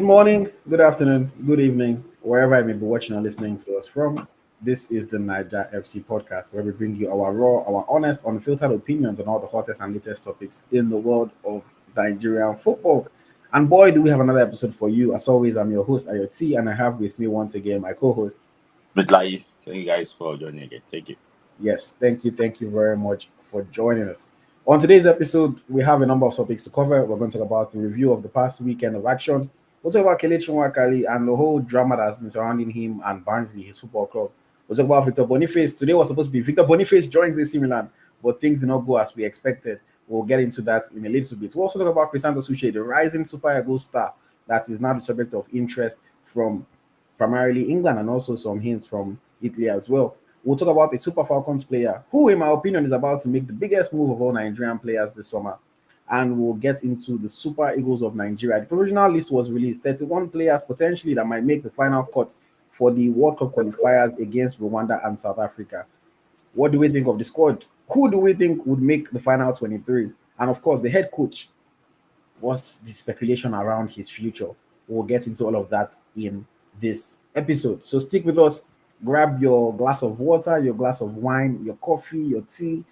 Good morning, good afternoon, good evening, wherever I may be watching or listening to us from. This is the Niger FC Podcast, where we bring you our raw, our honest, unfiltered opinions on all the hottest and latest topics in the world of Nigerian football. And boy, do we have another episode for you. As always, I'm your host, AyoT, and I have with me once again my co host. Smith Layi. Thank you guys for joining again. Thank you. Yes, thank you very much for joining us. On today's episode, we have a number of topics to cover. We're going to talk about the review of the past weekend of action. We'll talk about Kelechi Nwakali and the whole drama that's been surrounding him and Barnsley, his football club. We'll talk about Victor Boniface. Today was supposed to be Victor Boniface joins AC Milan, but things did not go as we expected. We'll get into that in a little bit. We'll also talk about Christantus Uche, the rising Super Eagles star that is now the subject of interest from primarily England and also some hints from Italy as well. We'll talk about a Super Falcons player who, in my opinion, is about to make the biggest move of all Nigerian players this summer. And we'll get into the Super Eagles of Nigeria. The provisional list was released, 31 players potentially that might make the final cut for the World Cup qualifiers against Rwanda and South Africa. What do we think of the squad? Who do we think would make the final 23? And of course, the head coach. What's the speculation around his future? We'll get into all of that in this episode. So stick with us. Grab your glass of water, your glass of wine, your coffee, your tea,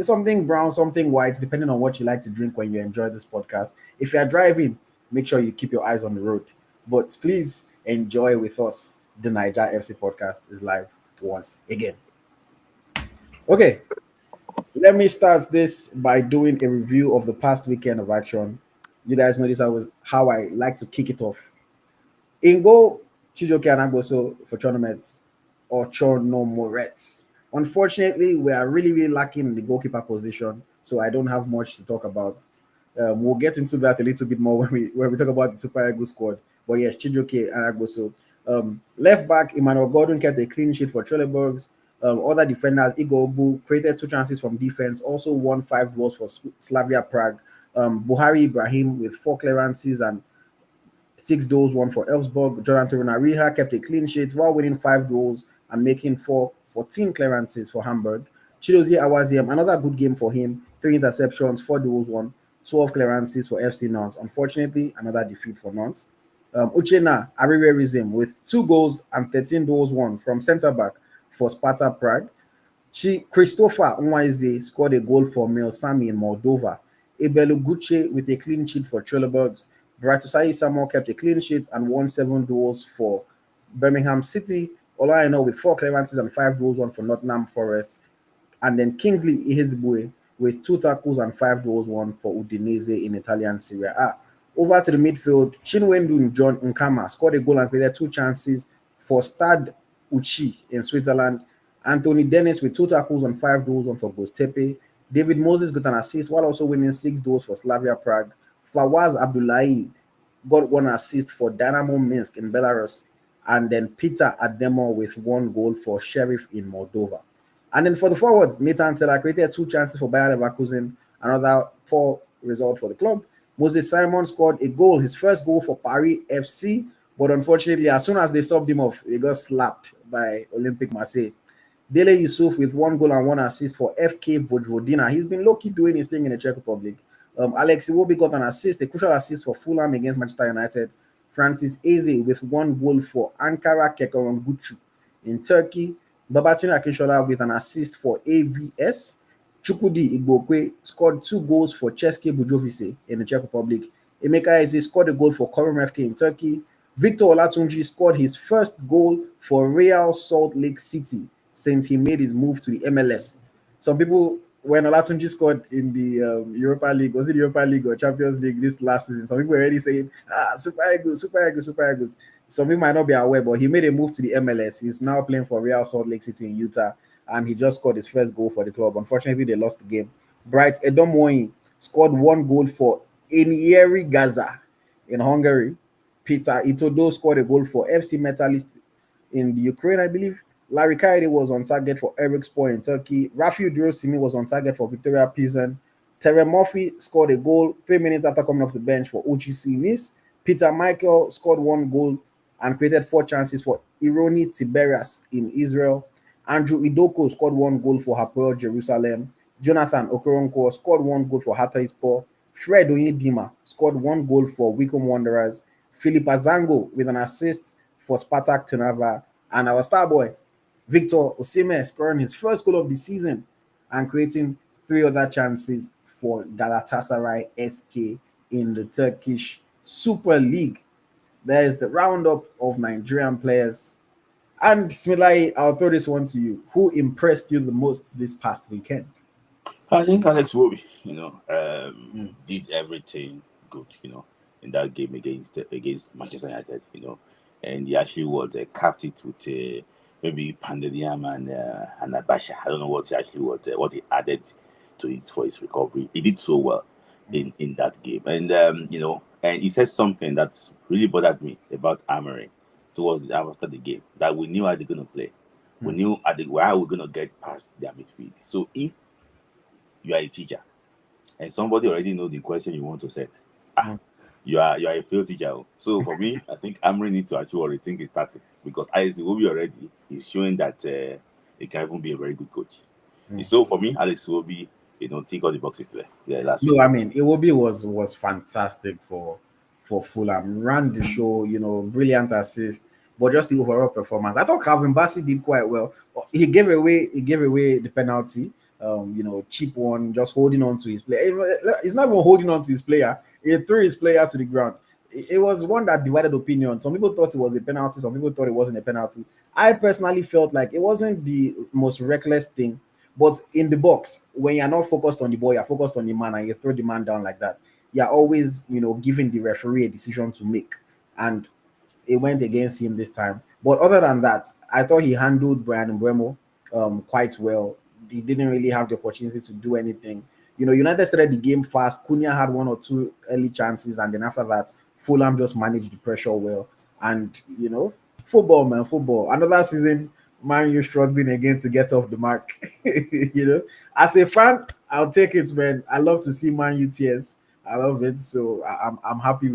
something brown, something white, depending on what you like to drink when you enjoy this podcast. If you are driving, make sure you keep your eyes on the road. But please enjoy with us. The Naija FC Podcast is live once again. Okay, let me start this by doing a review of the past weekend of action. You guys know this how I like to kick it off. In goal, Chijoke and Agboso for tournaments or Chonomorets. Unfortunately, we are really lacking in the goalkeeper position, so I don't have much to talk about. We'll get into that a little bit more when we talk about the Super Eagles squad. But yes, Chijoke and Agboso. Left back, Emmanuel Gordon kept a clean sheet for Trelleborgs. Other defenders, Igor Obu created 2 chances from defense, also won 5 goals for Slavia Prague. Buhari Ibrahim with 4 clearances and 6 goals, 1 for Elfsborg. Jordan Torunariha kept a clean sheet while winning 5 goals and making 14 clearances for Hamburg. Chidozie Awaziem, another good game for him. 3 interceptions, 4 goals, 1, 12 clearances for FC Nantes. Unfortunately, another defeat for Nantes. Uchenna Arirerizim with 2 goals and 13 goals, 1 from centre-back for Sparta Prague. Christopher Nwaize scored a goal for Milsami in Moldova. Ebelu Guche with a clean sheet for Trelleborgs. Bratusai Samuel kept a clean sheet and won 7 goals for Birmingham City. Olaino with 4 clearances and 5 goals, 1 for Nottingham Forest. And then Kingsley Ihezibue with 2 tackles and 5 goals, 1 for Udinese in Italian Serie A. Over to the midfield, Chinwendu John Nkama scored a goal and created 2 chances for Stade Uchi in Switzerland. Anthony Dennis with 2 tackles and 5 goals, 1 for Gostepe. David Moses got an assist while also winning 6 goals for Slavia Prague. Fawaz Abdullahi got 1 assist for Dynamo Minsk in Belarus. And then Peter Ademo with 1 goal for Sheriff in Moldova. And then for the forwards, Nathan Teller created 2 chances for Bayer Leverkusen, another poor result for the club. Moses Simon scored a goal, his first goal for Paris FC, but unfortunately, as soon as they subbed him off, he got slapped by Olympique Marseille. Dele Yusuf with 1 goal and 1 assist for FK Vojvodina. He's been low-key doing his thing in the Czech Republic. Alex Iwobi got an assist, a crucial assist for Fulham against Manchester United. Francis Eze with 1 goal for Ankara Kekorongucu in Turkey. Babatunde Akinshola with an assist for AVS. Chukwudi Igbokwe scored 2 goals for České Budějovice in the Czech Republic. Emeka Eze scored a goal for Korum FK in Turkey. Victor Olatunji scored his first goal for Real Salt Lake City since he made his move to the MLS. Some people, when Olatunji scored in the Europa League, was it the Europa League or Champions League this last season? Some people were already saying, Super Eagles, Super Eagles, Super Eagles. Some people might not be aware, but he made a move to the MLS. He's now playing for Real Salt Lake City in Utah, and he just scored his first goal for the club. Unfortunately, they lost the game. Bright Edomoyin scored 1 goal for Enieri Gaza in Hungary. Peter Itodo scored a goal for FC Metalist in the Ukraine, I believe. Larry Kaide was on target for Eric Spor in Turkey. Rafiu Durosimi was on target for Victoria Pilsen. Terry Murphy scored a goal 3 minutes after coming off the bench for OGC Nice. Peter Michael scored 1 goal and created 4 chances for Ironi Tiberias in Israel. Andrew Idoko scored 1 goal for Hapoel Jerusalem. Jonathan Okoronkwo scored 1 goal for Hatayspor. Fred Oyedima scored 1 goal for Wycombe Wanderers. Philip Azango with an assist for Spartak Trnava, and our star boy, Victor Osimhen, scoring his first goal of the season and creating 3 other chances for Galatasaray SK in the Turkish Super League. There is the roundup of Nigerian players. And Smith Layi, I'll throw this one to you. Who impressed you the most this past weekend? I think Alex Wobi, did everything good, in that game against Manchester United, and he actually was capped it with maybe Pandediam and Abasha. I don't know what he actually what he added to it for his recovery. He did so well in that game, and and he said something that really bothered me about Amorim towards after the game, that we knew how they're going to play. We knew how we're going to get past their midfield. So if you are a teacher and somebody already know the question you want to set, you are a failed teacher. So for me, I think Amorim needs to actually rethink his tactics, because Alex Iwobi already is showing that he can even be a very good coach. So for me, Alex Iwobi, tick all the boxes today. Yeah, last week. I mean, Iwobi was fantastic for Fulham. Ran the show, brilliant assist, but just the overall performance. I thought Calvin Bassey did quite well. He gave away the penalty. Cheap one, just holding on to his player. He's not even holding on to his player. He threw his player to the ground. It was one that divided opinion. Some people thought it was a penalty. Some people thought it wasn't a penalty. I personally felt like it wasn't the most reckless thing. But in the box, when you're not focused on the ball, you're focused on the man, and you throw the man down like that, you're always, giving the referee a decision to make. And it went against him this time. But other than that, I thought he handled Brian Mbeumo quite well. He didn't really have the opportunity to do anything. United started the game fast. Cunha had 1 or 2 early chances, and then after that, Fulham just managed the pressure well. And, football, man, football. Another season, Man U struggling again to get off the mark. As a fan, I'll take it, man. I love to see Man U tears. I love it. So I'm happy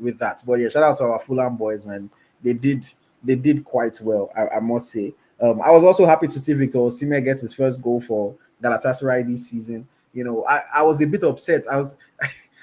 with that. But yeah, shout out to our Fulham boys, man. They did quite well, I must say. I was also happy to see Victor Osimhen get his first goal for Galatasaray this season. I was a bit upset.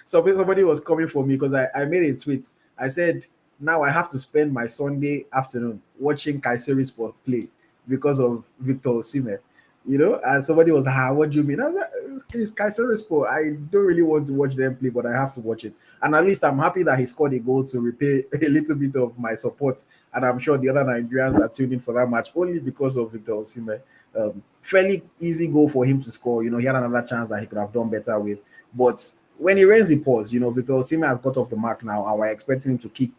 Somebody was coming for me because I made a tweet. I said, now I have to spend my Sunday afternoon watching Kayseri Sport play because of Victor Osimhen. And somebody was like, what do you mean? I was like, it's Kayseri Sport. I don't really want to watch them play, but I have to watch it. And at least I'm happy that he scored a goal to repay a little bit of my support. And I'm sure the other Nigerians are tuning for that match only because of Victor Osimhen. Fairly easy goal for him to score. He had another chance that he could have done better with. But when he raised the pause, Victor Osimhen has got off the mark now, and we're expecting him to keep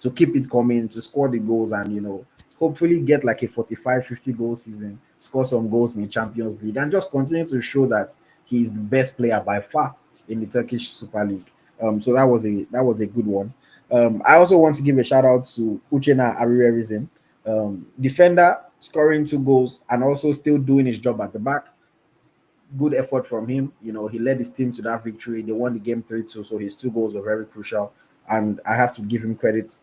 it coming, to score the goals, and hopefully get like a 45-50 goal season, score some goals in the Champions League, and just continue to show that he's the best player by far in the Turkish Super League. So that was a good one. I also want to give a shout out to Uchenna Arirerizim, defender, scoring 2 goals and also still doing his job at the back. Good effort from him. He led his team to that victory. They won the game 3-2, so his 2 goals were very crucial, and I have to give him credit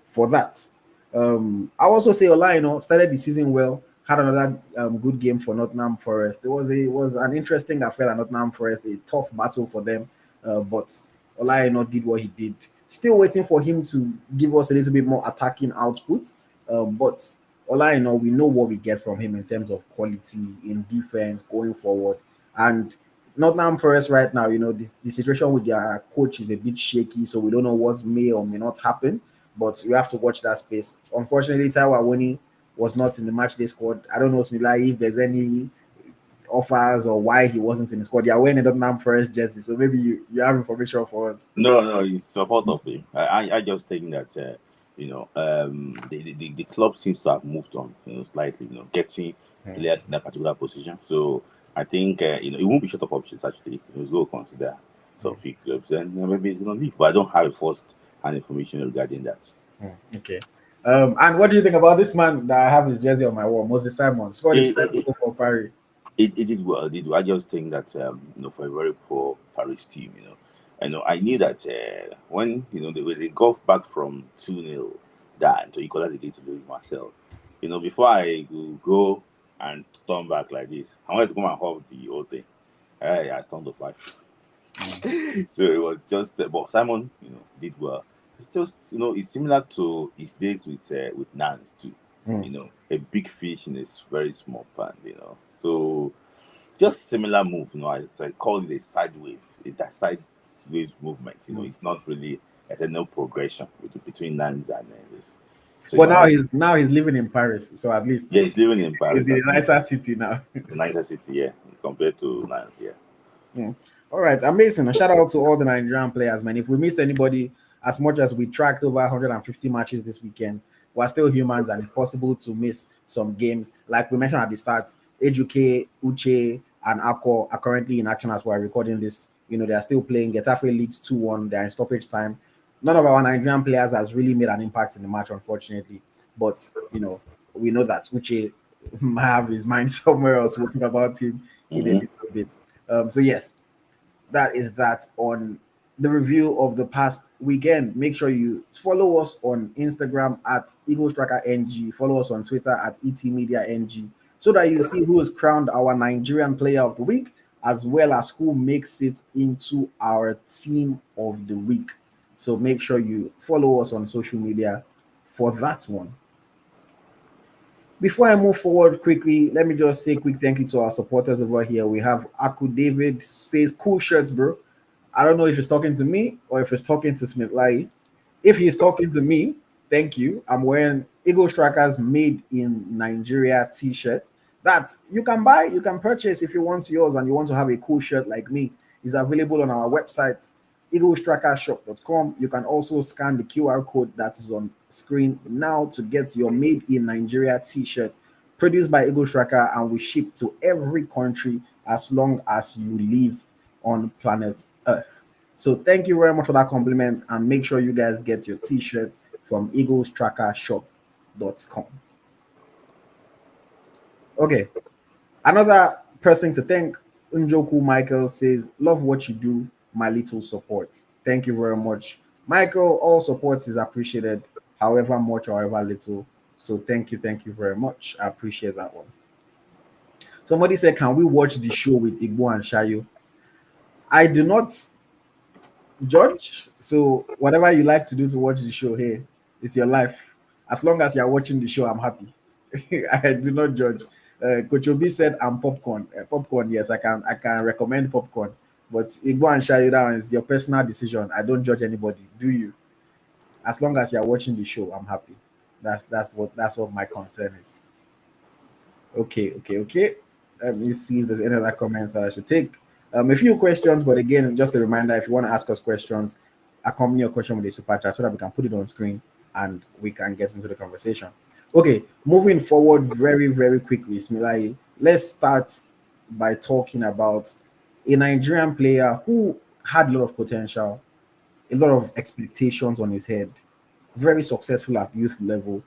for that. I also say Ola, started the season well, had another good game for Nottingham Forest. It was an interesting affair at Nottingham Forest, a tough battle for them, but Ola did what he did. Still waiting for him to give us a little bit more attacking output, but Ola, we know what we get from him in terms of quality in defense going forward. And Nottingham Forest right now, the situation with their coach is a bit shaky, so we don't know what may or may not happen, but we have to watch that space. Unfortunately, Taiwo Awoniyi was not in the match day squad. I don't know, Smith Layi, if there's any offers or why he wasn't in the squad. You're wearing a Nottingham Forest jersey, so maybe you have information for us. No, it's support of him. I just think that the club seems to have moved on, slightly, getting players in that particular position. So I think it won't be short of options actually. He's going to consider some few clubs, and maybe he's going to leave. But I don't have first-hand information regarding that. Okay. And what do you think about this man that I have his jersey on my wall, Moses Simon? Scored his first goal for Paris. It did well. I just think that for a very poor Paris team, I knew that when they got back from 2-0 down to equalize against Marcel, before I go and turn back like this, I wanted to come and hold the whole thing. I stunned the 5. So it was just, but Simon, did well. still, it's similar to his days with Nance too. A big fish in a very small pond. So just similar move. I call it a sideways, that sideways movement. It's not really, there's no progression between Nance and this. So But now he's living in Paris, so at least yeah, he's living in Paris. he's in At a least nicer city now. it's a nicer city, yeah, compared to Nance, yeah. All right, amazing. A shout out to all the Nigerian players, man. If we missed anybody, as much as we tracked over 150 matches this weekend, we're still humans, and it's possible to miss some games. Like we mentioned at the start, AyoT, Uche, and Ako are currently in action as we're recording this. They are still playing. Getafe leads 2-1. They're in stoppage time. None of our Nigerian players has really made an impact in the match, unfortunately. But we know that Uche might have his mind somewhere else. We'll talk about him in a little bit. So yes, that is that on the review of the past weekend. Make sure you follow us on Instagram at EagleStrackerNG. Follow us on Twitter at ETMediaNG, so that you see who is crowned our Nigerian Player of the Week, as well as who makes it into our Team of the Week. So make sure you follow us on social media for that one. Before I move forward quickly, let me just say a quick thank you to our supporters over here. We have Aku David says, cool shirts, bro. I don't know if he's talking to me or if he's talking to Smith Layi. If he's talking to me, thank you. I'm wearing Eagle Strikers made in Nigeria t-shirt that you can buy, you can purchase if you want yours and you want to have a cool shirt like me. It's available on our website, eaglestrackershop.com. You can also scan the QR code that is on screen now to get your made in Nigeria t-shirt produced by Eagle Stracker, and we ship to every country as long as you live on planet Earth. So thank you very much for that compliment, and make sure you guys get your t-shirts from eaglestrackershop.com. Okay, another person to thank, Njoku Michael says, love what you do, my little support. Thank you very much, Michael. All support is appreciated, however much or however little. So thank you very much. I appreciate that one. Somebody said, can we watch the show with Igbo and Shayo? I do not judge, so whatever you like to do to watch the show, hey, it's your life. As long as you're watching the show, I'm happy. I do not judge. Coach Obi said, I'm popcorn. Popcorn, yes, I can recommend popcorn. But Igbo and Shayo, that is your personal decision. I don't judge anybody. Do you? As long as you're watching the show, I'm happy. That's what my concern is. Okay. Let me see if there's any other comments I should take. A few questions, but again, just a reminder: if you want to ask us questions, accompany your question with a super chat so that we can put it on screen and we can get into the conversation. Okay, moving forward very, very quickly, Smith Layi, let's start by talking about a Nigerian player who had a lot of potential, a lot of expectations on his head, very successful at youth level,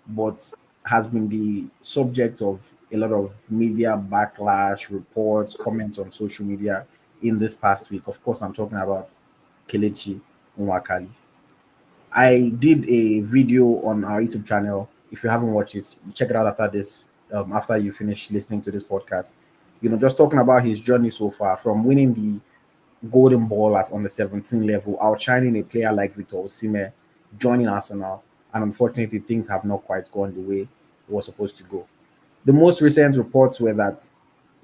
but has been the subject of a lot of media backlash, reports, comments on social media in this past week. Of course, I'm talking about Kelechi Nwakali. I did a video on our YouTube channel. If you haven't watched it, check it out after this, after you finish listening to this podcast. Just talking about his journey so far, from winning the golden ball at on the 17 level, outshining a player like Victor Osimhen, joining Arsenal, and unfortunately things have not quite gone the way it was supposed to go. The most recent reports were that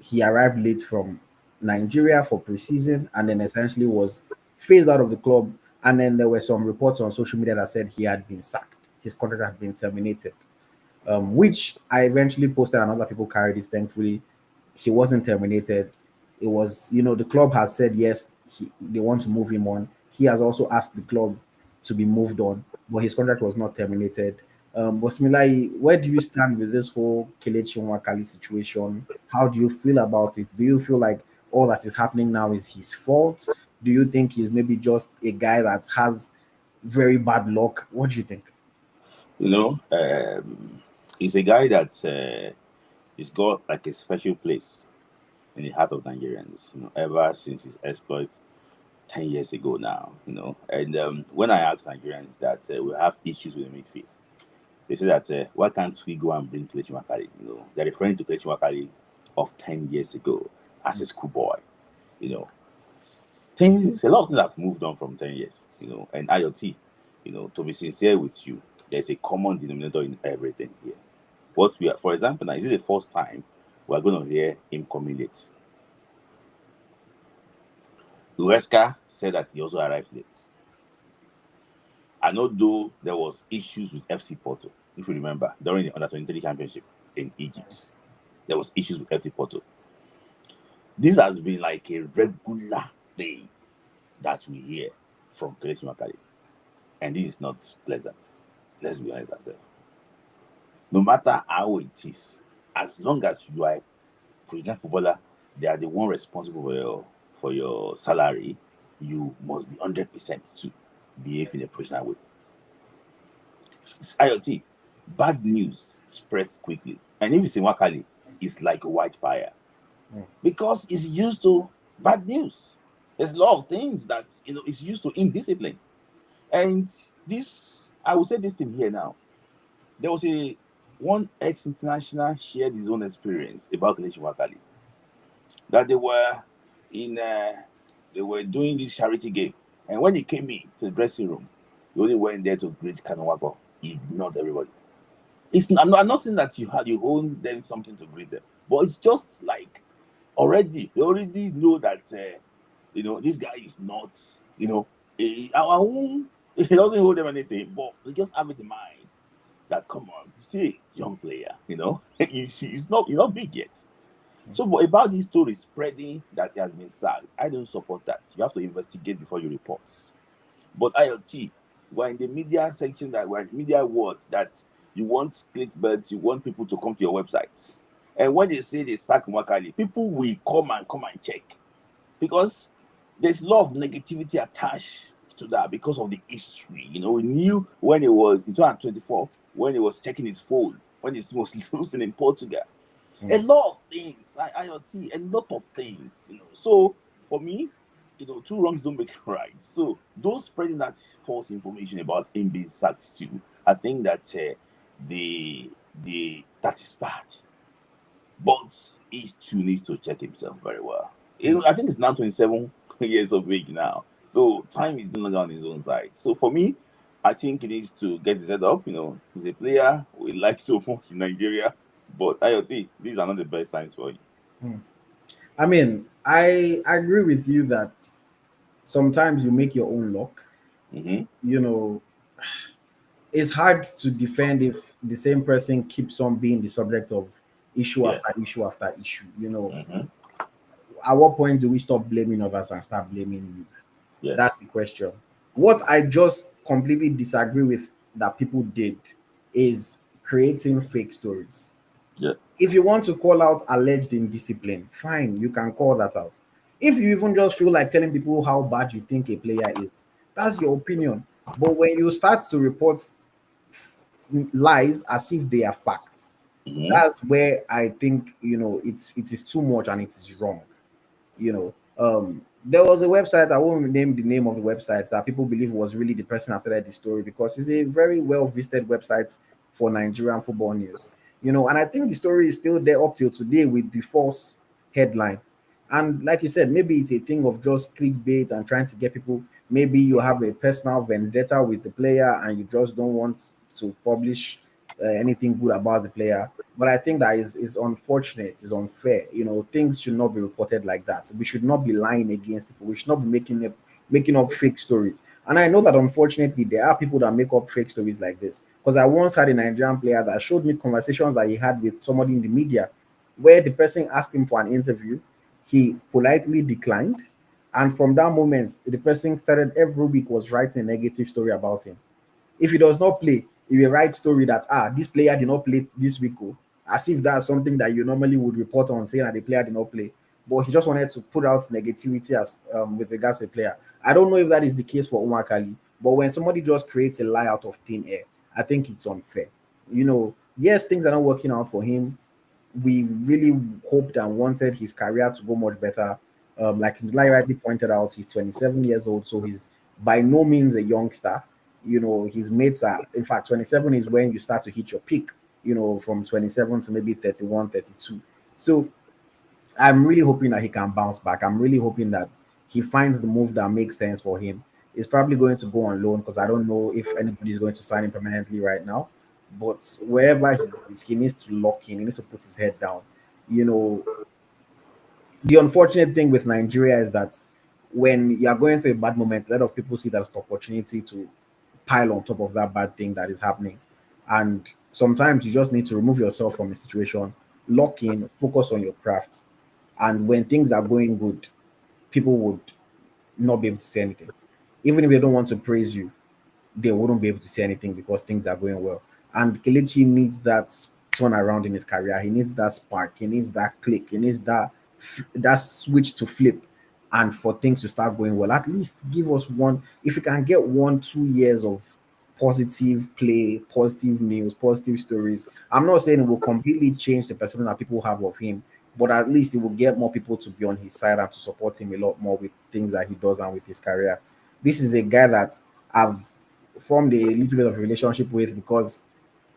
he arrived late from Nigeria for preseason and then essentially was phased out of the club, and then there were some reports on social media that said he had been sacked, his contract had been terminated, which I eventually posted and other people carried it. Thankfully, he wasn't terminated. It was, the club has said yes, they want to move him on. He has also asked the club to be moved on, but his contract was not terminated. But Smith Layi, where do you stand with this whole Kelechi Nwakali situation? How do you feel about it? Do you feel like all that is happening now is his fault? Do you think he's maybe just a guy that has very bad luck? What do you think? He's a guy that he's got like a special place in the heart of Nigerians, ever since his exploit 10 years ago now, And when I ask Nigerians that we have issues with the midfield, they say that why can't we go and bring Kelechi Nwakali? They're referring to Kelechi Nwakali of 10 years ago as a schoolboy. A lot of things have moved on from 10 years, and AyoT To be sincere with you, there's a common denominator in everything here. What we are, for example, now, is it the first time we are going to hear him communicate? Uesca said that he also arrived late. And although there was issues with FC Porto, if you remember, during the Under-23 Championship in Egypt, there was issues with FC Porto. This has been like a regular thing that we hear from Kelechi Nwakali. And this is not pleasant. Let's be honest ourselves. No matter how it is, as long as you are a professional footballer, they are the one responsible for your salary, you must be 100% to behave in a professional way. AyoT, bad news spreads quickly. And if it's in Nwakali, it's like a wildfire. Because it's used to bad news. There's a lot of things that it's used to indiscipline. And this, I will say this thing here now. There was one ex-international shared his own experience about Kelechi Nwakali. That they were doing this charity game. And when he came in to the dressing room, he only went there to greet Kanawako. He ignored everybody. I'm not saying that you own them something to greet them, but it's just like they already know that this guy is not, he doesn't hold them anything, but they just have it in mind that, come on, you see a young player, you see, you're not big yet. So, but about this story spreading that he has been sacked, I don't support that. You have to investigate before you report. But AyoT, we're in the media section, that we're in the media world, that you want clickbait, you want people to come to your websites. And when they say they sack Nwakali, people will come and check. Because there's a lot of negativity attached to that because of the history. We knew when it was in 2024, when he was checking his phone, when he was losing in Portugal. A lot of things, AyoT, a lot of things. So for me, two wrongs don't make it right. So those spreading that false information about him being sacked too, I think that that is bad. But he too needs to check himself very well. I think it's now 27 years of age now. So time is no longer on his own side. So for me, I think he needs to get his head up. He's a player we like so much in Nigeria. But AyoT, these are not the best times for you. I mean, I agree with you that sometimes you make your own luck. It's hard to defend if the same person keeps on being the subject of issue after issue after issue. At what point do we stop blaming others and start blaming you? Yes. That's the question. What I just completely disagree with that people did is creating fake stories. Yeah. If you want to call out alleged indiscipline, fine, you can call that out. If you even just feel like telling people how bad you think a player is, that's your opinion. But when you start to report lies as if they are facts, that's where I think it is too much and it is wrong. There was a website, I won't name the name of the website, that people believe was really the person after that the story, because it's a very well visited website for Nigerian football news. And I think the story is still there up till today with the false headline. And like you said, maybe it's a thing of just clickbait and trying to get people. Maybe you have a personal vendetta with the player and you just don't want to publish anything good about the player. But I think that is unfortunate, is unfair. Things should not be reported like that. We should not be lying against people. We should not be making up fake stories. And I know that unfortunately there are people that make up fake stories like this. Because I once had a Nigerian player that showed me conversations that he had with somebody in the media, where the person asked him for an interview, he politely declined. And from that moment, the person started every week was writing a negative story about him. If he does not play, he will write story that this player did not play this week, as if that's something that you normally would report on, saying that the player did not play. But he just wanted to put out negativity as with regards to the player. I don't know if that is the case for Nwakali, but when somebody just creates a lie out of thin air, I think it's unfair. Yes, things are not working out for him. We really hoped and wanted his career to go much better. Like Lai rightly pointed out, he's 27 years old, so he's by no means a youngster. His mates are, in fact, 27 is when you start to hit your peak, from 27 to maybe 31, 32. So I'm really hoping that he can bounce back. I'm really hoping that he finds the move that makes sense for him. He's probably going to go on loan because I don't know if anybody is going to sign him permanently right now. But wherever he goes, he needs to lock in. He needs to put his head down. You know, the unfortunate thing with Nigeria is that when you are going through a bad moment, a lot of people see that as an opportunity to pile on top of that bad thing that is happening. And sometimes you just need to remove yourself from a situation, lock in, focus on your craft. And when things are going good, people would not be able to say anything. Even if they don't want to praise you, they wouldn't be able to say anything because things are going well. And Kelechi needs that turnaround in his career. He needs that spark. He needs that click. He needs that switch to flip, and for things to start going well. At least give us one. If you can get 1 2 years of positive play, positive news, positive stories. I'm not saying it will completely change the perception that people have of him, but at least it will get more people to be on his side and to support him a lot more with things that he does and with his career. This is a guy that I've formed a little bit of a relationship with because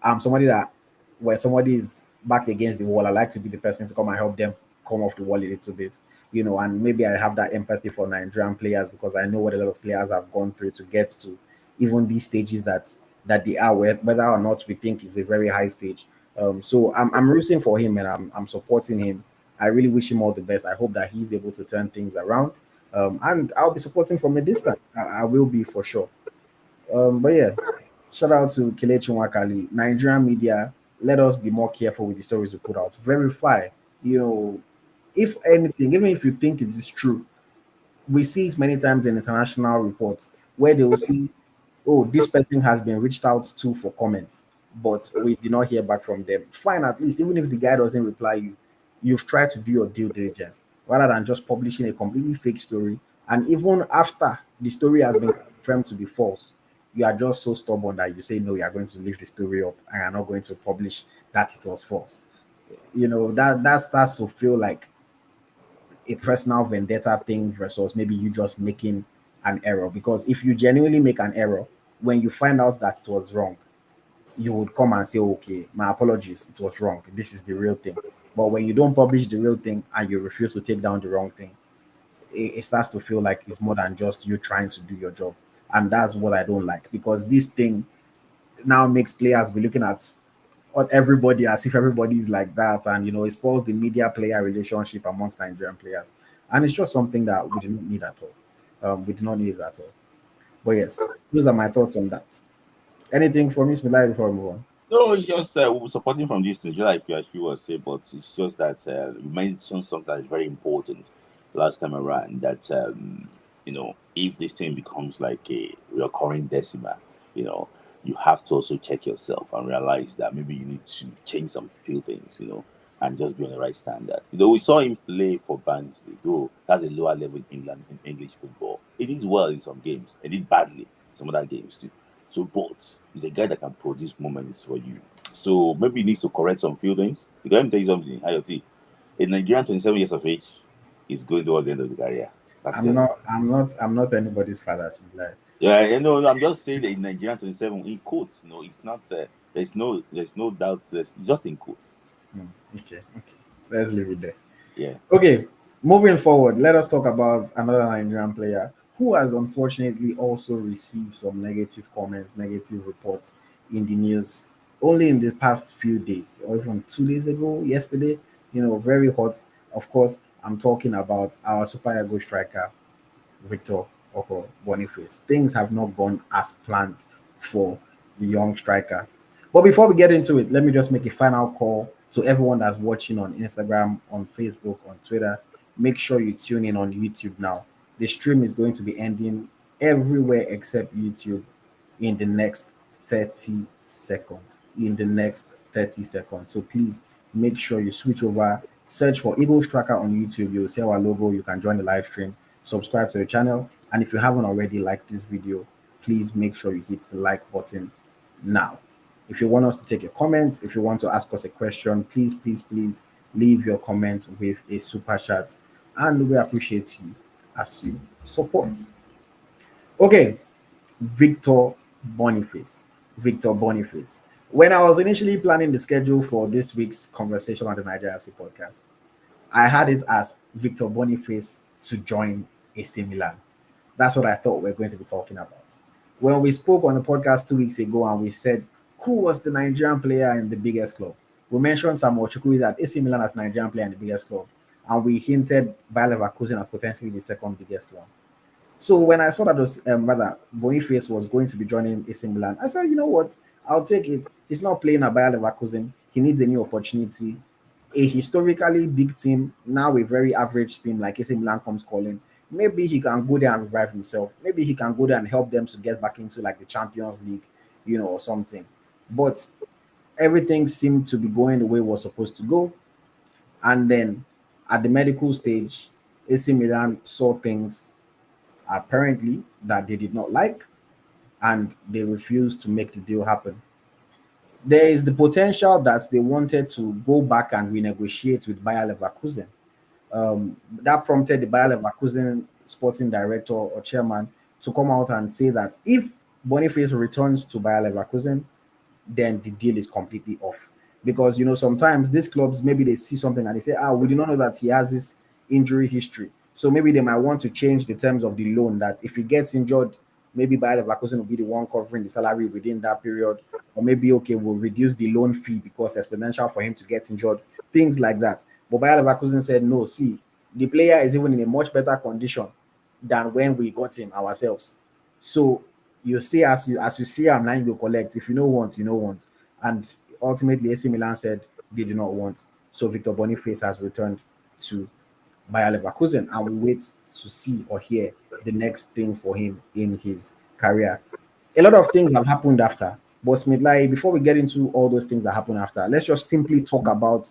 I'm somebody that when somebody is back against the wall, I like to be the person to come and help them come off the wall a little bit, and maybe I have that empathy for Nigerian players because I know what a lot of players have gone through to get to even these stages that they are, whether or not we think is a very high stage. So I'm rooting for him and I'm supporting him. I really wish him all the best. I hope that he's able to turn things around. And I'll be supporting from a distance. I will be for sure. But yeah, shout out to Kelechi Nwakali. Nigerian media, let us be more careful with the stories we put out. Verify, if anything, even if you think it is true, we see it many times in international reports where they will see, oh, this person has been reached out to for comment, but we did not hear back from them. Fine, at least, even if the guy doesn't reply you, you've tried to do your due diligence rather than just publishing a completely fake story. And even after the story has been confirmed to be false, you are just so stubborn that you say, no, you are going to leave the story up and you're not going to publish that it was false. That starts to feel like a personal vendetta thing versus maybe you just making an error. Because if you genuinely make an error, when you find out that it was wrong, you would come and say, okay, my apologies, it was wrong. This is the real thing. But when you don't publish the real thing and you refuse to take down the wrong thing, it starts to feel like it's more than just you trying to do your job. And that's what I don't like because this thing now makes players be looking at everybody as if everybody is like that, and it spoils the media player relationship amongst Nigerian players, and it's just something that we do not need at all. We do not need it at all. But yes, those are my thoughts on that. Anything for me, Smith Layi, before we move on? No, it's just we're supporting from this stage, like PSP was saying, but it's just that you mentioned something that is very important last time around. That if this thing becomes like a recurring decimal, you know, you have to also check yourself and realize that maybe you need to change some few things, and just be on the right standard. We saw him play for Barnsley, though that's a lower level in England in English football. It is well in some games, it did badly in some other games too. So, but he's a guy that can produce moments for you. So maybe he needs to correct some few things. Because let me tell you something, AyoT. A Nigerian 27 years of age is going towards the end of the career. That's I'm just not. I'm not. I'm not anybody's father, Smith Layi. yeah. No, I'm just saying that in Nigerian 27 in quotes. No, it's not. There's no doubt. It's just in quotes. Hmm, okay. Okay. Let's leave it there. Yeah. Okay, moving forward, let us talk about another Nigerian player who has unfortunately also received some negative comments, negative reports in the news only in the past few days, or even 2 days ago, yesterday. Very hot. Of course, I'm talking about our Super Eagle striker, Victor Oko Boniface. Things have not gone as planned for the young striker. But before we get into it, let me just make a final call to everyone that's watching on Instagram, on Facebook, on Twitter. Make sure you tune in on YouTube now. The stream is going to be ending everywhere except YouTube in the next 30 seconds. In the next 30 seconds. So please make sure you switch over, search for Eagles Tracker on YouTube. You'll see our logo. You can join the live stream, subscribe to the channel. And if you haven't already liked this video, please make sure you hit the like button now. If you want us to take a comment, if you want to ask us a question, please, please, please leave your comment with a super chat. And we appreciate you as you support. Okay, Victor Boniface. Victor Boniface. When I was initially planning the schedule for this week's conversation on the Niger FC podcast, I had it as Victor Boniface to join AC Milan. That's what I thought we're going to be talking about. When we spoke on the podcast 2 weeks ago and we said, who was the Nigerian player in the biggest club? We mentioned Samuel Chukwueze at AC Milan as Nigerian player in the biggest club. And we hinted Bayer Leverkusen as potentially the second biggest one. So when I saw that rather Boniface was going to be joining AC Milan, I said, you know what, I'll take it. He's not playing at Bayer Leverkusen. He needs a new opportunity. A historically big team, now a very average team like AC Milan comes calling. Maybe he can go there and revive himself. Maybe he can go there and help them to get back into like the Champions League, or something. But everything seemed to be going the way it was supposed to go. And then at the medical stage, AC Milan saw things apparently that they did not like, and they refused to make the deal happen. There is the potential that they wanted to go back and renegotiate with Bayer Leverkusen. That prompted the Bayer Leverkusen sporting director or chairman to come out and say that if Boniface returns to Bayer Leverkusen, then the deal is completely off. Because sometimes these clubs, maybe they see something and they say, we do not know that he has this injury history. So maybe they might want to change the terms of the loan, that if he gets injured, maybe Bayer Leverkusen will be the one covering the salary within that period. Or maybe, okay, we'll reduce the loan fee because there's potential for him to get injured. Things like that. But Bayer Leverkusen said, no, see, the player is even in a much better condition than when we got him ourselves. So you see, as you see, I'm lying to collect. If you don't want, you don't want. And ultimately, AC Milan said they do not want. So Victor Boniface has returned to Bayer Leverkusen, and we wait to see or hear the next thing for him in his career. A lot of things have happened after. But Smith Layi, before we get into all those things that happened after, let's just simply talk about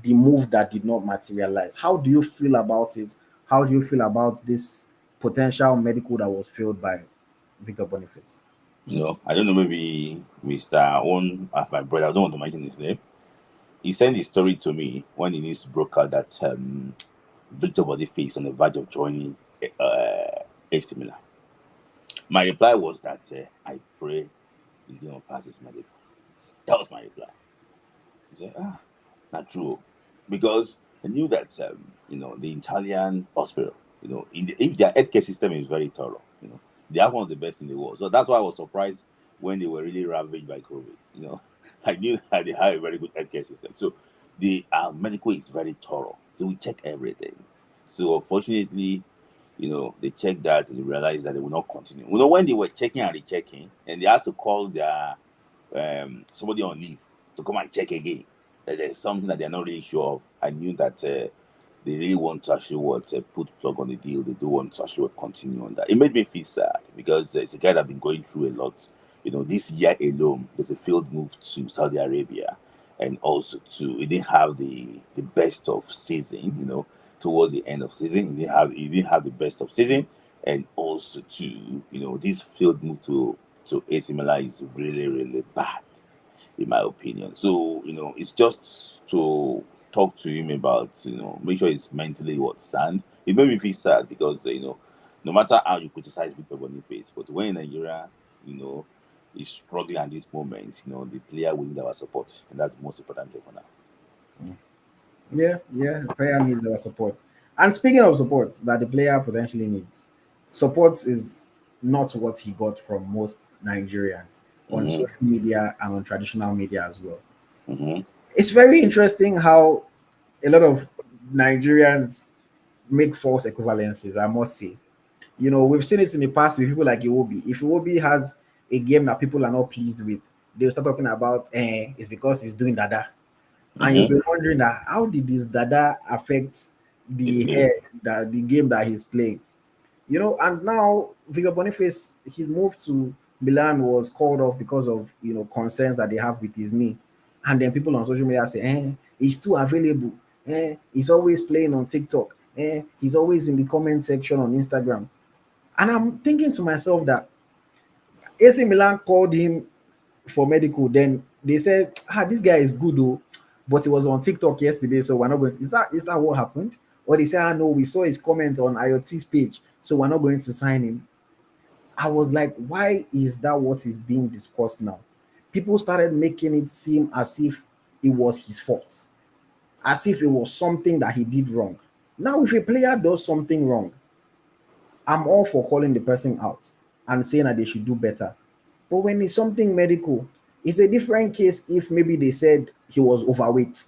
the move that did not materialize. How do you feel about it? How do you feel about this potential medical that was failed by Victor Boniface? I don't know, maybe Mr. One of my brother, I don't want to mention his name. He sent his story to me when he news broke out that Victor Boniface on the verge of joining AC Milan. My reply was that I pray he's going to pass his medical. That was my reply. He said, not true. Because I knew that, the Italian hospital, if their healthcare system is very thorough, they are one of the best in the world. So that's why I was surprised when they were really ravaged by COVID. I knew that they had a very good healthcare system. So the medical is very thorough. So we check everything. So unfortunately, they checked that and they realized that they will not continue. When they were checking and rechecking, and they had to call their somebody on leave to come and check again, that there's something that they're not really sure of. I knew that they really want to actually put plug on the deal. They do want to actually continue on that. It made me feel sad because it's a guy that's been going through a lot. This year alone, there's a field move to Saudi Arabia, and also he didn't have the best of season. Towards the end of season, he didn't have the best of season, and also this field move to AC Milan is really, really bad, in my opinion. So it's just to talk to him about make sure he's mentally sound. It made me feel sad because no matter how you criticize Victor Boniface, but when Nigeria is struggling at this moment, the player will need our support, and that's the most important thing for now. Yeah, the player needs our support. And speaking of support that the player potentially needs, support is not what he got from most Nigerians on social media and on traditional media as well. Mm-hmm. It's very interesting how a lot of Nigerians make false equivalences, I must say. We've seen it in the past with people like Iwobi. If Iwobi has a game that people are not pleased with, they'll start talking about it's because he's doing dada. And you'll be wondering that how did this dada affect the game that he's playing? And now Victor Boniface, his move to Milan was called off because of concerns that they have with his knee. And then people on social media say, he's too available. He's always playing on TikTok. He's always in the comment section on Instagram. And I'm thinking to myself that AC Milan called him for medical. Then they said, this guy is good though, but he was on TikTok yesterday, so we're not going to. Is that what happened? Or they say, no, we saw his comment on AyoT's page, so we're not going to sign him. I was like, why is that what is being discussed now? People started making it seem as if it was his fault, as if it was something that he did wrong. Now, if a player does something wrong, I'm all for calling the person out and saying that they should do better. But when it's something medical, it's a different case. If maybe they said he was overweight,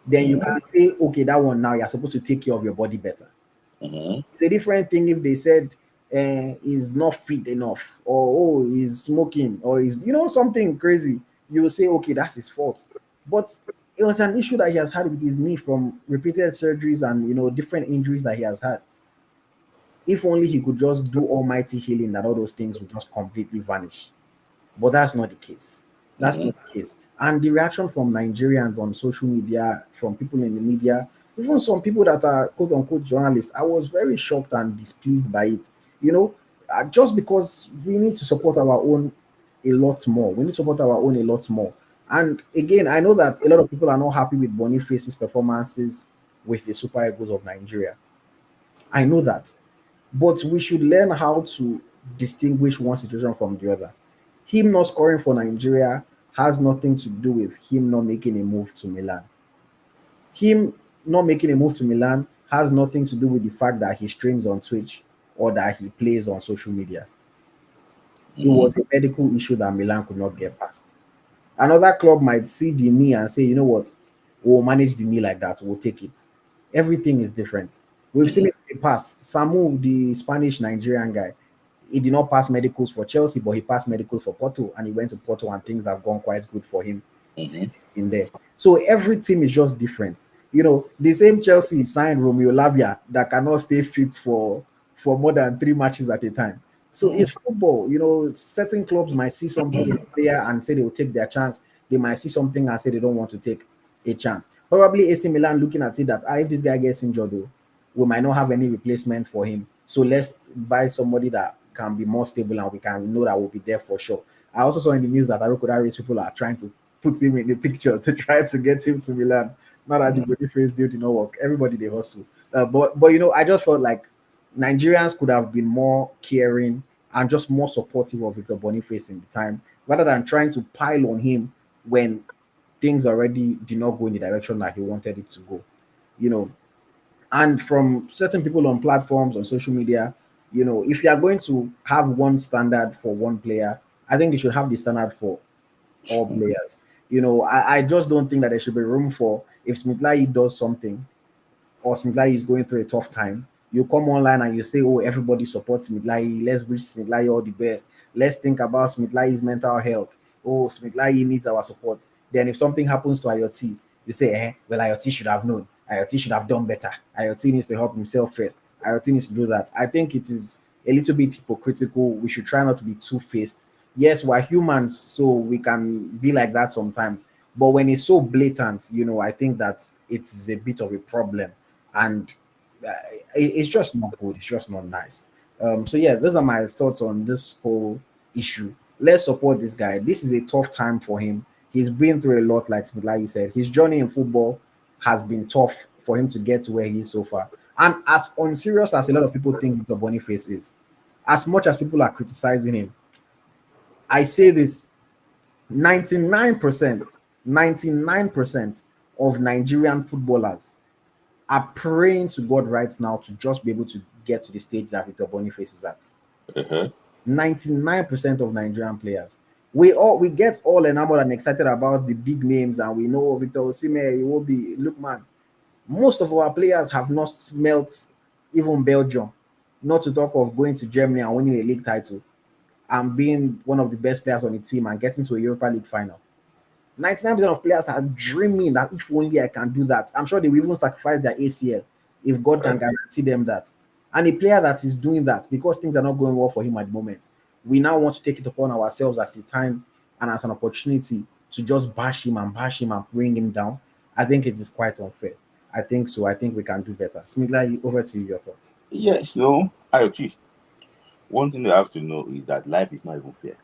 then you Mm-hmm. can say, okay, that one now you're supposed to take care of your body better. Mm-hmm. It's a different thing if they said he's not fit enough, or oh, he's smoking, or he's something crazy. You will say, okay, that's his fault. But it was an issue that he has had with his knee from repeated surgeries and different injuries that he has had. If only he could just do almighty healing, that all those things would just completely vanish. But that's not the case. That's Mm-hmm. not the case. And the reaction from Nigerians on social media, from people in the media, even some people that are quote unquote journalists, I was very shocked and displeased by it. Just because we need to support our own a lot more. We need to support our own a lot more. And again, I know that a lot of people are not happy with Boniface's performances with the Super Eagles of Nigeria. I know that. But we should learn how to distinguish one situation from the other. Him not scoring for Nigeria has nothing to do with him not making a move to Milan. Him not making a move to Milan has nothing to do with the fact that he streams on Twitch or that he plays on social media. It Mm-hmm. was a medical issue that Milan could not get past. Another club might see the knee and say, you know what, we'll manage the knee like that, we'll take it. Everything is different. We've seen Mm-hmm. it in the past. Samu, the Spanish Nigerian guy, he did not pass medicals for Chelsea, but he passed medicals for Porto, and he went to Porto, and things have gone quite good for him Mm-hmm. since he's been there. So every team is just different. The same Chelsea signed Romeo Lavia that cannot stay fit for more than 3 matches at a time. So it's football. Certain clubs might see something in a player and say they will take their chance. They might see something and say they don't want to take a chance. Probably AC Milan looking at it that if this guy gets injured, though, we might not have any replacement for him. So let's buy somebody that can be more stable and we can know that will be there for sure. I also saw in the news that Arokodari's people are trying to put him in the picture to try to get him to Milan. Not that the Boniface deal did not work. Everybody they hustle. But I just felt like Nigerians could have been more caring and just more supportive of Victor Boniface in the time, rather than trying to pile on him when things already did not go in the direction that he wanted it to go. You know, and from certain people on platforms on social media, if you are going to have one standard for one player, I think they should have the standard for all players. I just don't think that there should be room for, if Smith Layi does something or Smith Layi is going through a tough time, you come online and you say, oh, everybody supports Smith Layi. Let's wish Smith Layi all the best. Let's think about Smith Layi's mental health. Oh, Smith Layi needs our support. Then if something happens to AyoT, you say, well, AyoT should have known. AyoT should have done better. AyoT needs to help himself first. AyoT needs to do that. I think it is a little bit hypocritical. We should try not to be two-faced. Yes, we're humans, so we can be like that sometimes. But when it's so blatant, I think that it is a bit of a problem, and it's just not good. It's just not nice. So yeah, those are my thoughts on this whole issue. Let's support this guy. This is a tough time for him. He's been through a lot, like you said. His journey in football has been tough for him to get to where he is so far. And as unserious as a lot of people think Victor Boniface is, as much as people are criticizing him, I say this: 99% of Nigerian footballers are praying to God right now to just be able to get to the stage that Victor Boniface is at. Uh-huh. 99% of Nigerian players. We get all enamored and excited about the big names, and we know Victor Osimhen, he will be. Look, man, most of our players have not smelt even Belgium, not to talk of going to Germany and winning a league title and being one of the best players on the team and getting to a Europa League final. 99% of players are dreaming that if only I can do that. I'm sure they will even sacrifice their ACL if God can guarantee them that. And a player that is doing that because things are not going well for him at the moment, we now want to take it upon ourselves as a time and as an opportunity to just bash him and bring him down. I think it is quite unfair. I think so. I think we can do better. Smigla, over to you, your thoughts. Yes, no, IoT. One thing they have to know is that life is not even fair.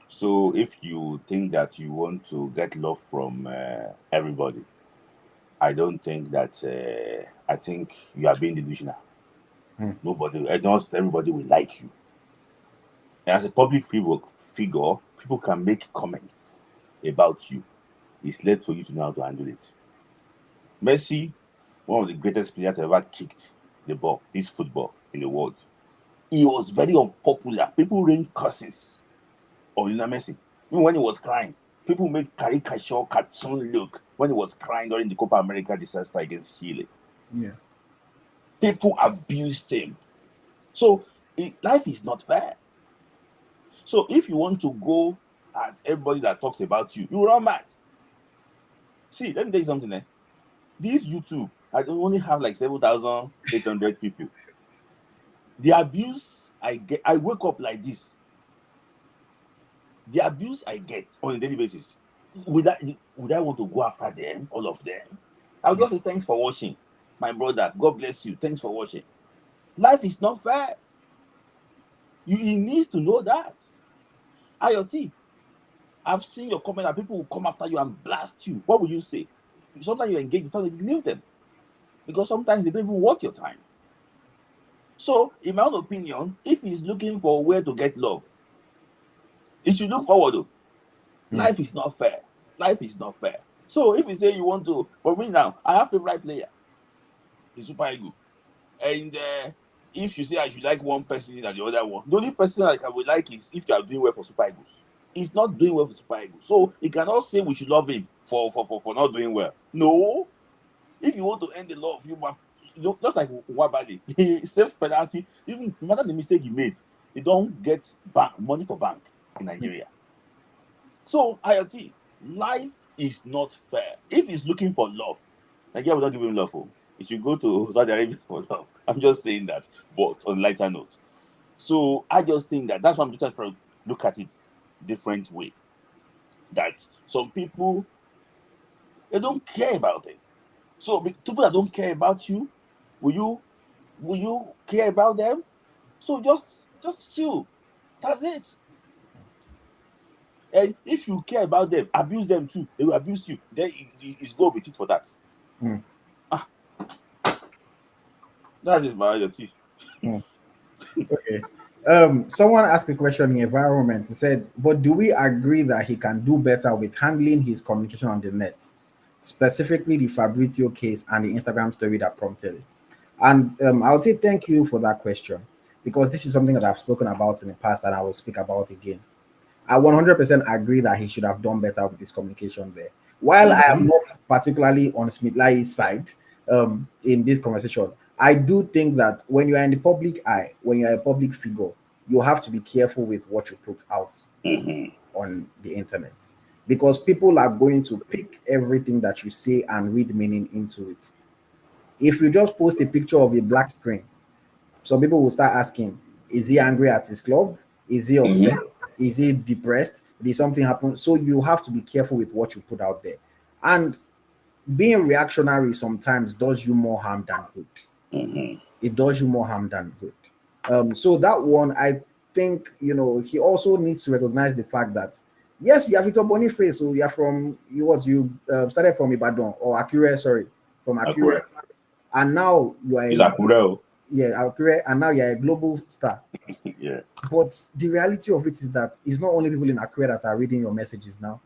So if you think that you want to get love from everybody, I don't think that. I think you are being delusional. Not everybody will like you. And as a public figure, people can make comments about you. It's left for you to know how to handle it. Messi, one of the greatest players ever kicked the ball, this football in the world. He was very unpopular. People rain curses on Lionel Messi. Even when he was crying, people made caricature cartoon look when he was crying during the Copa America disaster against Chile. Yeah. People abused him. So life is not fair. So if you want to go at everybody that talks about you, you run mad. See, let me tell you something. This YouTube, I only have like 7,800 people. The abuse I get, I wake up like this. The abuse I get on a daily basis, would I want to go after them, all of them? I'll just say thanks for watching. My brother, God bless you. Thanks for watching. Life is not fair. He needs to know that. AyoT, I've seen your comment that people will come after you and blast you. What will you say? Sometimes you engage, you leave them. Because sometimes they don't even worth your time. So, in my own opinion, if he's looking for where to get love, he should look forward though. Life is not fair. Life is not fair. So if you say you want to, for me now, I have a favorite player. He's Super Eagle. And if you say I should like one person than the other one, the only person I would like is if you are doing well for Super Eagles. He's not doing well for Super Eagles. So he cannot say we should love him for not doing well. No. If you want to end the love, you must, just like Nwakali, he saves penalty. Even no matter the mistake he made, he don't get money for bank in Nigeria. So AyoT, life is not fair. If he's looking for love, Nigeria will not give him love. He should go to Saudi Arabia for love. I'm just saying that, but on a lighter note. So I just think that's why I'm just trying to look at it different way. That some people, they don't care about it. So people that don't care about you, will you care about them? So just chill. That's it. And if you care about them, abuse them too. They will abuse you. Then it's go with it for that. That is my AyoT. Okay. Someone asked a question in environment. He said, but do we agree that he can do better with handling his communication on the net, specifically the Fabrizio case and the Instagram story that prompted it? And I'll say thank you for that question, because this is something that I've spoken about in the past and I will speak about again. I 100% agree that he should have done better with his communication there. While I am not particularly on Smith Layi's side in this conversation, I do think that when you are in the public eye, when you are a public figure, you have to be careful with what you put out on the internet, because people are going to pick everything that you say and read meaning into it. If you just post a picture of a black screen, some people will start asking, is he angry at his club? Is he upset? Is he depressed? Did something happen? So you have to be careful with what you put out there. And being reactionary sometimes does you more harm than good. It does you more harm than good. So that one, I think, he also needs to recognize the fact that, yes, you have Victor Boniface, so you are from, you started from Ibadan, or Akure, sorry, from Akure. And now you are Akure. Yeah, Akure, and now you're a global star. Yeah. But the reality of it is that it's not only people in Akure that are reading your messages now.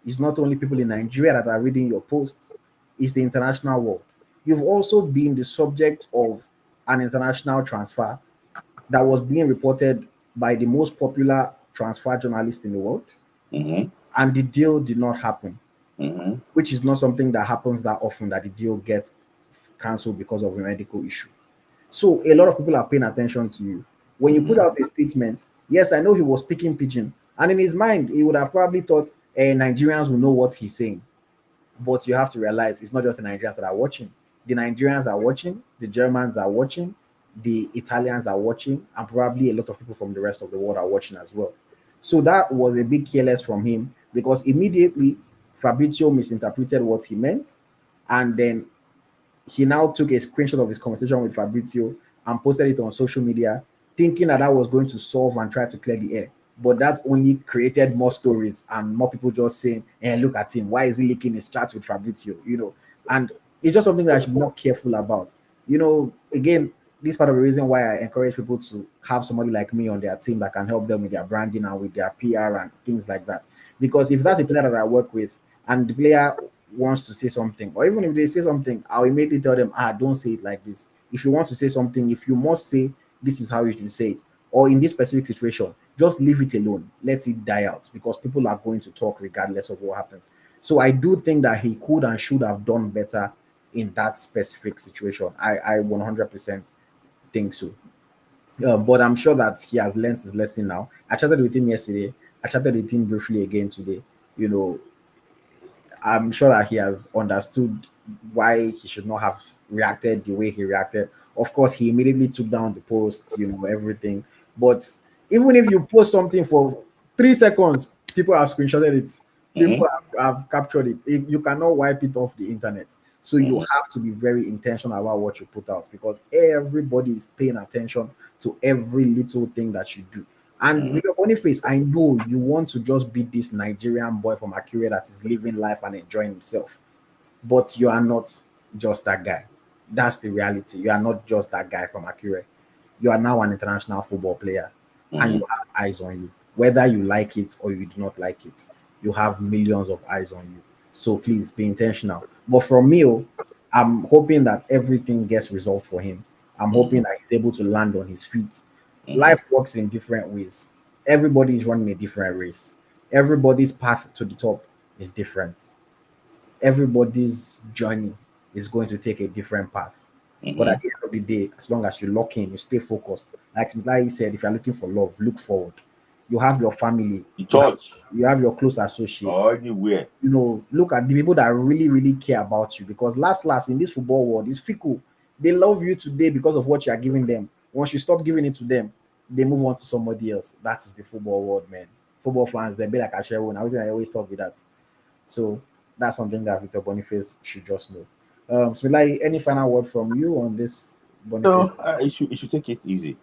It's not only people in Nigeria that are reading your posts. It's the international world. You've also been the subject of an international transfer that was being reported by the most popular transfer journalist in the world. And the deal did not happen, which is not something that happens that often, that the deal gets cancelled because of a medical issue. So a lot of people are paying attention to you. When you put out a statement, yes, I know he was speaking pidgin, and in his mind, he would have probably thought Nigerians will know what he's saying. But you have to realize it's not just the Nigerians that are watching. The Nigerians are watching, the Germans are watching, the Italians are watching, and probably a lot of people from the rest of the world are watching as well. So that was a big careless from him, because immediately Fabrizio misinterpreted what he meant, and then he now took a screenshot of his conversation with Fabrizio and posted it on social media, thinking that was going to solve and try to clear the air. But that only created more stories and more people just saying, look at him. Why is he leaking his chat with Fabrizio? And it's just something that I should be more careful about. Again, this is part of the reason why I encourage people to have somebody like me on their team that can help them with their branding and with their PR and things like that. Because if that's a player that I work with and the player wants to say something, or even if they say something, I'll immediately tell them, don't say it like this. If you want to say something, if you must say this is how you should say it, or in this specific situation, just leave it alone. Let it die out because people are going to talk regardless of what happens. So I do think that he could and should have done better in that specific situation. I 100% think so. But I'm sure that he has learned his lesson now. I chatted with him yesterday. I chatted with him briefly again today. You know, I'm sure that he has understood why he should not have reacted the way he reacted. Of course, he immediately took down the posts, everything. But even if you post something for 3 seconds, people have screenshotted it, Mm-hmm. people have captured it. You cannot wipe it off the internet. So you Mm-hmm. have to be very intentional about what you put out because everybody is paying attention to every little thing that you do. And Mm-hmm. with your Boniface, I know you want to just be this Nigerian boy from Akure that is living life and enjoying himself, but you are not just that guy. That's the reality. You are not just that guy from Akure. You are now an international football player, and Mm-hmm. you have eyes on you. Whether you like it or you do not like it, you have millions of eyes on you. So please be intentional. But from me, I'm hoping that everything gets resolved for him. I'm hoping that he's able to land on his feet. Mm-hmm. Life works in different ways. Everybody is running a different race. Everybody's path to the top is different. Everybody's journey is going to take a different path. But Mm-hmm. at the end of the day, as long as you lock in, you stay focused. Like Smith said, if you're looking for love, look forward. You have your family, The you have church you have your close associates. or anywhere. Look at the people that really, really care about you because last in this football world, it's fickle. They love you today because of what you are giving them. Once you stop giving it to them, they move on to somebody else. That is the football world, man. Football fans, they be like a share one. I always talk with that. So that's something that Victor Boniface should just know. Smilai, any final word from you on this No, Boniface? you should take it easy.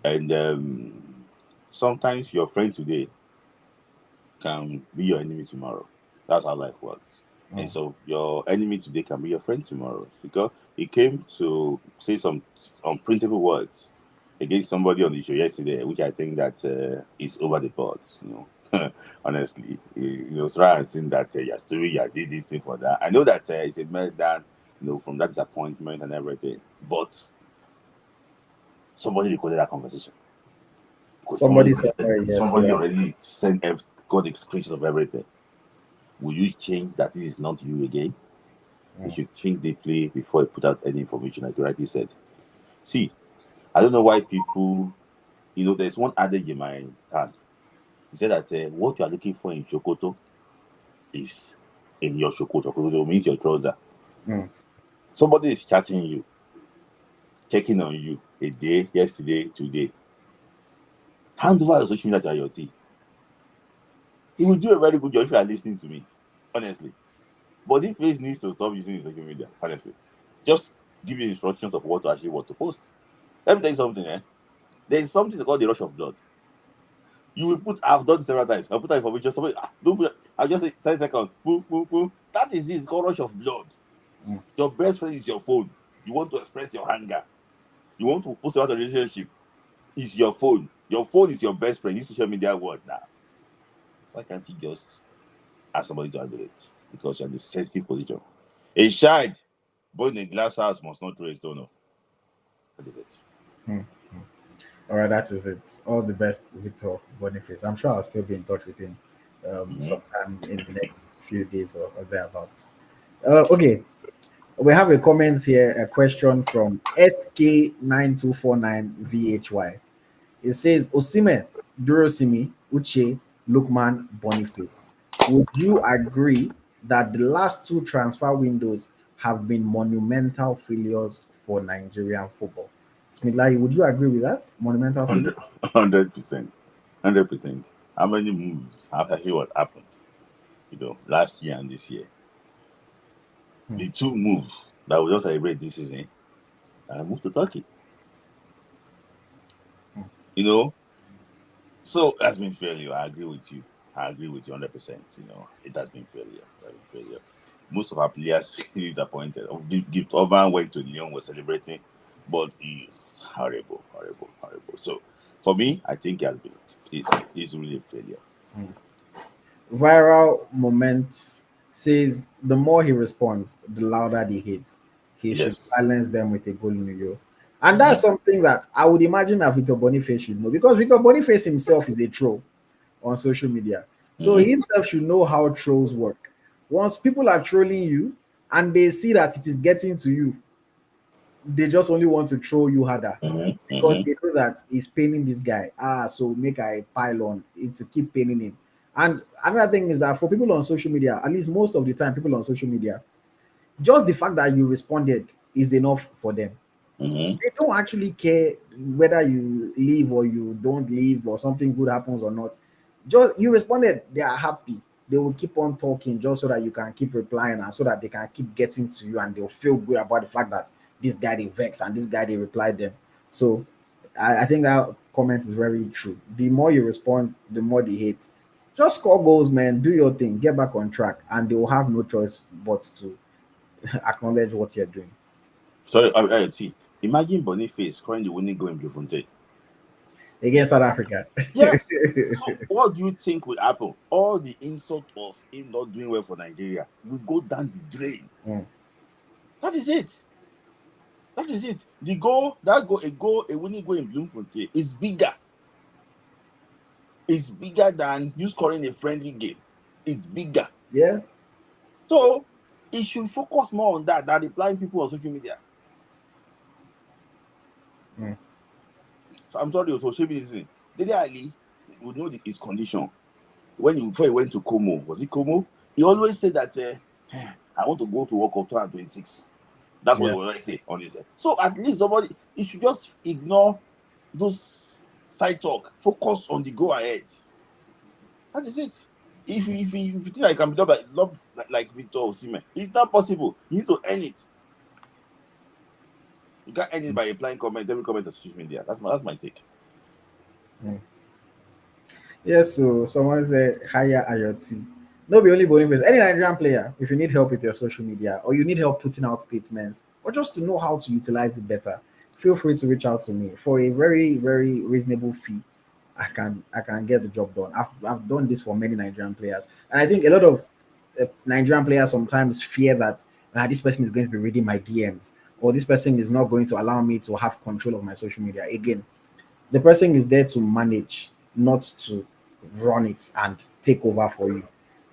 And sometimes your friend today can be your enemy tomorrow. That's how life works. And Mm. so your enemy today can be your friend tomorrow because he came to say some unprintable words against somebody on the show yesterday, which I think that is over the board. Honestly, try and think that your story, you did this thing for that. I know that it's a meltdown, from that disappointment and everything, but somebody recorded that conversation. Somebody somewhere, yes, we Somebody are. already got the screenshot of everything. Will you change that this is not you again? You Mm. should think deeply before you put out any information, like you rightly said. See, I don't know why people, there's one adage in my town. He said that what you are looking for in Shokoto is in your Shokoto. Shokoto means your trouser. Mm. Somebody is chatting you, checking on you a day, yesterday, today. Hand over your social media to AyoT. He will do a very good job if you are listening to me, honestly. Boniface needs to stop using his social media, honestly. Just give you instructions of what to actually want to post. Let me tell you something, There is something called the rush of blood. You will put, I've done it several times. I'll put that information, somebody, don't put, I'll just say 10 seconds. Boom, boom, boom. That is it. It's called rush of blood. Mm. Your best friend is your phone. You want to express your anger. You want to post about a relationship. It's your phone. Your phone is your best friend. This social media world now. Why can't you just ask somebody to handle it? Because you're in a sensitive position. A child born in a glass house must not throw a stone. Oh. That is it. Mm. All right, that is it. All the best, Victor Boniface. I'm sure I'll still be in touch with him Mhm. sometime in the next few days or thereabouts. Okay, we have a comment here, a question from SK9249VHY. It says, Osime, Durosimi, Uche, Lukman, Boniface. Would you agree that the last two transfer windows have been monumental failures for Nigerian football? Smidlai, would you agree with that? Monumental failure? 100%. 100%. How many moves have actually what happened? Last year and this year. Hmm. The two moves that we just celebrate this season, I moved to Turkey. Hmm. You know, so that's been failure. I agree with you. I agree with you 100%. It has been failure. It has been failure. Most of our players disappointed. Gift Orban went to Lyon, was celebrating, but it was horrible, horrible, horrible. So for me, I think it's really a failure. Hmm. Viral moment says the more he responds, the louder the hate. he should Yes. silence them with a goal in you. And that's something that I would imagine that Victor Boniface should know, because Victor Boniface himself is a troll on social media. So he himself should know how trolls work. Once people are trolling you and they see that it is getting to you, they just only want to throw you harder because they know that it's paining this guy. So make a pile on it to keep paining him. And another thing is that for people on social media, at least most of the time, people on social media, just the fact that you responded is enough for them. They don't actually care whether you leave or you don't leave or something good happens or not. Just you responded, they are happy. They will keep on talking just so that you can keep replying and so that they can keep getting to you and they'll feel good about the fact that this guy they vex and this guy they replied them. So I think that comment is very true. The more you respond, the more they hate. Just score goals, man. Do your thing, get back on track, and they will have no choice but to acknowledge what you're doing. Sorry, see. Imagine Boniface scoring the winning goal in Bloemfontein Against South Africa. Yes. So what do you think will happen? All the insult of him not doing well for Nigeria will go down the drain. That is it. That is it. The goal, a winning goal in Bloemfontein is bigger. It's bigger than you scoring a friendly game. It's bigger. Yeah. So it should focus more on that than replying people on social media. So I'm sorry, so Dede Ali would know his condition. Before he went to Como, was it Como? He always said that I want to go to World Cup 2026. That's what he always say on his head. So at least somebody, he should just ignore those side talk. Focus on the go ahead. That is it. If you think I can be done like Victor Osimhen, it's not possible. You need to earn it. You can't earn it by replying comments, every comment on social media. That's my take. Yes, so someone said hire AyoT. No, be only Boniface. Any Nigerian player, if you need help with your social media or you need help putting out statements or just to know how to utilize it better, feel free to reach out to me for a very, very reasonable fee. I can get the job done. I've done this for many Nigerian players, and I think a lot of Nigerian players sometimes fear that this person is going to be reading my DMs or this person is not going to allow me to have control of my social media. Again, the person is there to manage, not to run it and take over for you.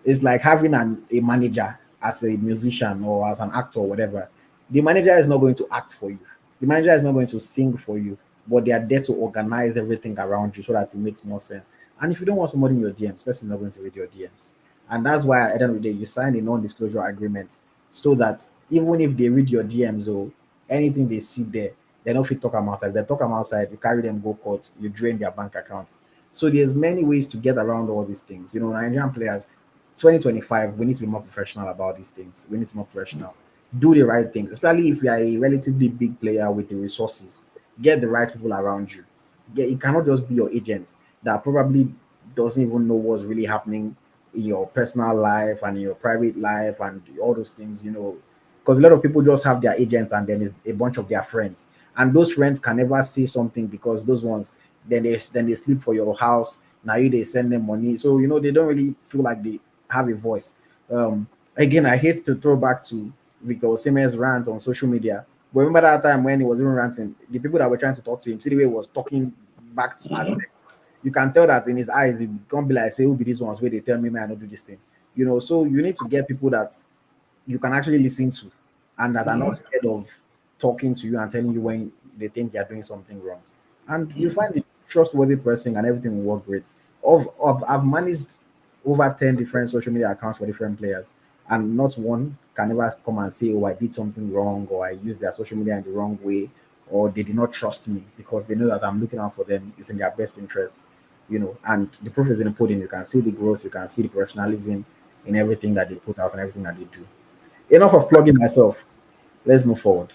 It's like having a manager as a musician or as an actor or whatever. The manager is not going to act for you. The manager is not going to sing for you, but they are there to organize everything around you so that it makes more sense. And if you don't want somebody in your DMs, person is not going to read your DMs. And that's why at the end of the day, you sign a non-disclosure agreement so that even if they read your DMs or anything they see there, they don't fit talk them outside. If they talk them outside, you carry them, go court, you drain their bank accounts. So there's many ways to get around all these things. You know, Nigerian players, 2025, we need to be more professional about these things. We need to be more professional. Do the right things, especially if you are a relatively big player with the resources. Get the right people around you. It cannot just be your agent that probably doesn't even know what's really happening in your personal life and in your private life and all those things, you know, because a lot of people just have their agents and then it's a bunch of their friends, and those friends can never say something because those ones then they sleep for your house. Now they send them money, so you know they don't really feel like they have a voice. Again, I hate to throw back to Victor Osimhen's rant on social media, but remember that time when he was even ranting, the people that were trying to talk to him, see the way he was talking back to them. You can tell that in his eyes, he can't be like, say, who be these ones where they tell me, man, I don't do this thing. You know, so you need to get people that you can actually listen to and that are not scared of talking to you and telling you when they think you're doing something wrong. And you find a trustworthy person and everything will work great. I've managed over 10 different social media accounts for different players, and not one can ever come and say, oh, I did something wrong, or I used their social media in the wrong way, or they did not trust me, because they know that I'm looking out for them. It's in their best interest, you know. And the proof is in the pudding. You can see the growth, you can see the professionalism in everything that they put out and everything that they do. Enough of plugging myself. Let's move forward.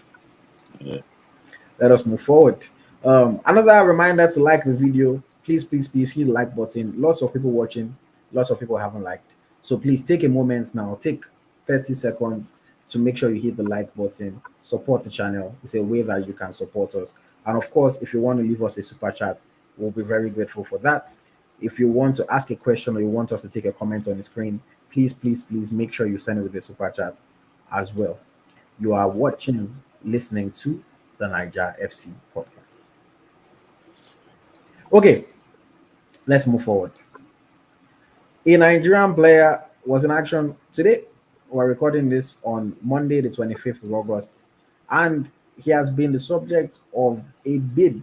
Let us move forward. Another reminder to like the video. Please hit the like button. Lots of people watching, lots of people haven't liked. So please take a moment now, take 30 seconds to make sure you hit the like button. Support the channel. It's a way that you can support us. And of course, if you want to leave us a super chat, we'll be very grateful for that. If you want to ask a question or you want us to take a comment on the screen, please make sure you send it with the super chat as well. You are watching, listening to the Naija FC podcast. Okay, let's move forward. A Nigerian player was in action today. We're recording this on Monday, the 25th of August, and he has been the subject of a bid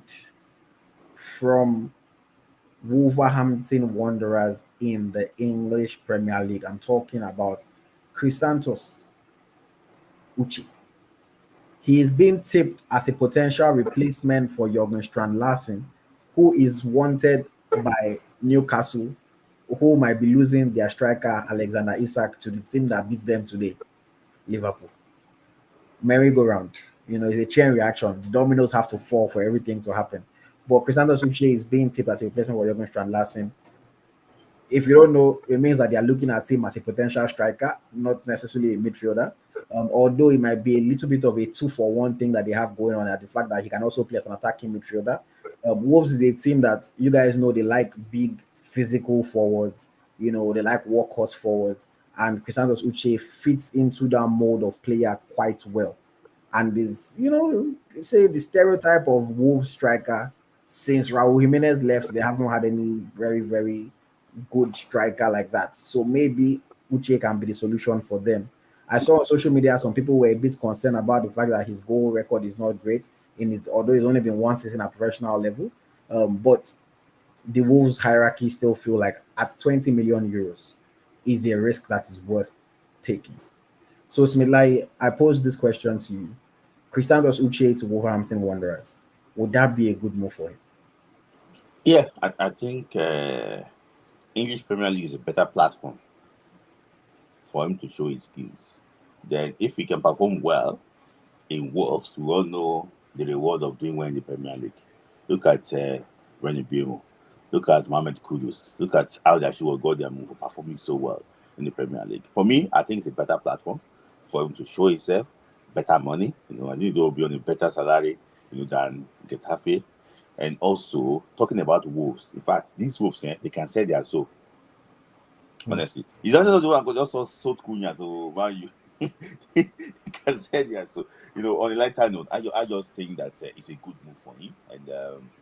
from Wolverhampton Wanderers in the English Premier League. I'm talking about Christantus Uche. He is being tipped as a potential replacement for Strand Larsen, who is wanted by Newcastle, who might be losing their striker Alexander Isak to the team that beat them today, Liverpool. Merry-go-round. It's a chain reaction. The dominoes have to fall for everything to happen. But Christantus Uche is being tipped as a replacement for Strand Larsen. If you don't know, it means that they are looking at him as a potential striker, not necessarily a midfielder. Although it might be a little bit of a 2-for-1 thing that they have going on, at the fact that he can also play as an attacking midfielder. Wolves is a team that you guys know they like big physical forwards. They like workhorse forwards, and Christantus Uche fits into that mold of player quite well. And is say the stereotype of Wolves striker. Since Raul Jimenez left, they haven't had any very, very good striker like that. So maybe Uche can be the solution for them. I saw on social media some people were a bit concerned about the fact that his goal record is not great although it's only been one season at professional level. But the Wolves hierarchy still feel like at 20 million euros is a risk that is worth taking. So Smith Layi, I pose this question to you. Christantus Uche to Wolverhampton Wanderers. Would that be a good move for him? Yeah, I think English Premier League is a better platform for him to show his skills. Then if he can perform well in Wolves, we all know the reward of doing well in the Premier League. Look at Rennie Bimo. Look at Mohamed Kudus. Look at how they actually got their move for performing so well in the Premier League. For me, I think it's a better platform for him to show himself, better money. I think they will be on a better salary, than Getafe. And also talking about Wolves. In fact, these Wolves, they can sell their soul. Honestly, you don't know the one just sold Cunha to Man U. He can sell their soul. On a lighter note, I just think that it's a good move for him. And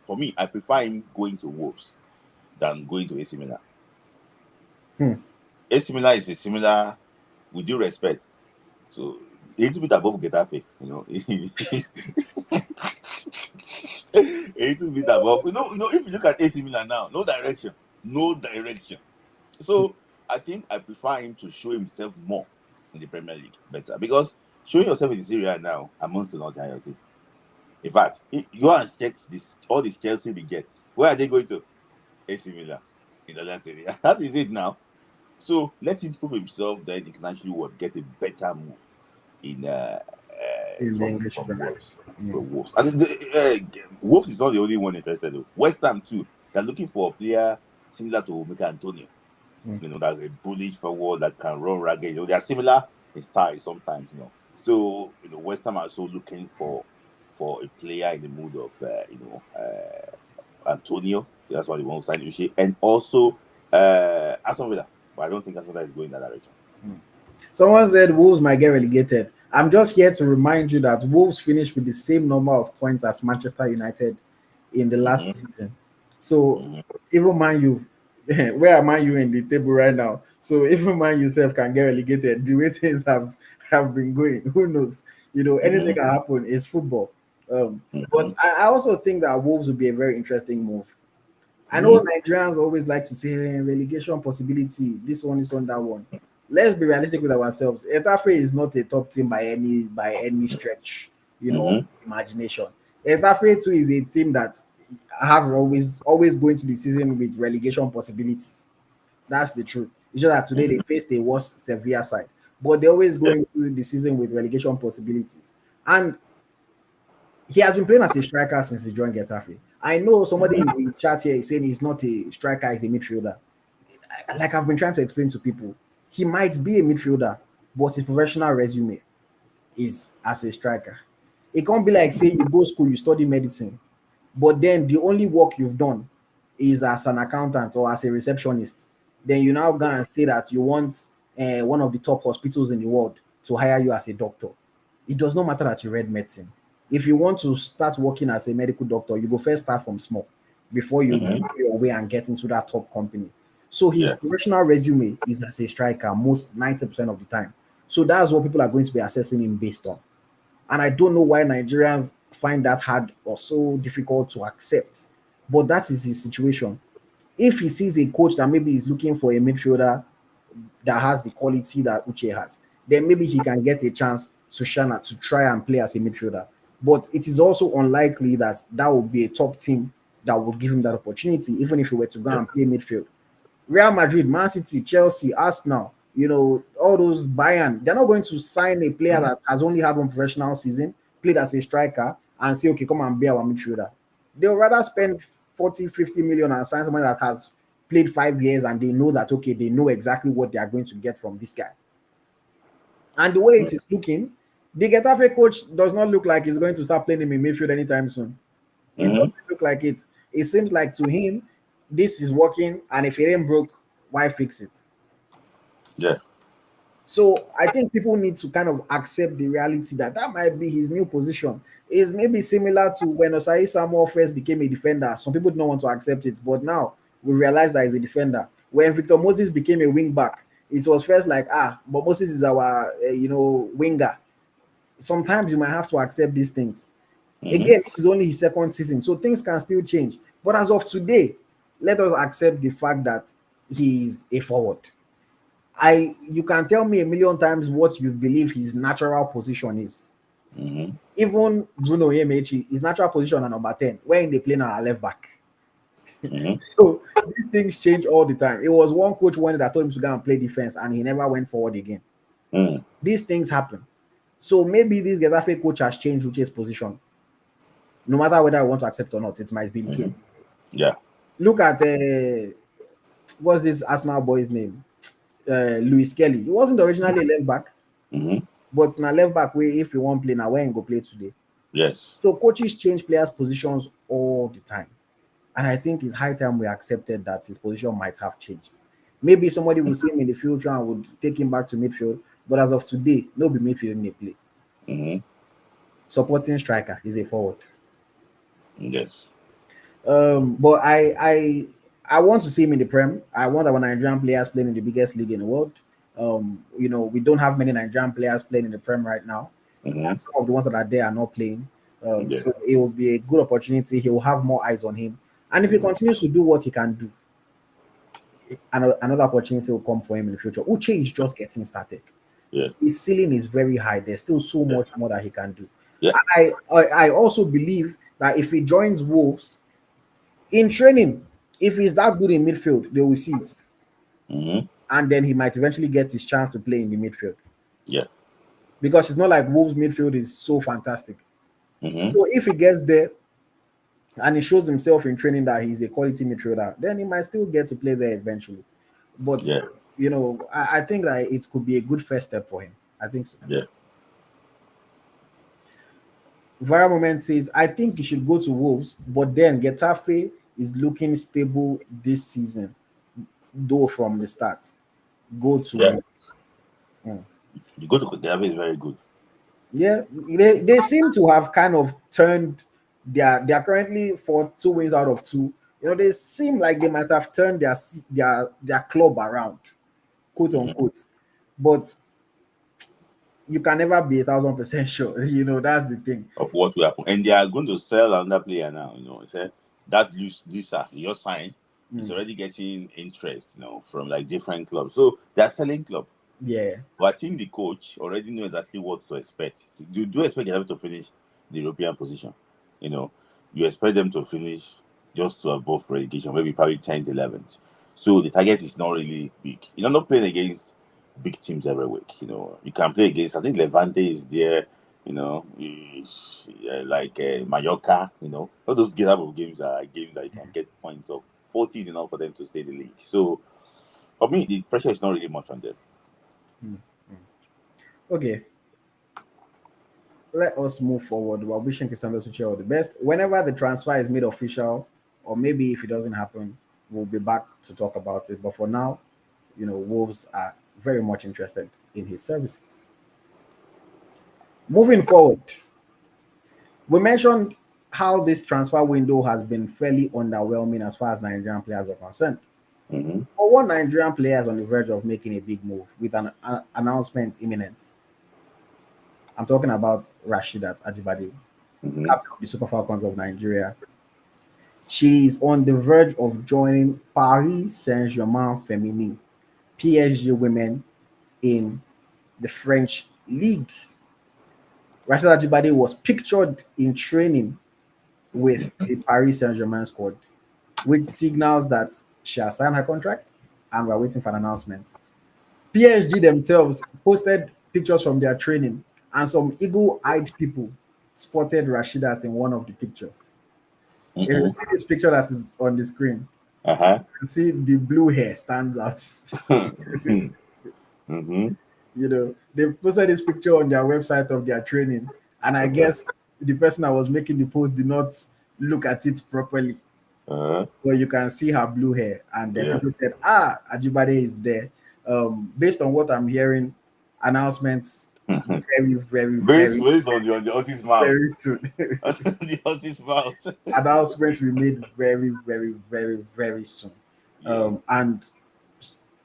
for me, I prefer him going to Wolves than going to AC Milan. AC Milan is a similar, with due respect, so a little bit above Getafe, a little bit above. If you look at AC Milan now, no direction. So I think I prefer him to show himself more in the Premier League better, because showing yourself in the Serie A now amongst the not IOC. In fact, you go and check all these Chelsea they get. Where are they going to? AC Milan in the last Serie A. That is it now. So let him prove himself, then he can actually get a better move in the English Premier League. Wolves. And Wolves is not the only one interested though. West Ham too. They're looking for a player similar to Mikel Antonio. That's a bullish forward that can run ragged. They are similar in style sometimes, So West Ham are also looking for a player in the mood of Antonio. That's why they want to sign Uche. And also Aston Villa. But I don't think Aston Villa is going that direction. Someone said Wolves might get relegated. I'm just here to remind you that Wolves finished with the same number of points as Manchester United in the last season. So even Man U, where are Man U in the table right now? So even Man U self can get relegated. The way things have been going, who knows? Anything can happen. It's football. But I also think that Wolves would be a very interesting move. I know Nigerians always like to say relegation possibility, this one, that one. Let's be realistic with ourselves. Getafe is not a top team by any stretch, imagination. Getafe too is a team that have always going to the season with relegation possibilities. That's the truth. It's just that today they faced a worse Sevilla side, but they always go into the season with relegation possibilities. And he has been playing as a striker since he joined Getafe. I know somebody in the chat here is saying he's not a striker, he's a midfielder. Like I've been trying to explain to people, he might be a midfielder, but his professional resume is as a striker. It can't be like, say, you go school, you study medicine, but then the only work you've done is as an accountant or as a receptionist. Then you now go and say that you want one of the top hospitals in the world to hire you as a doctor. it does not matter that you read medicine. If you want to start working as a medical doctor, you go first start from small before you Mm-hmm. find your way and get into that top company. So his Yeah. professional resume is as a striker most 90% of the time. So that's what people are going to be assessing him based on. And I don't know why Nigerians find that hard or so difficult to accept. But that is his situation. If he sees a coach that maybe is looking for a midfielder that has the quality that Uche has, then maybe he can get a chance to shine at, to try and play as a midfielder. But it is also unlikely that that will be a top team that will give him that opportunity, even if he were to go Yeah. and play midfield. Real Madrid, Man City, Chelsea, Arsenal, all those Bayern, they're not going to sign a player that has only had one professional season, played as a striker, and say, okay, come and be our midfielder. They'll rather spend 40, 50 million and sign someone that has played 5 years and they know that, okay, they know exactly what they are going to get from this guy. And the way it is looking, the Getafe coach does not look like he's going to start playing him in midfield anytime soon. It Mm-hmm. doesn't look like it. It seems like to him, this is working, and if it ain't broke, why fix it? Yeah. So I think people need to kind of accept the reality that that might be his new position. Is maybe similar to when Osai Samuel first became a defender. Some people don't want to accept it, but now we realize that he's a defender. When Victor Moses became a wing back, it was first like, but Moses is our, winger. Sometimes you might have to accept these things. Mm-hmm. Again, this is only his second season, so things can still change. But as of today, let us accept the fact that he's a forward. You can tell me a million times what you believe his natural position is. Mm-hmm. Even Bruno Yemechi, his natural position at number 10, when they play now left back. Mm-hmm. So these things change all the time. It was one coach one that told him to go and play defense, and he never went forward again. Mm. These things happen. So maybe this Getafe coach has changed Uche's position. No matter whether I want to accept or not, it might be the Mm-hmm. case. Yeah. Look at what's this Arsenal boy's name? Louis Kelly. He wasn't originally a left back, Mm-hmm. but now left back way if you want play now, where and go play today. Yes. So coaches change players' positions all the time. And I think it's high time we accepted that his position might have changed. Maybe somebody will see him in the future and would take him back to midfield. But as of today, no be midfield in the play. Mm-hmm. Supporting striker is a forward. Yes. But I want to see him in the Prem. I want our Nigerian players playing in the biggest league in the world. We don't have many Nigerian players playing in the Prem right now, Mm-hmm. and some of the ones that are there are not playing. Yeah. So it will be a good opportunity. He will have more eyes on him, and if he Mm-hmm. continues to do what he can do, another opportunity will come for him in the future. Uche is just getting started. Yeah. His ceiling is very high. There's still so Yeah. much more that he can do. Yeah. And I also believe that if he joins Wolves in training, if he's that good in midfield, they will see it. Mm-hmm. And then he might eventually get his chance to play in the midfield. Yeah. Because it's not like Wolves midfield is so fantastic. Mm-hmm. So if he gets there and he shows himself in training that he's a quality midfielder, then he might still get to play there eventually. But Yeah. I think that it could be a good first step for him. I think so. Yeah. Viral Moment says, I think he should go to Wolves, but then Getafe is looking stable this season, though from the start. Go to Yeah. Wolves. Hmm. You go to Ogafe is very good. Yeah, they seem to have kind of turned they are currently for 2 wins out of 2. They seem like they might have turned their club around, quote Mm-hmm. unquote. But you can never be 1,000% sure. That's the thing. Of what will happen. And they are going to sell another player now. That Lisa, your sign, is already getting interest, from like different clubs. So they're selling club. Yeah. But I think the coach already knows exactly what to expect. So you do expect them to finish the European position. You expect them to finish just to above relegation, maybe probably 10th, 11th. So the target is not really big. You're not playing against big teams every week. You can play against, I think Levante is there, like Mallorca, all those type of games are games that you can get points of. 40 is enough for them to stay in the league. So, for me, the pressure is not really much on them. Okay. Let us move forward. We're wishing Christantus Uche all the best. Whenever the transfer is made official, or maybe if it doesn't happen, we'll be back to talk about it. But for now, Wolves are very much interested in his services. Moving forward, we mentioned how this transfer window has been fairly underwhelming as far as Nigerian players are concerned. Mm-hmm. But one Nigerian player is on the verge of making a big move with an announcement imminent. I'm talking about Rashidat Ajibade, Mm-hmm. captain of the Super Falcons of Nigeria. She is on the verge of joining Paris Saint-Germain Femini, PSG women in the French league. Rashidat Ajibade was pictured in training with the Paris Saint-Germain squad, which signals that she has signed her contract and we're waiting for an announcement. PSG themselves posted pictures from their training, and some eagle-eyed people spotted Rashidat in one of the pictures. If you Mm-hmm. see this picture that is on the screen, Uh-huh. you see the blue hair stands out. Mm-hmm. They posted this picture on their website of their training, and I Okay. guess the person that was making the post did not look at it properly. Uh-huh. Where you can see her blue hair, and then Yeah. people said, Ajibade is there. Based on what I'm hearing, announcements very, very, based very, based on the horse's mouth. very soon. The horse's mouth. Announcements will be made very, very, very, very soon. Yeah. And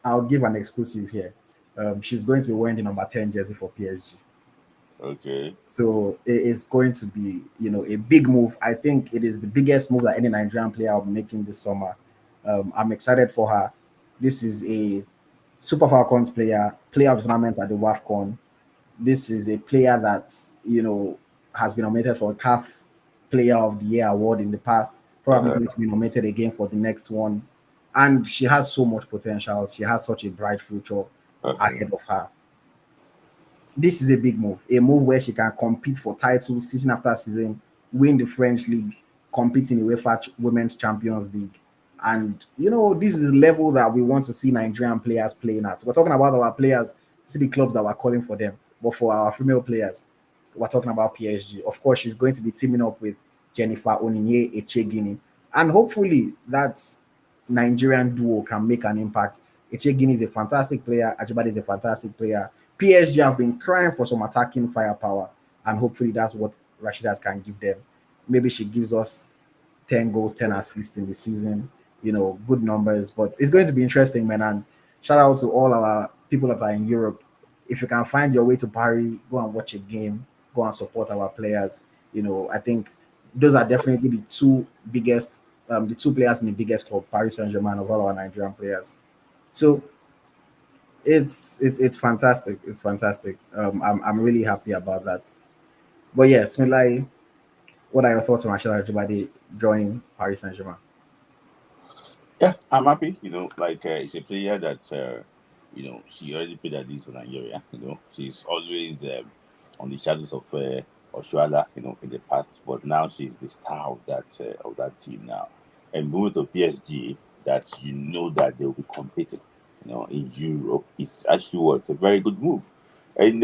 I'll give an exclusive here. She's going to be wearing the number 10 jersey for PSG. Okay. So it is going to be, a big move. I think it is the biggest move that any Nigerian player will be making this summer. I'm excited for her. This is a Super Falcons player of the tournament at the WAFCON. This is a player that, has been nominated for a CAF Player of the Year award in the past, probably Uh-huh. going to be nominated again for the next one. And she has so much potential. She has such a bright future Okay. ahead of her. This is a move where she can compete for titles season after season, win the French league, compete in the UEFA Women's Champions League. And this is the level that we want to see Nigerian players playing at. We're talking about our players, see the clubs that we're calling for them. But for our female players, we're talking about PSG. Of course, she's going to be teaming up with Jennifer Oninye Echegini. And hopefully that Nigerian duo can make an impact. Echegini is a fantastic player. Ajibade is a fantastic player. PSG have been crying for some attacking firepower, and hopefully that's what Rashidat can give them. Maybe she gives us 10 goals, 10 assists in the season, good numbers. But it's going to be interesting, man. And shout out to all our people that are in Europe. If you can find your way to Paris, go and watch a game, go and support our players. I think those are definitely the two players in the biggest club, Paris Saint-Germain, of all our Nigerian players. So it's fantastic. It's fantastic. I'm really happy about that. But yeah, Smith Layi, what are your thoughts on Rashidat Ajibade joining Paris Saint Germain? Yeah, I'm happy. It's a player that she already paid her dues for Nigeria. She's always on the shadows of Oshuala, in the past, but now she's the star of that team now. And moving to PSG, that that they'll be competing, in Europe, it's actually what a very good move. And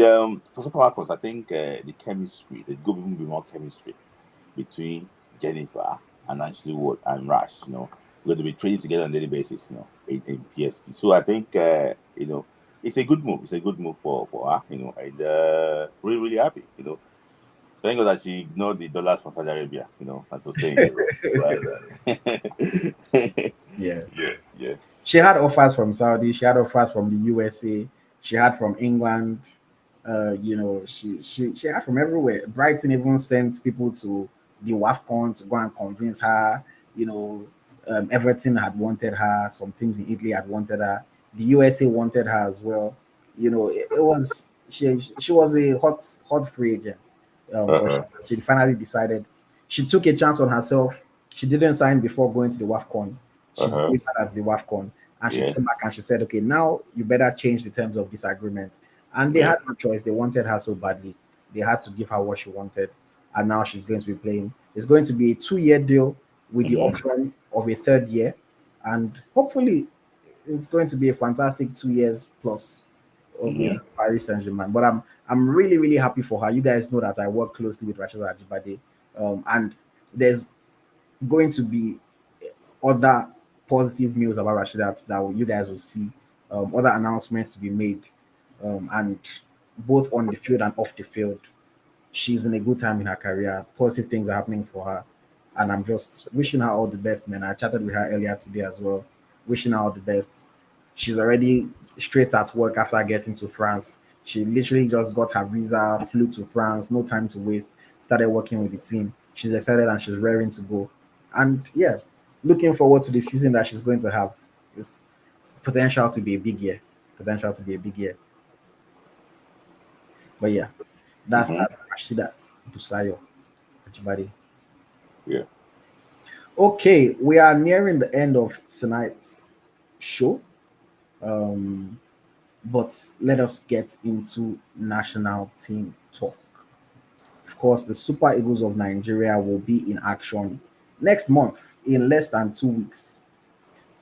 for Super Falcons, I think the chemistry, there's going to be more chemistry between Jennifer and actually what and Rash, we're going to be training together on a daily basis, in PSG. So I think it's a good move. It's a good move for her, and really, really happy, Thank God that she ignored the dollars from Saudi Arabia, as I was saying. Yeah. Yeah. She had offers from Saudi, she had offers from the USA, she had from England, she had from everywhere. Brighton even sent people to the WAFCON to go and convince her, Everton had wanted her, some teams in Italy had wanted her, the USA wanted her as well. It was she was a hot free agent. But Uh-huh. she finally decided she took a chance on herself. She didn't sign before going to the WAFCON. She Uh-huh. delivered at the WAFCON, and she Yeah. came back and she said, "Okay, now you better change the terms of this agreement." And they Yeah. had no choice. They wanted her so badly. They had to give her what she wanted, and now she's going to be playing. It's going to be a 2-year deal with the Mm-hmm. option of a third year, and hopefully, it's going to be a fantastic 2 years plus Mm-hmm. with Paris Saint Germain. But I'm really really happy for her. You guys know that I work closely with Rashidat Ajibade, and there's going to be other positive news about Rashidat that you guys will see, other announcements to be made, and both on the field and off the field. she's in a good time in her career. Positive things are happening for her. And I'm just wishing her all the best, man. I chatted with her earlier today as well. Wishing her all the best. She's already straight at work after getting to France. She literally just got her visa, flew to France, no time to waste, started working with the team. She's excited and she's raring to go. And yeah, looking forward to the season that she's going to have. It's potential to be a big year. Potential to be a big year. But yeah, that's Mhm. Rashidat Ajibade. Yeah. Okay, we are nearing the end of tonight's show. But let us get into national team talk. Of course, the Super Eagles of Nigeria will be in action next month in less than 2 weeks.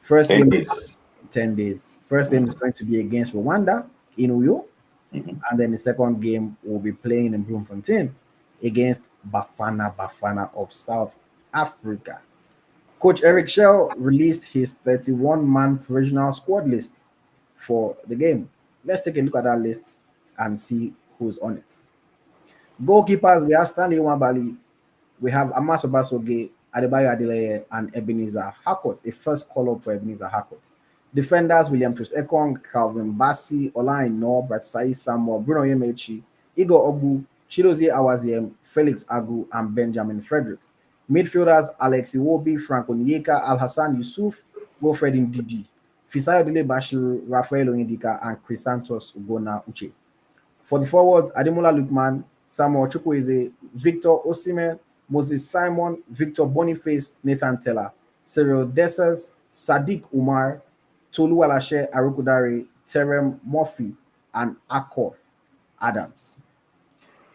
First 10 game, days. 10 days. First game is going to be against Rwanda in Uyo, Mhm. and then the second game will be playing in Bloemfontein against Bafana of South Africa. Coach Eric Chelle released his 31-man provisional squad list for the game. Let's take a look at that list and see who's on it. Goalkeepers, we have Stanley Nwakali, we have Amos Obasoge, Adebayo Adeleye, and Ebenezer Harcourt, a first call-up for Ebenezer Harcourt. Defenders, William Troost-Ekong, Calvin Bassey, Ola Aina, Bratsai Samuel, Bruno Yemechi, Igor Obu, Chidozie Awaziem, Felix Agu, and Benjamin Fredericks. Midfielders, Alex Iwobi, Frank Onyeka, Al-Hassan Yusuf, Wilfred Ndidi, Fisayo Dele Bashiru, Rafael Oyindika, and Christantus Uche. For the forwards, Ademola Lookman, Samuel Chukwueze, Victor Osimhen, Moses Simon, Victor Boniface, Nathan Teller, Cyril Dessers, Sadiq Umar, Tolu Alashe Arukudare, Terem Murphy, and Akor Adams.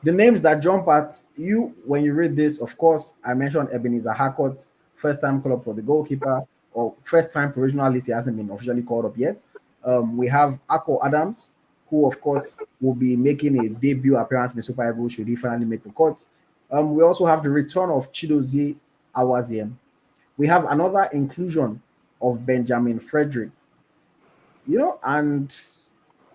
The names that jump at you when you read this, of course, I mentioned Ebenezer Harcourt, first time call up for the goalkeeper, or first time provisional list. He hasn't been officially called up yet. We have Akor Adams, who, of course, will be making a debut appearance in the Super Eagles should he finally make the cut. We also have the return of Chidozie Awaziem. We have another inclusion of Benjamin Frederick, and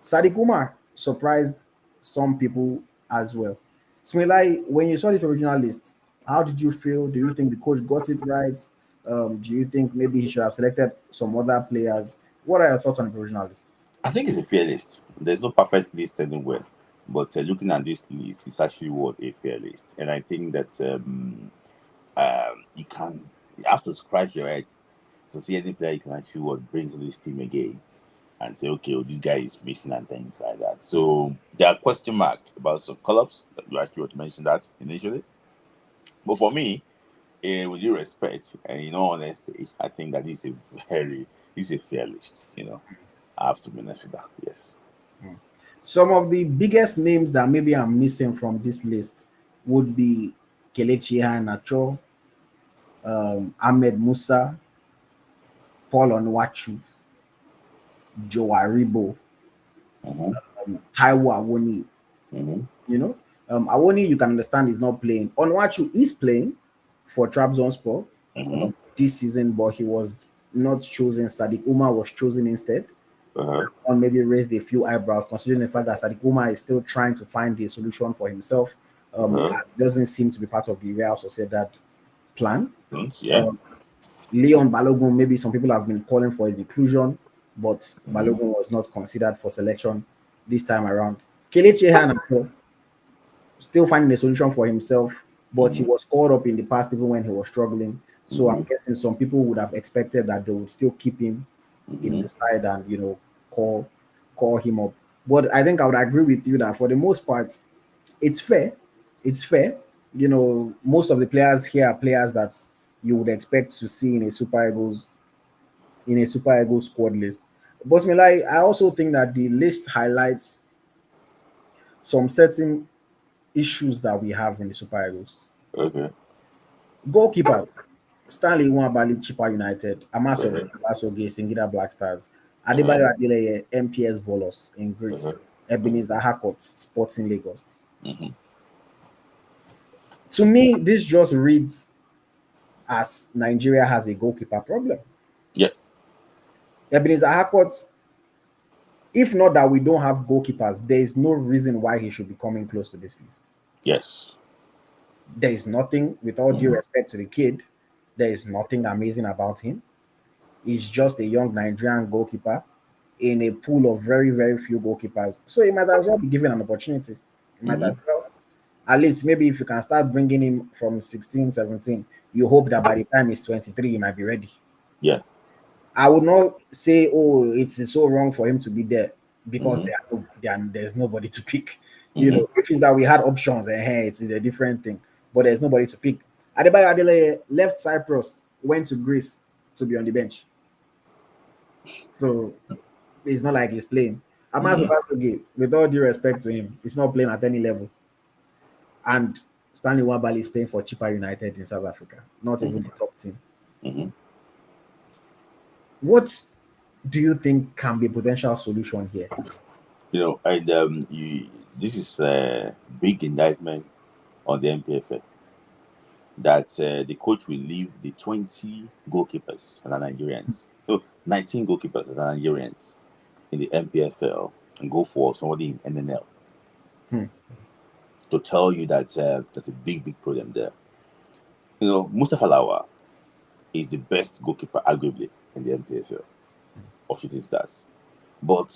Sadiq Umar surprised some people as well. Smilai, when you saw this original list, how did you feel? Do you think the coach got it right? Do you think maybe he should have selected some other players? What are your thoughts on the original list? I think it's a fair list. There's no perfect list anywhere, but looking at this list, it's actually what a fair list. And I think that you have to scratch your head to see any player you can actually bring to this team again and say, okay, well, this guy is missing and things like that. So there are question mark about some call-ups that you actually mentioned that initially. But for me, with due respect and in all honesty, I think that this is a fair list. I have to be honest with that. Yes. Some of the biggest names that maybe I'm missing from this list would be Kelechi Nwakali, Ahmed Musa, Paul Onwachu, Joe Aribo, Taiwo Awoni. Awoni, you can understand, is not playing. Onwachu is playing for Trabzonspor this season, but he was not chosen. Sadiq Umar was chosen instead. On maybe raised a few eyebrows, considering the fact that Sadiq Umar is still trying to find a solution for himself. As doesn't seem to be part of the Real Sociedad plan. Leon Balogun, maybe some people have been calling for his inclusion, but Balogun was not considered for selection this time around. Kelechi Nwakali still finding a solution for himself, but he was called up in the past even when he was struggling. So I'm guessing some people would have expected that they would still keep him in the side and call him up. But I think I would agree with you that for the most part, it's fair. It's fair. Most of the players here are players that you would expect to see in a Super Eagles squad list. But I also think that the list highlights some certain issues that we have in the Super Eagles. Okay. Goalkeepers: Stanley Nwakali, Chippa United; Amaso Basoge, Singida Black Stars; Adebayo Adeleye, MPS Volos in Greece; Ebenezer Harcourt, Sporting Lagos. To me, this just reads as Nigeria has a goalkeeper problem. Yeah. Ebenezer Harcourt, if not that we don't have goalkeepers, there is no reason why he should be coming close to this list. Yes. There is nothing, with all due respect to the kid, there is nothing amazing about him. He's just a young Nigerian goalkeeper in a pool of very, very few goalkeepers. So he might as well be given an opportunity. He might as well. At least maybe if you can start bringing him from 16, 17, you hope that by the time he's 23, he might be ready. Yeah. I would not say, oh, it's so wrong for him to be there because there's nobody to pick. You know, if it's that we had options, it's a different thing. But there's nobody to pick. Adebayo Adeleye left Cyprus, went to Greece to be on the bench. So it's not like he's playing. Amas Obasogie, with all due respect to him, he's not playing at any level. And Stanley Nwabali is playing for Chippa United in South Africa, not even the top team. What do you think can be a potential solution here? You know, and this is a big indictment on the MPFL that the coach will leave the 20 goalkeepers that are Nigerians, 19 goalkeepers that are Nigerians in the MPFL and go for somebody in NNL. To tell you that there's a big problem there. You know, Mustafa Lawa is the best goalkeeper, arguably, in the MPFL of Shooting Stars. But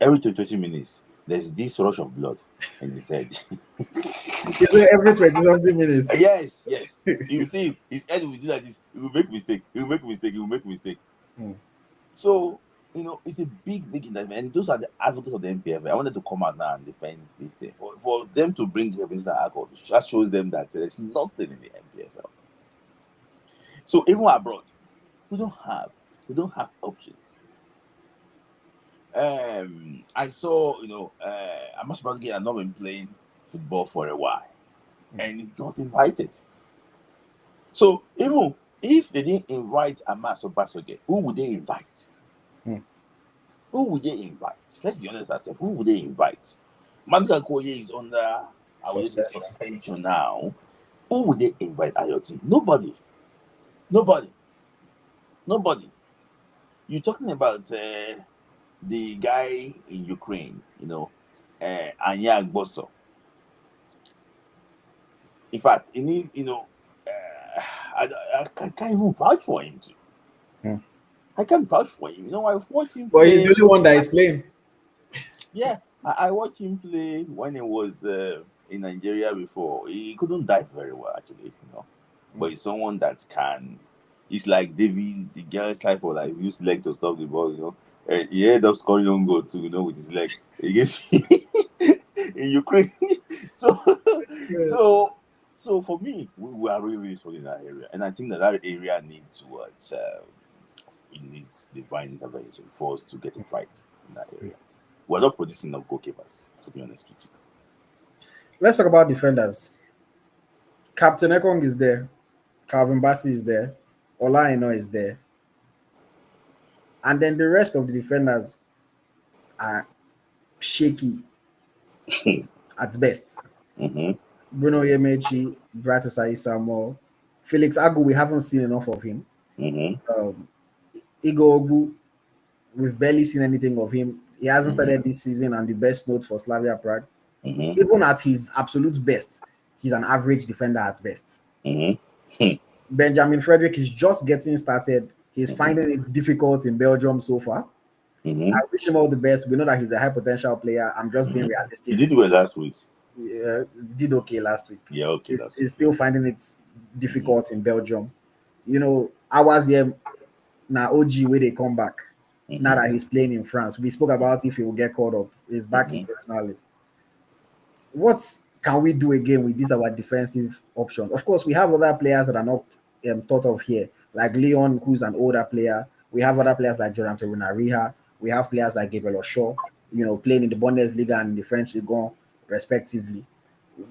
every 20 minutes, there's this rush of blood in his head. Every 20-something minutes. Yes. You see, his head will do like this. He will make mistake. So, you know, it's a big indictment. And those are the advocates of the MPFL. I wanted to come out now and defend this thing. For them to bring the evidence that alcohol, that shows them that there's nothing in the MPFL. So even abroad, we don't have options. I saw, you know, Amas Obasogie had not been playing football for a while, and he's not invited. So even if they didn't invite Amas Obasogie, who would they invite? Who would they invite? Let's be honest ourselves. Who would they invite? Maduka Okoye is under suspension now. Who would they invite? AyoT? Nobody. You're talking about the guy in Ukraine, you know, Anya Agboso. In fact, you know, I can't even vouch for him too. I can't vouch for him. You know, I've watched him play. But he's the only one that is playing. Yeah, I watched him play when he was in Nigeria before. He couldn't dive very well, actually, you know. But he's someone that can. He's like David, the guy's type of like use leg to stop the ball, you know. He ended up scoring on goal too, you know, with his leg against in Ukraine. So for me, we are really strong in that area, and I think that area needs towards it needs divine intervention for us to get it right in that area. We're not producing enough goalkeepers, to be honest with you. Let's talk about defenders. Captain Ekong is there. Calvin Bassey is there. Ola Aina is there. And then the rest of the defenders are shaky at best. Bruno Yemechi, Bright Osai Samuel, Felix Agu, we haven't seen enough of him. Igor Ogu, we've barely seen anything of him. He hasn't started this season on the best note for Slavia Prague. Even at his absolute best, he's an average defender at best. Benjamin Frederick is just getting started. He's finding it difficult in Belgium so far. I wish him all the best. We know that he's a high potential player. I'm just being realistic. He did well last week. Yeah, did okay last week. Yeah, okay. He's still finding it difficult in Belgium. You know, I was here now. OG where they come back. Now that he's playing in France, we spoke about if he will get called up. He's back in personal list. What can we do again with these our defensive options? Of course, we have other players that are not thought of here, like Leon, who's an older player. We have other players like Joran Torunariha. We have players like Gabriel Osho, you know, playing in the Bundesliga and the French Ligue 1, respectively.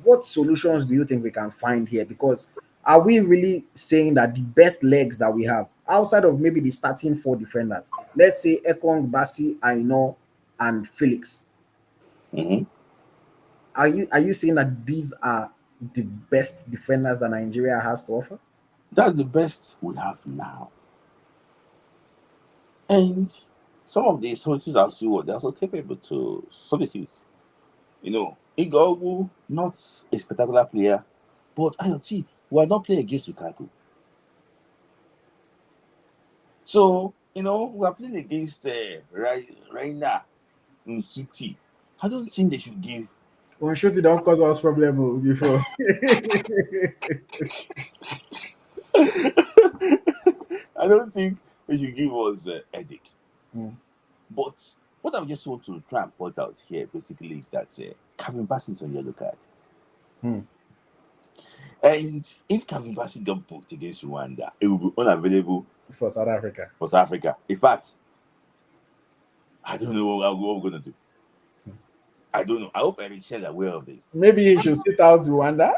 What solutions do you think we can find here? Because are we really saying that the best legs that we have, outside of maybe the starting 4 defenders, let's say Ekong, Bassey, Aino, and Felix, are you saying that these are the best defenders that Nigeria has to offer? That's the best we have now. And some of these substitutes are still they're also capable to substitute. You know, Igor, not a spectacular player But AyoT, we are not playing against Lukaku. So, we are playing against Reina City. I don't think they should give. One shot it don't cause us problem before. I don't think they should give us a headache. Mm. But what I just want to try and point out here basically is that Kevin Bassey is on yellow card. Mm. And if Kevin Bassey got booked against Rwanda, it will be unavailable For South Africa. In fact, I don't know what we're going to do. I don't know. I hope Eric Chelle is aware of this. Maybe he should sit out Rwanda.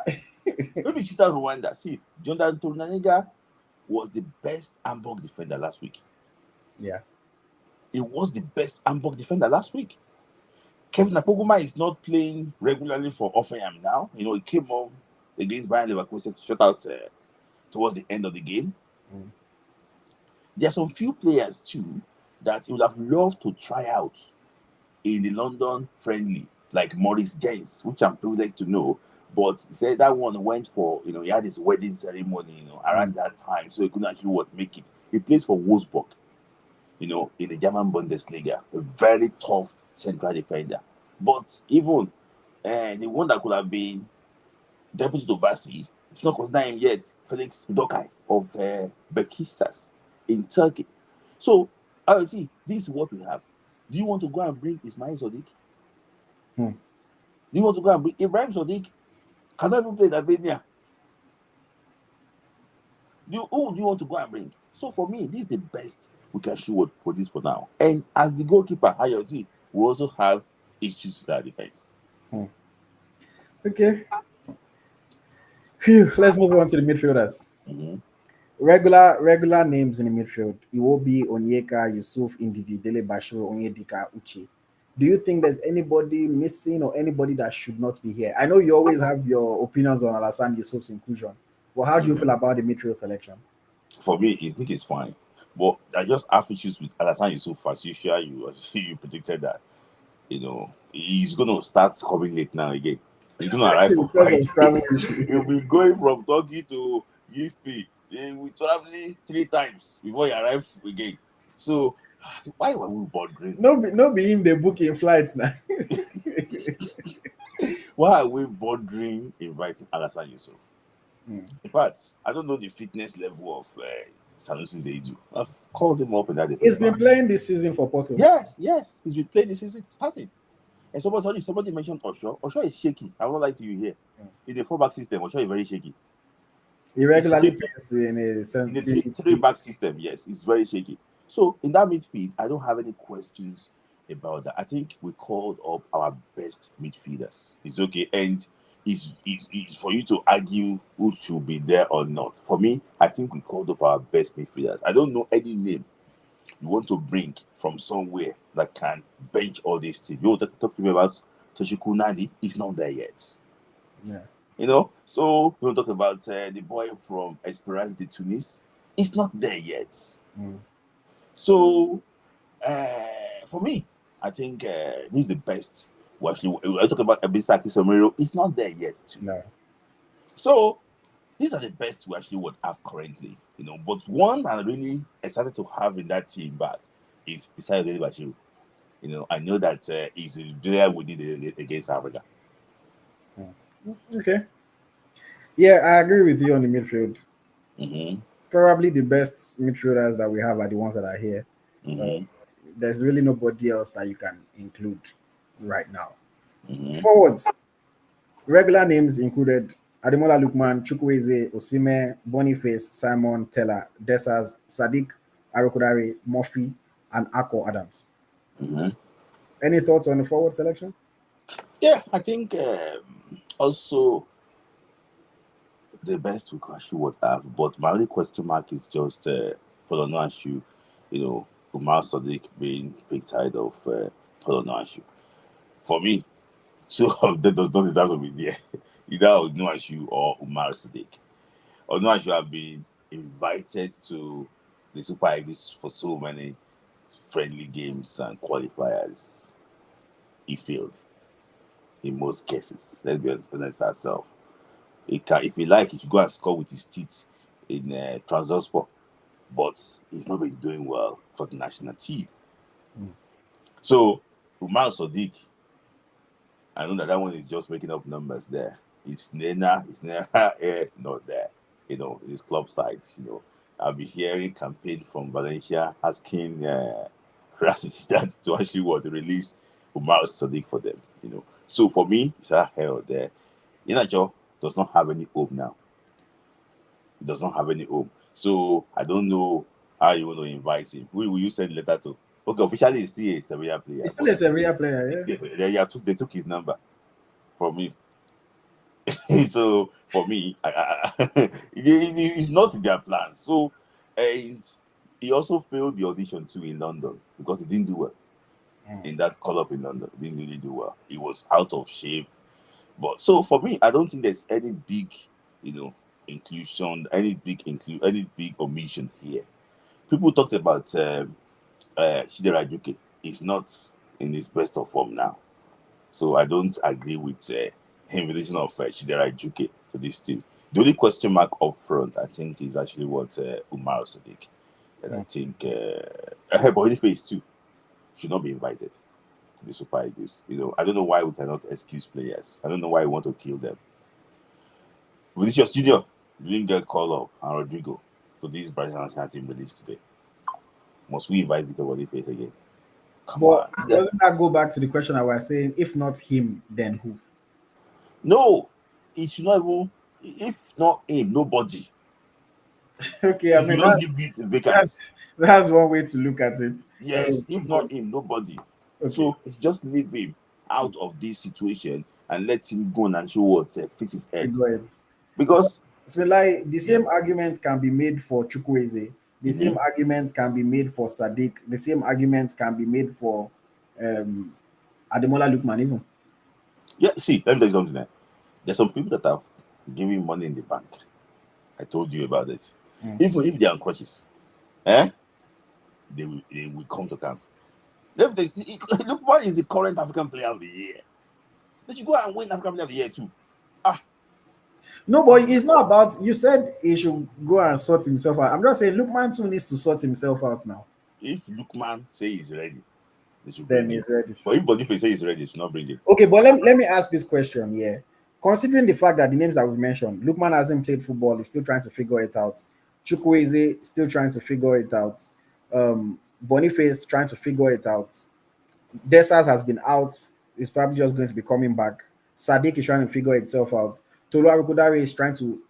Maybe he should sit out Rwanda. See, Jonathan Torunariga was the best Hamburg defender last week. Yeah. He was the best Hamburg defender last week. Kevin Akpoguma is not playing regularly for Offenham now. He came on against Bayern Leverkusen to shut out towards the end of the game. Mm. There are some few players too that he would have loved to try out in the London friendly, like Maurice James, which I'm privileged to know. But he said that one went for, he had his wedding ceremony, around that time, so he couldn't actually make it. He plays for Wolfsburg, in the German Bundesliga, a very tough central defender. But even the one that could have been deputy to Bassey, it's not considered him yet, Felix Udokai of Besiktas in Turkey. So, AyoT, this is what we have. Do you want to go and bring Ismail Sadiq? Hmm. Do you want to go and bring Ibrahim Sadiq? Cannot even play in Albania. Who do you want to go and bring? So for me, this is the best we can show for this for now. And as the goalkeeper, AyoT, we also have issues with our defense. Okay. Phew, let's move on to the midfielders. Mm-hmm. Regular names in the midfield: Iwobi, Onyeka, Yusuf, Indidi, Dele Bashiru, Onyedika, Uche. Do you think there's anybody missing or anybody that should not be here? I know you always have your opinions on Alassane Yusuf's inclusion, but how do you feel about the midfield selection? For me, I think it's fine. But I just have issues with Alassane Yusuf. As usual, you predicted that. He's going to start coming late now again. He's going to arrive for Friday. He'll be going from Turkey to Houston. Then we traveling 3 times before he arrives again. So why were we bothering? No be him the booking flights now. Why are we bothering inviting Alassane Yusuf? In fact, I don't know the fitness level of Sanusi Zaidu. I've called him up in that. He's been playing this season for Porto. Yes, he's been playing this season, starting. And somebody mentioned Osho. Osho is shaky. I won't lie to you here. In the 4-back system, Osho is very shaky. He regularly plays in a 3-back system. Yes, it's very shaky. So in that midfield, I don't have any questions about that. I think we called up our best midfielders. It's okay, and it's for you to argue who should be there or not. For me, I think we called up our best midfielders. I don't know any name you want to bring from somewhere that can bench all these teams. You want to talk to me about Toshiku Nandi? He's not there yet. Yeah. So you want to talk about the boy from Esperance de Tunis? He's not there yet. So for me, I think he's the best. I talk about Ebisaki Somero. He's not there yet. No. So these are the best we actually would have currently. But one I'm really excited to have in that team back is besides Dele Bashiru. I know that he's a player we did against Africa. Okay. Yeah, I agree with you on the midfield. Mm-hmm. Probably the best midfielders that we have are the ones that are here. Mm-hmm. There's really nobody else that you can include right now. Mm-hmm. Forwards, regular names included Ademola Lookman, Chukwueze, Osime, Boniface, Simon, Teller, Desas, Sadiq, Arokodare, Murphy, and Ako Adams. Mm-hmm. Any thoughts on the forward selection? Yeah, I think also the best we actually would have, but my only question mark is just Polonanshu, Umar Sadiq being picked out of Polonanshu. For me, so that does not deserve to be there. Either Onuachu or Umar Sadiq. Onuachu have been invited to the Super Eagles for so many friendly games and qualifiers. He failed in most cases. Let's be honest ourselves. If he like, he should go and score with his teeth in Transport, but he's not been doing well for the national team. So Umar Sadiq, I know that one is just making up numbers there. It's never not there. His club side. I'll be hearing campaign from Valencia asking Rashidat to actually release Umar Sadiq for them. So for me, it's a hell there. Inacho does not have any hope now. He does not have any hope. So I don't know how you want to invite him. Who will you send letter to? Okay, officially he's still a Sevilla player. He's still a Sevilla player, yeah. They took his number from him. So for me, it's not in their plan. So, and he also failed the audition too in London because he didn't do well in that call up in London. He didn't really do well. He was out of shape. But so for me, I don't think there's any big, inclusion, any big omission here. People talked about Chidera Juke. He's not in his best of form now. So I don't agree with invitation of Chidera Juke to this team. The only question mark up front, I think, is actually what Umar Sadiq. And I think Boniface too should not be invited to the Super Eagles. I don't know why we cannot excuse players. I don't know why we want to kill them. Vinicius Junior didn't get called up, and Rodrigo to this Brazilian national team released today. Must we invite Victor Boniface again? Come on. Doesn't that go back to the question I was saying? If not him, then who? No, it should not even. If not him, nobody. Okay, I mean that's one way to look at it. Yes, if not him, nobody. Okay. So just leave him out of this situation and let him go and show what fix his head. Because the same argument can be made for Chukwueze. The same arguments can be made for Sadiq. The same arguments can be made for Ademola Lookman even. Yeah, see, let me tell you something there. There's some people that have given money in the bank. I told you about it. Even if they are on crutches, they will come to camp. Look, what is the current African player of the year? They should go and win African player of the year too. No, but it's not about. You said he should go and sort himself out. I'm just saying, Lookman too needs to sort himself out now. If Lookman say he's ready, they should then he's ready. But if Boniface say he's ready, they should not bring him. Okay, but let me ask this question. Yeah, considering the fact that the names that we've mentioned, Lookman hasn't played football, he's still trying to figure it out. Chukwueze still trying to figure it out. Boniface trying to figure it out. Desas has been out. He's probably just going to be coming back. Sadiq is trying to figure itself out. Tolu Arokodare is trying to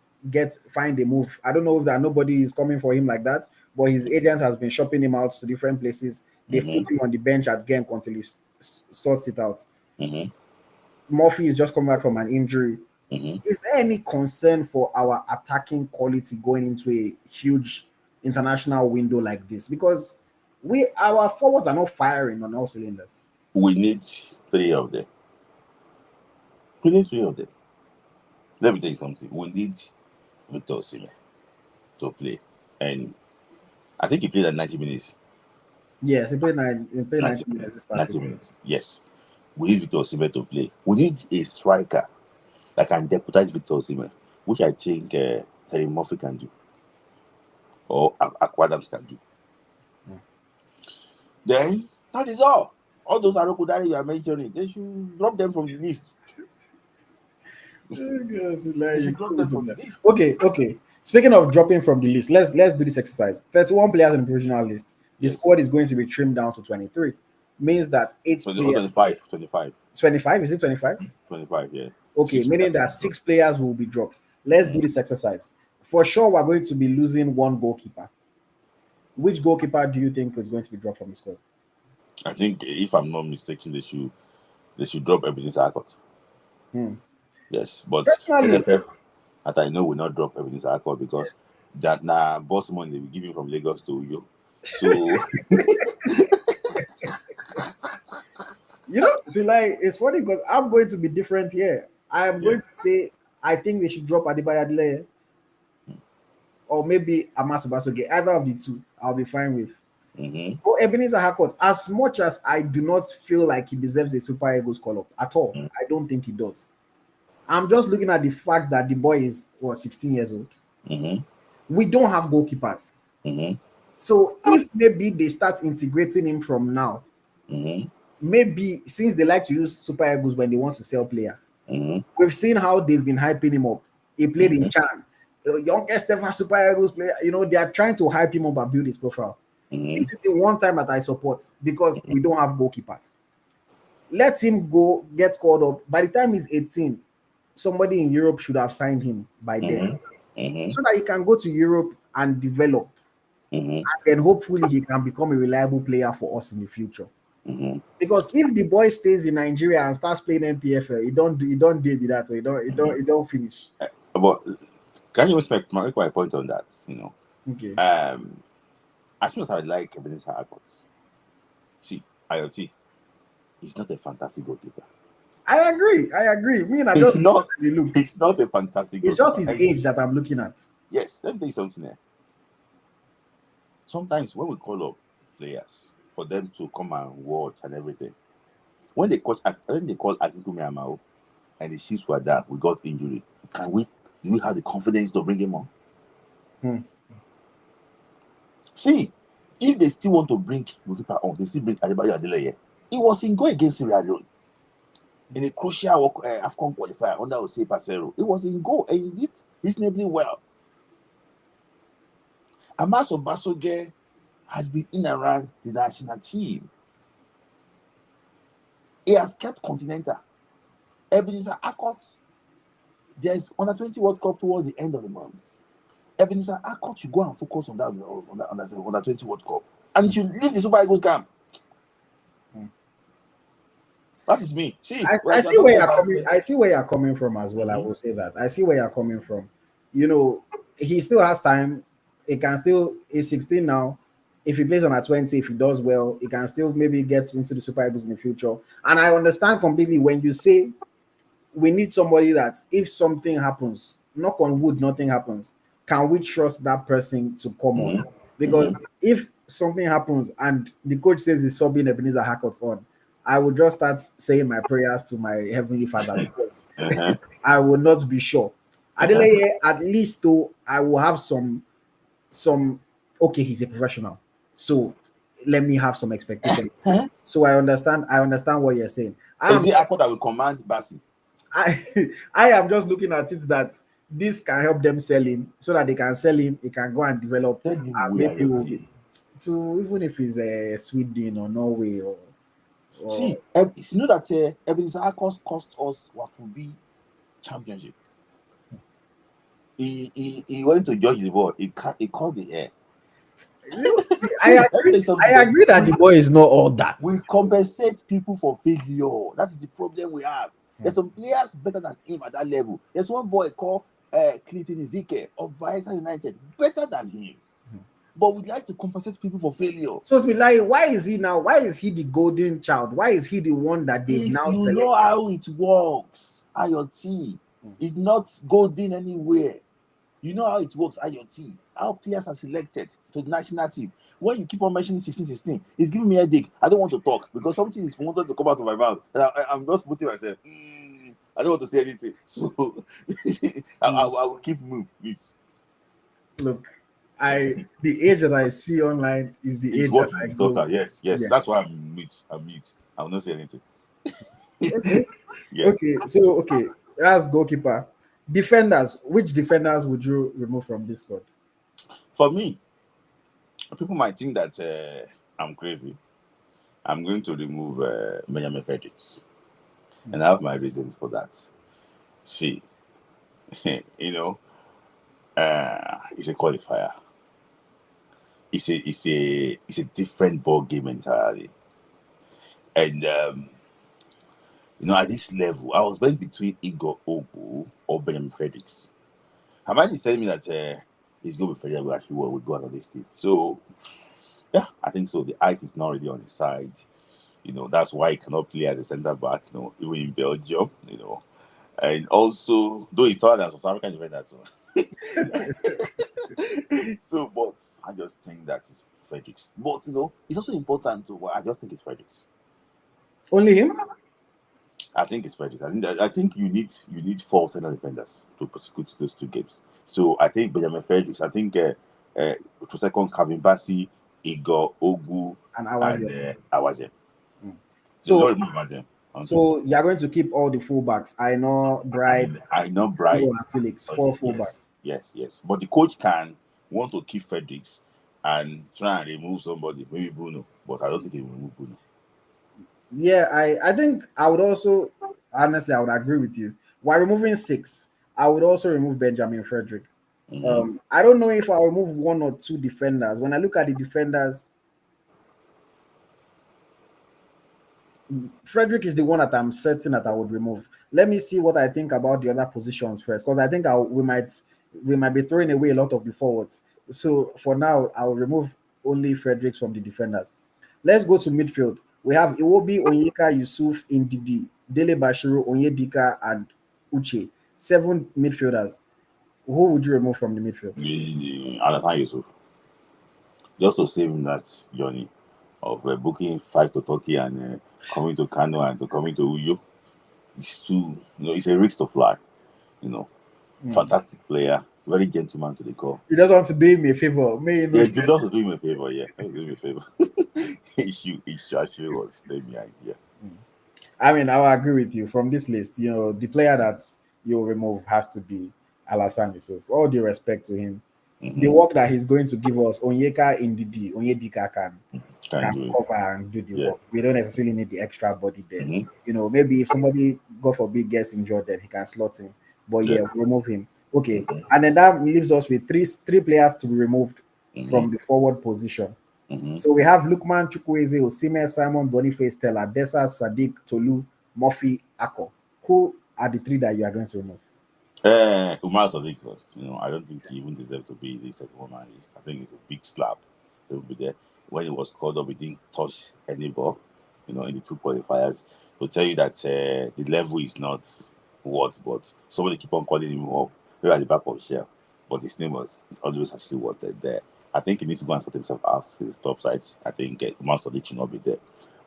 find a move. I don't know if that nobody is coming for him like that, but his agents has been shopping him out to different places. They've put him on the bench at Genk until he sorts it out. Murphy is just coming back from an injury. Is there any concern for our attacking quality going into a huge international window like this? Because our forwards are not firing on all cylinders. We need 3 of them. Let me tell you something. We need Victor Osimhen to play. And I think he played at 90 minutes. Yes, he played 90 minutes this past 90 minutes, yes. We need Victor Osimhen to play. We need a striker that can deputize Victor Osimhen, which I think Terry Murphy can do. Or Aquadams can do. Then, that is all. All those Arokodare you are mentioning, they should drop them from the list. Okay. Speaking of dropping from the list, let's do this exercise. 31 players in the provisional list. The squad is going to be trimmed down to 23. Means that 8 players. 25. 25? Is it 25? 25, yeah. Okay, meaning that 6 players will be dropped. Let's do this exercise. For sure, we're going to be losing 1 goalkeeper. Which goalkeeper do you think is going to be dropped from the squad? I think, if I'm not mistaken, they should drop Ebenezer Akot. Yes, but NFF, that I know, will not drop Ebenezer Akot because that boss money they will give him from Lagos to Uyo. So it's funny because I'm going to be different here. I am going to say I think they should drop Adebayo Adelaye or maybe Amasu Basoge. Either of the two, I'll be fine with. But Ebenezer Akot, as much as I do not feel like he deserves a Super Eagles call-up at all, I don't think he does. I'm just looking at the fact that the boy is 16 years old. Mm-hmm. We don't have goalkeepers. Mm-hmm. So if maybe they start integrating him from now, Mm-hmm. maybe since they like to use Super Eagles when they want to sell player, Mm-hmm. we've seen how they've been hyping him up. He played in Mm-hmm. Chan, the youngest ever Super Eagles player. You know, they are trying to hype him up and build his profile. Mm-hmm. This is the one time that I support because we don't have goalkeepers. Let him go get called up. By the time he's 18, somebody in Europe should have signed him by then, Mm-hmm. so that he can go to Europe and develop. Mm-hmm. And then hopefully he can become a reliable player for us in the future. Mm-hmm. Because if the boy stays in Nigeria and starts playing NPFL, he don't debut that, or he don't finish. But can you respect my point on that? You know, Okay. as much as I like Ebenezer Abbott, see, AyoT is not a fantastic goalkeeper. I agree. Me and I It's just not. look. It's not a fantastic. It's just his age that I'm looking at. Yes, let me tell you something there. Sometimes when we call up players for them to come and watch and everything, when they call Akinkunmi Amao and the shifts were that we got injury, do we have the confidence to bring him on? See, if they still want to bring goalkeeper on, they still bring Adebayo Adeleye. It was in goal against Sierra Leone in a crucial AFCON qualifier under Jose Pacero. It was in goal and he did reasonably well. Amaso Basoge has been in and around the national team. He has kept Continental. Ebenezer Akot, there's under 20 World Cup towards the end of the month. Ebenezer Akot should go and focus on that on the 20 World Cup. And he should leave the Super Eagles camp. That is me. See, I see where you're coming. I see where you're coming from as well. I will say that. I see where you're coming from. You know, he still has time. He's 16 now. If he plays on a 20, if he does well, he can still maybe get into the Super Eagles in the future. And I understand completely when you say we need somebody that if something happens, knock on wood, nothing happens. Can we trust that person to come on? Because if something happens and the coach says he's subbing Ebenezer Hackett on, I will just start saying my prayers to my heavenly Father because I will not be sure. Adeleye, at least though, I will have some. Okay, he's a professional, so let me have some expectation. So I understand what you're saying. Is it Akot that will command Basi? I am just looking at it that this can help them sell him so that they can sell him. He can go and develop. Maybe to even if he's a Sweden or Norway or see, you know that Ebenezer Akot cost us Wafubi championship. He went to judge the ball. He called the air. I agree that the boy is not all that. We compensate people for failure. That is the problem we have. There's some players better than him at that level. There's one boy called Clinton Ezike of Bayelsa United, better than him. But we like to compensate people for failure. So Smith Layi, why is he the golden child? Why is he the one that they've now selected? You know how it works. AyoT is not golden anywhere. You know how it works, AyoT. How players are selected to the national team. When you keep on mentioning 16, it's giving me a headache. I don't want to talk because something is wanted to come out of my mouth. And I'm just putting myself. I don't want to say anything. So I will keep moving, please. Look, the age that I see online is the age that I go. Yes. That's why I'm mute. I will not say anything. Okay. Yeah. Okay, that's goalkeeper. Defenders, which defenders would you remove from this squad? For me, people might think that I'm crazy. I'm going to remove Benjamin Fredericks. And I have my reasons for that. See, you know, it's a qualifier. It's a different ball game entirely. And you know, at this level, I was going between Igor Ogu or Benjamin Fredericks. Hamad is telling me that he's going with Fredericks actually will go out of this team. So yeah, I think so. The height is not really on his side. You know, that's why he cannot play as a centre back, you know, even in Belgium, you know. And also, though he's taller than South African defender, so but I just think that it's Fredericks. But you know, it's also important to I just think it's Fredericks. Only him? I think it's Frederick. I think you need four center defenders to prosecute those two games. So I think Benjamin Fredericks. I think second Kevin Bassi, Igor Ogu, And and Awazem. So, remove Awazem. so you are going to keep all the fullbacks. I know Bright, I know Bright, and Felix, four fullbacks. Yes. But the coach can want to keep Fredericks and try and remove somebody, maybe Bruno. But I don't think he will remove Bruno. Yeah, I think I would also, honestly, I would agree with you. While removing 6, I would also remove Benjamin Frederick. I don't know if I'll remove 1 or 2 defenders. When I look at the defenders, Frederick is the one that I'm certain that I would remove. Let me see what I think about the other positions first, because I think we might be throwing away a lot of the forwards. So for now, I'll remove only Fredericks from the defenders. Let's go to midfield. We have Iwobi, Onyeka, Yusuf, Indidi, Dele Bashiru, Onyedika, and Uche. 7 midfielders. Who would you remove from the midfield? Alasan Yusuf. Just to save him that journey of booking flight to Turkey and coming to Kano and coming to Uyo. It's too, it's a risk to fly. Fantastic player, very gentleman to the core. He doesn't want to do him a favor. He does do him a favor, yeah. He do him a favor. He actually was stay behind, yeah. I mean, I will agree with you. From this list, the player that you'll remove has to be Alasan Yusuf. All due respect to him. The work that he's going to give us, Onyedika can cover and do the work. We don't necessarily need the extra body there. Maybe if somebody, God forbid, gets injured, then he can slot in. But remove him. Okay. And then that leaves us with three players to be removed from the forward position. So we have Lukman, Chukwueze, Osimhen, Simon, Boniface, Stella, Dessa, Sadiq, Tolu, Murphy, Ako. Who are the 3 that you are going to remove? Umar Sadiq first. I don't think he even deserves to be in the second man list. I think it's a big slap. He will be there. When he was called up, he didn't touch any ball, in the 2 qualifiers. To tell you that the level is not what, but somebody keep on calling him up, maybe at the back of shell. But his name is always actually wanted there. I think he needs to go and sort himself out to the top sides. I think Umar Sadiq should not be there.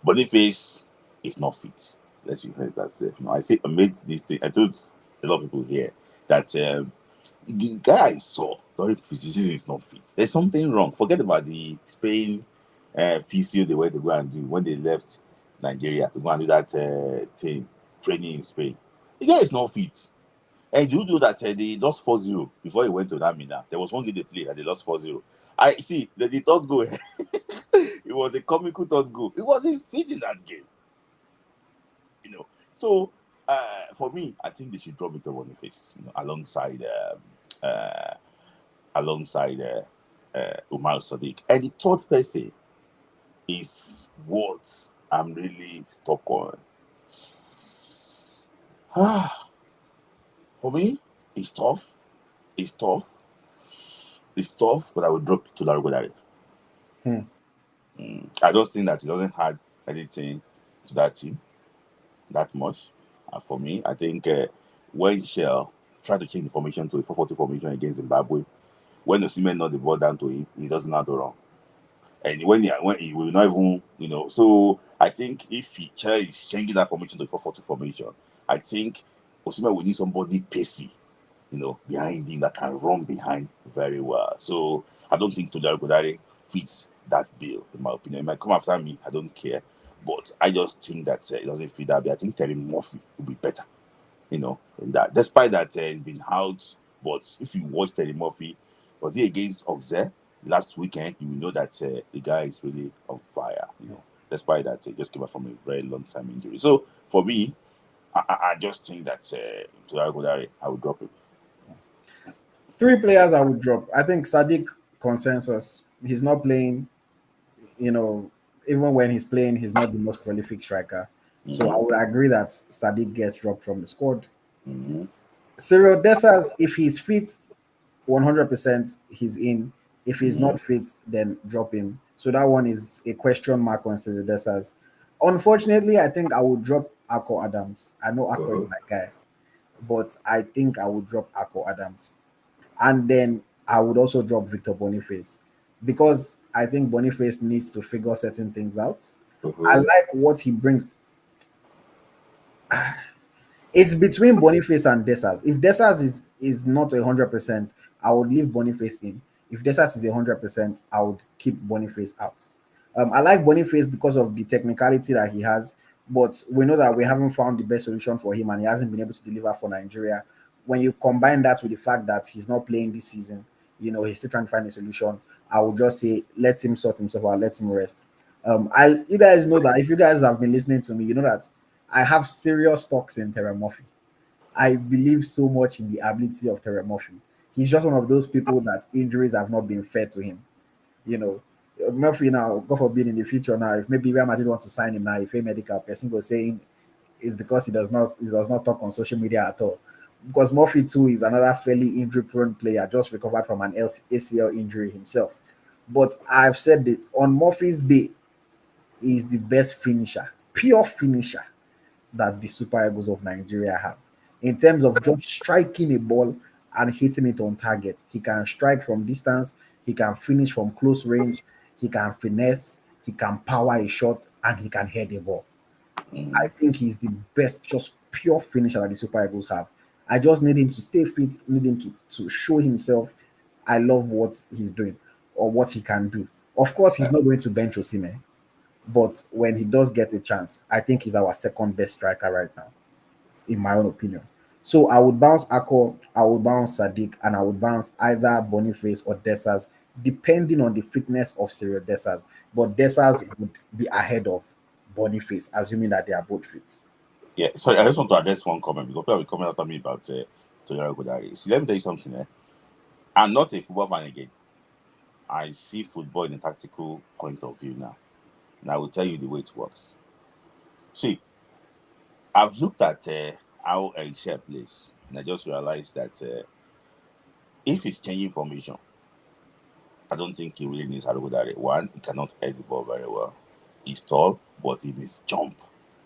Boniface is not fit. Let's be honest, that's safe. I say amid this thing. I told a lot of people here that the guy I saw during preseason is not fit. There's something wrong. Forget about the Spain physio they went to go and do when they left Nigeria to go and do that training in Spain. The guy is not fit. And you know that they lost 4-0 before he went to that Milan. There was one game they played and they lost 4-0. I see the third goal. It was a comical third goal. It wasn't fit in that game. So for me, I think they should drop it to Boniface, alongside Umar Sadiq. And the third person is what I'm really stuck on. For me, it's tough. It's tough, but I will drop to Larugolare. I just think that he doesn't add anything to that team that much. And for me, I think when Shell tried to change the formation to a 4-4-2 formation against Zimbabwe, when Osimhen knocked the ball down to him, he doesn't know how to run. And when he will not even, so I think if he is changing that formation to a 4-4-2 formation, I think Osimhen will need somebody pacey, behind him that can run behind very well. So I don't think Todaro Godare fits that bill, in my opinion. He might come after me, I don't care. But I just think that it doesn't fit that bill. I think Terry Murphy would be better, in that. Despite that he's been out, but if you watch Terry Murphy, was he against Auxerre last weekend, you will know that the guy is really on fire, Despite that he just came back from a very long time injury. So for me, I just think that Todaro Godare, I would drop him. 3 players I would drop. I think Sadiq, consensus. He's not playing, even when he's playing, he's not the most prolific striker. So I would agree that Sadiq gets dropped from the squad. Cyril Dessers, if he's fit, 100% he's in. If he's not fit, then drop him. So that one is a question mark on Cyril Dessers. Unfortunately, I think I would drop Ako Adams. I know Ako is my guy, but I think I would drop Ako Adams. And then I would also drop Victor Boniface because I think Boniface needs to figure certain things out. I like what he brings. It's between Boniface and Desas. If Desas is not 100%, I would leave Boniface in. If Desas is 100%, I would keep Boniface out. I like Boniface because of the technicality that he has, but we know that we haven't found the best solution for him, and he hasn't been able to deliver for Nigeria. When you combine that with the fact that he's not playing this season, he's still trying to find a solution. I would just say let him sort himself out, let him rest. You guys know that if you guys have been listening to me, you know that I have serious stocks in Terra Murphy. I believe so much in the ability of Terra Murphy. He's just one of those people that injuries have not been fair to him. You know, Murphy now, God forbid in the future now, if maybe Real Madrid want to sign him now, if a medical person goes saying it's because he does not talk on social media at all. Because Murphy too is another fairly injury-prone player, just recovered from an ACL injury himself. But I've said this on Murphy's day, he is the best finisher, pure finisher that the Super Eagles of Nigeria have. In terms of just striking a ball and hitting it on target, he can strike from distance, he can finish from close range, he can finesse, he can power a shot, and he can head a ball. I think he's the best, just pure finisher that the Super Eagles have. I just need him to stay fit, need him to show himself. I love what he's doing or what he can do. Of course, he's not going to bench Osimhen, but when he does get a chance, I think he's our second best striker right now, in my own opinion. So I would bounce Akko, I would bounce Sadiq, and I would bounce either Boniface or Desas, depending on the fitness of Cyril Desas. But Desas would be ahead of Boniface, assuming that they are both fit. Yeah, sorry, I just want to address one comment because people will comment after me about Toyota Godari. See, let me tell you something. I'm not a football fan again. I see football in a tactical point of view now. And I will tell you the way it works. See, I've looked at how Eric Chelle plays, and I just realized that if he's changing formation, I don't think he really needs Harugodare. One, he cannot head the ball very well. He's tall, but he misses jump.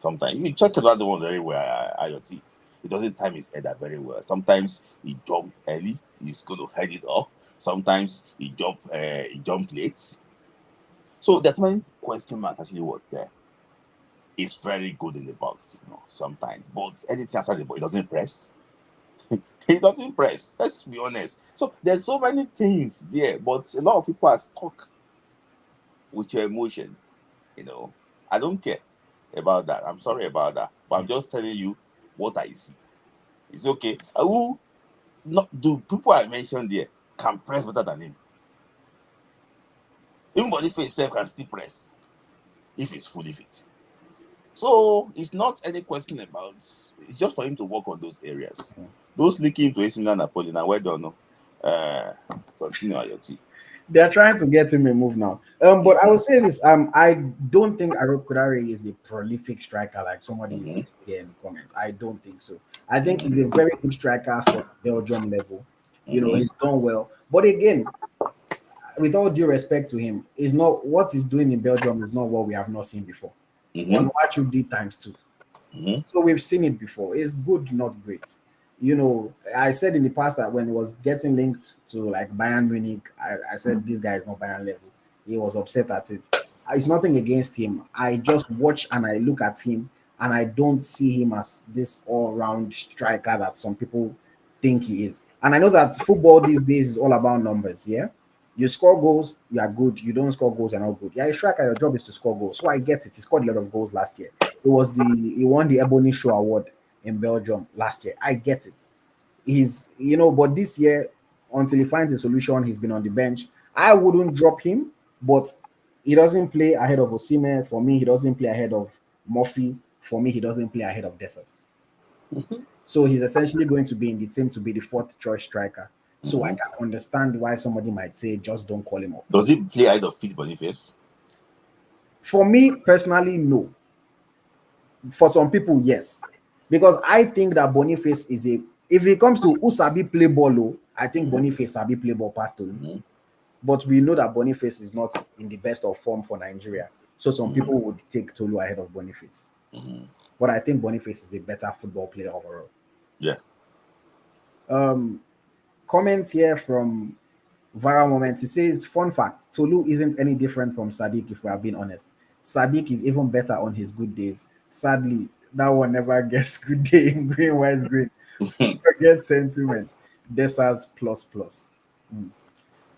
Sometimes you check that the one very well, AyoT. He doesn't time his header very well. Sometimes he jump early, he's going to head it up. Sometimes he jump late. So there's many question marks actually what there. He's very good in the box, sometimes. But anything outside the ball, he doesn't press. He doesn't press. Let's be honest. So there's so many things there, but a lot of people are stuck with your emotion. I don't care about that. I'm sorry about that, but I'm just telling you what I see. It's okay. Who not do people I mentioned there can press better than him? Even Boniface itself can still press if he's fully fit. So it's not any question about. It's just for him to work on those areas. Those linking to AC Milan Napoli now. Well done. Continue AyoT. They are trying to get him a move now. But I will say this: I don't think Arokodare is a prolific striker like somebody is here in the comments. I don't think so. I think he's a very good striker for Belgium level. He's done well. But again, with all due respect to him, is not what he's doing in Belgium is not what we have not seen before. On what you did times two. So we've seen it before. It's good, not great. I said in the past that when he was getting linked to like Bayern Munich, I said this guy is not Bayern level. He was upset at it. It's nothing against him. I just watch and I look at him and I don't see him as this all-round striker that some people think he is. And I know that football these days is all about numbers, yeah? You score goals, you are good. You don't score goals, you're not good. Yeah, a striker, your job is to score goals. So I get it. He scored a lot of goals last year. He won the Ebony Show Award in Belgium last year. I get it. But this year, until he finds a solution, he's been on the bench. I wouldn't drop him, but he doesn't play ahead of Osimhen. For me, he doesn't play ahead of Murphy. For me, he doesn't play ahead of Desas. So he's essentially going to be in the team to be the fourth choice striker. So I can understand why somebody might say, just don't call him up. Does he play either fit Boniface? For me personally, no. For some people, yes. Because I think that Boniface is if it comes to Usabi play ball, I think Boniface Sabi play ball past Tolu. But we know that Boniface is not in the best of form for Nigeria. So some people would take Tolu ahead of Boniface. But I think Boniface is a better football player overall. Yeah. Comments here from Viral Moment. He says, fun fact, Tolu isn't any different from Sadiq if we are being honest. Sadiq is even better on his good days. Sadly, That one never gets good day in green, white, green. Forget sentiment. Desas plus plus. Mm.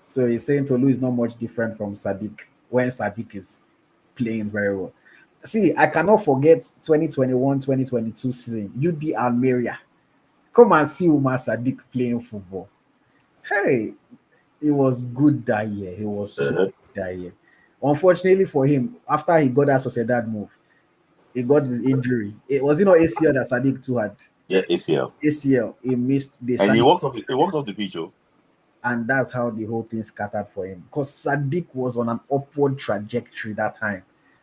So he's saying Tolu is not much different from Sadiq when Sadiq is playing very well. See, I cannot forget 2021-2022 season. UD Almeria. Come and see Umar Sadiq playing football. Hey, it was good that year. He was so Uh-huh. good that year. Unfortunately for him, after he got that Sociedad move, he got his injury. It was ACL that Sadiq too had. Yeah, ACL. ACL. He missed the And he sign, walked off. He walked off the pitch. Oh. and that's how the whole thing scattered for him. Because Sadiq was on an upward trajectory that time.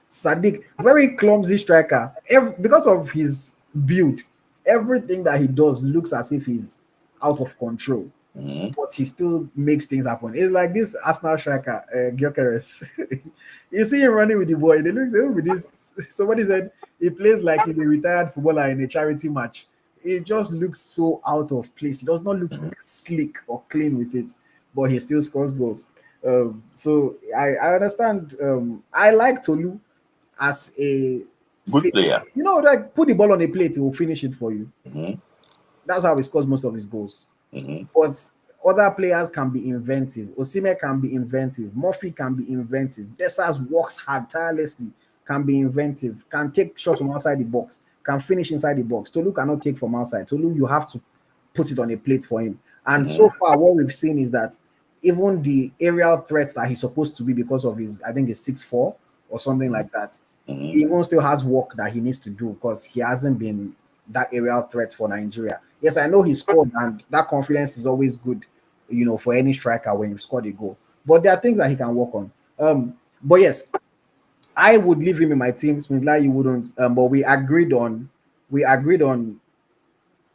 Sadiq, very clumsy striker. Because of his build, everything that he does looks as if he's out of control. Mhm. But he still makes things happen. It's like this Arsenal striker, Gyökeres. You see him running with the boy. They look with this. Somebody said he plays like he's a retired footballer in a charity match. It just looks so out of place. He does not look Mhm. slick or clean with it, but he still scores goals. So I understand. I like Tolu as a Good player. like put the ball on a plate, he will finish it for you. Mhm. That's how he scores most of his goals. Mhm. But other players can be inventive. Osimhen can be inventive. Murphy can be inventive. Desas works hard tirelessly, can be inventive, can take shots from outside the box, can finish inside the box. Tolu cannot take from outside. Tolu, you have to put it on a plate for him. And so Mhm. far, what we've seen is that even the aerial threats that he's supposed to be because of his, I think, his 6'4" or something like that, Mhm. he even still has work that he needs to do because he hasn't been that aerial threat for Nigeria. Yes, I know he scored, and that confidence is always good, for any striker when you've scored a goal. But there are things that he can work on. But yes, I would leave him in my team. Smith Layi wouldn't. But we agreed on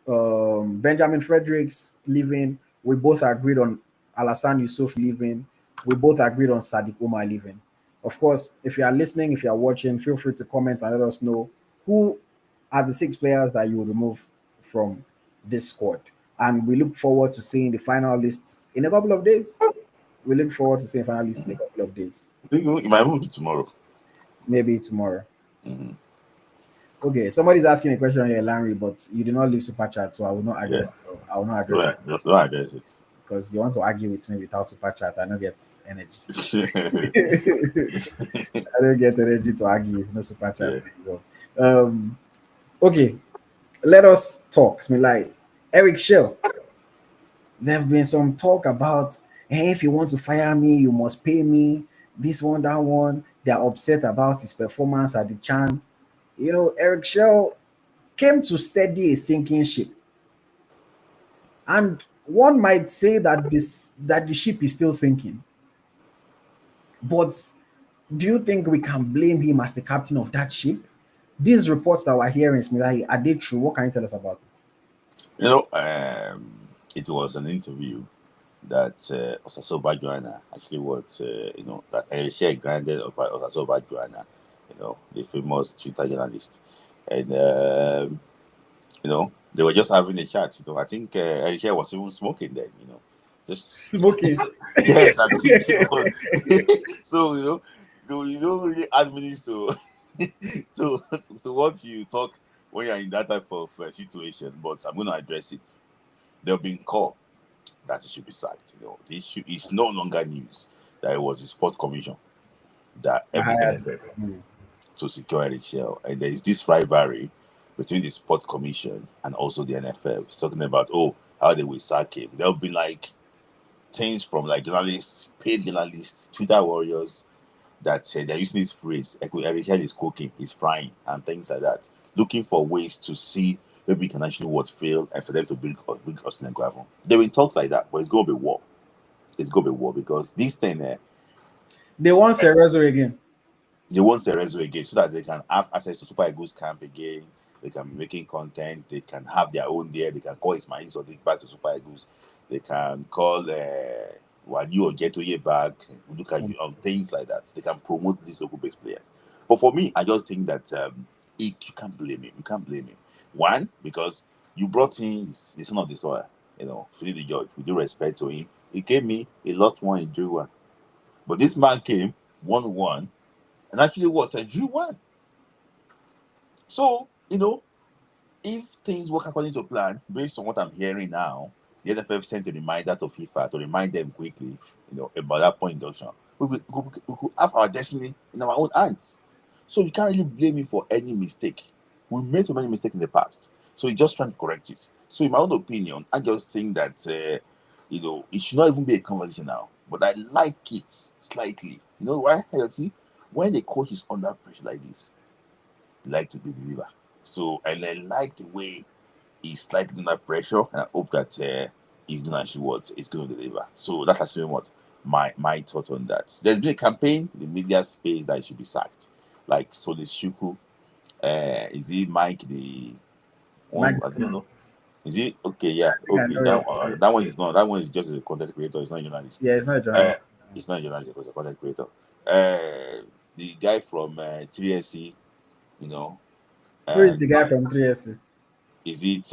Benjamin Fredericks leaving. We both agreed on Alassane Yusuf leaving. We both agreed on Sadiq Umar leaving. Of course, if you are listening, if you are watching, feel free to comment and let us know who are the 6 players that you will remove from this squad. And we look forward to seeing the final lists in a couple of days. We look forward to seeing the final list in a couple of days. I think it might move to tomorrow. Maybe tomorrow. Mhm. Okay, somebody's asking a question here, Larry, but you did not leave super chat, so I will not Yeah. address. I will not address Right. it Just don't address because you want to argue with me without super chat. I don't get energy. it. I don't get energy to argue if no super chat. Yeah. There you go. Okay, let us talk. Like Eric Chelle. There have been some talk about, hey, if you want to fire me, you must pay me. This one, that one. They are upset about his performance at the Chan. Eric Chelle came to steady a sinking ship. And one might say that the ship is still sinking. But do you think we can blame him as the captain of that ship? These reports that we're hearing, Smilahi, are they true? What can you tell us about it? It was an interview that Osasoba Joanna actually was, that Eric Chelle granted by Osasoba Joanna, the famous Twitter journalist. And, they were just having a chat. I think Eric Chelle was even smoking then, just Smoking. yes, I think it was. So you don't really add minutes to to to what you talk when you're in that type of situation. But I'm going to address it. They've been called that it should be sacked. The issue is no longer news that it was the sport commission that I helped the had. NFF to secure Eric Chelle, and there is this rivalry between the sport commission and also the NFF. It's talking about how they will sack him. There'll be like things from like journalists, paid journalists, Twitter warriors that say they're using this phrase, Eric Chelle is cooking, he's frying, and things like that, looking for ways to see maybe we can actually fail and for them to bring us in the gravel. There been talks like that, but it's going to be war. It's going to be war because this thing, They want Cerezo again. they want Cerezo again so that they can have access to Super Eagles camp again. They can be making content. They can have their own there. They can call Ismail Sadiq back to Super Eagles. They can call Wadi or Getoye back. Look at you on things like that. They can promote these local based players. But for me, I just think that you can't blame him. You can't blame him. One, because you brought in the son of the soil, Philip the Judge, with due respect to him. He gave me a lot one, he drew one. But this man came 1-1 and actually what? I drew one. So, if things work according to plan, based on what I'm hearing now, the NFF sent a reminder to FIFA to remind them quickly, about that point induction. We could have our destiny in our own hands. So you can't really blame me for any mistake. We made so many mistakes in the past. So you're just trying to correct it. So in my own opinion, I just think that it should not even be a conversation now. But I like it slightly. You know why? See, when the coach is under pressure like this, he like to deliver. So I like the way he's slightly under pressure, and I hope that he's doing actually what he's going to deliver. So that's actually what my thought on that. There's been a campaign in the media space that he should be sacked, like Solis Shuku. Is he Mike the one? I don't know. Is he okay? Yeah, okay. That one is not. That one is just a content creator. It's not a journalist. Yeah, it's not a journalist. It's not a journalist. It's a content creator. The guy from 3SC, Who is the guy from 3SC? Is it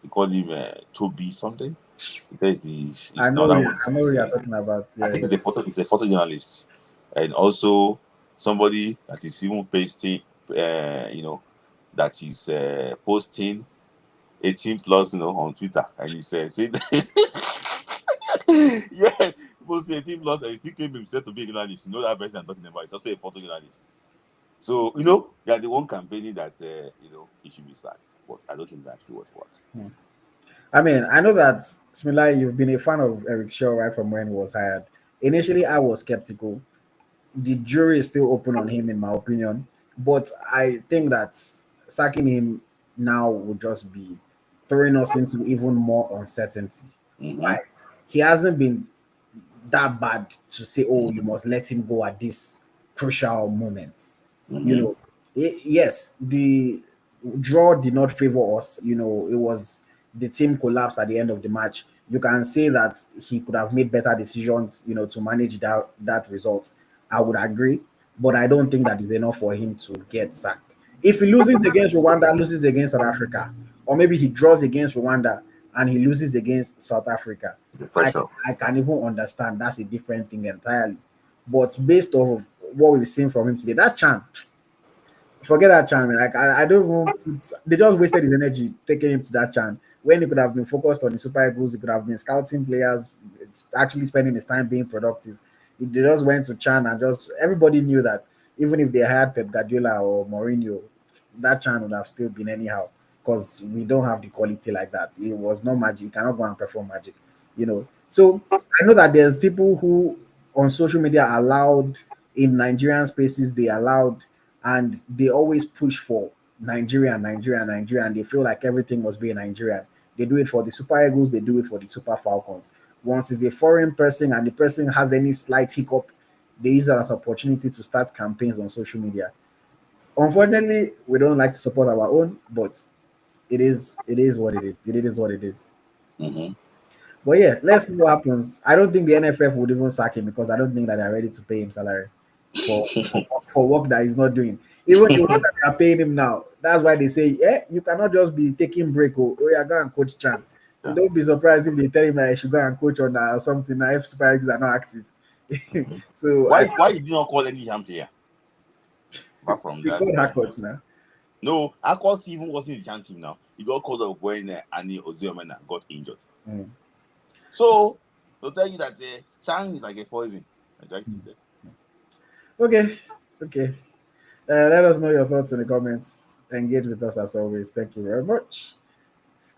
you call him Toby something? He says I know who you're talking about. Yeah, I think it's a photojournalist, and also somebody that is even pasting, that is posting 18 plus, on Twitter, and he says, yeah, posted 18 plus, and he still claimed himself to be a journalist. You know that person I'm talking about? He's also a photojournalist. So, they are the one campaigning that, it should be sacked. But I don't think that's what works. I mean, I know that, Smith Layi, you've been a fan of Eric Chelle right from when he was hired. Initially, I was skeptical. The jury is still open on him, in my opinion. But I think that sacking him now would just be throwing us into even more uncertainty. Like, he hasn't been that bad to say, you must let him go at this crucial moment. Yes, the draw did not favor us. It was the team collapsed at the end of the match. You can say that he could have made better decisions, to manage that result. I would agree, but I don't think that is enough for him to get sacked. If he loses against Rwanda, loses against South Africa, or maybe he draws against Rwanda and he loses against South Africa, I can even understand. That's a different thing entirely. But based off of what we've seen from him today, that chance, forget that chance, man. Like I don't even. They just wasted his energy taking him to that chance when he could have been focused on the Super Eagles. He could have been scouting players. It's actually spending his time being productive. They just went to Chan and everybody knew that even if they had Pep Guardiola or Mourinho, that Chan would have still been anyhow, because we don't have the quality like that. It was not magic. You cannot go and perform magic, So I know that there's people who on social media are allowed in Nigerian spaces, and they always push for Nigeria, and they feel like everything must be in Nigerian. They do it for the Super Eagles, they do it for the Super Falcons. Once it's a foreign person and the person has any slight hiccup, they use that as an opportunity to start campaigns on social media. Unfortunately, we don't like to support our own, but it is what it is. It is what it is. But yeah, let's see what happens. I don't think the NFF would even sack him, because I don't think that they're ready to pay him salary for work that he's not doing. Even the ones that are paying him now, that's why they say, you cannot just be taking break. You're going to coach Chan. You don't be surprised if they tell him that he should go and coach on something now if Super Eagles are not active. So why did you not call any jam player? Apart from that, called Harcourt now. No, Harcourt even wasn't the jam team now. He got called up when Ani Oziomena got injured. So they'll tell you that Chan is like a poison. Okay. Let us know your thoughts in the comments. Engage with us as always. Thank you very much.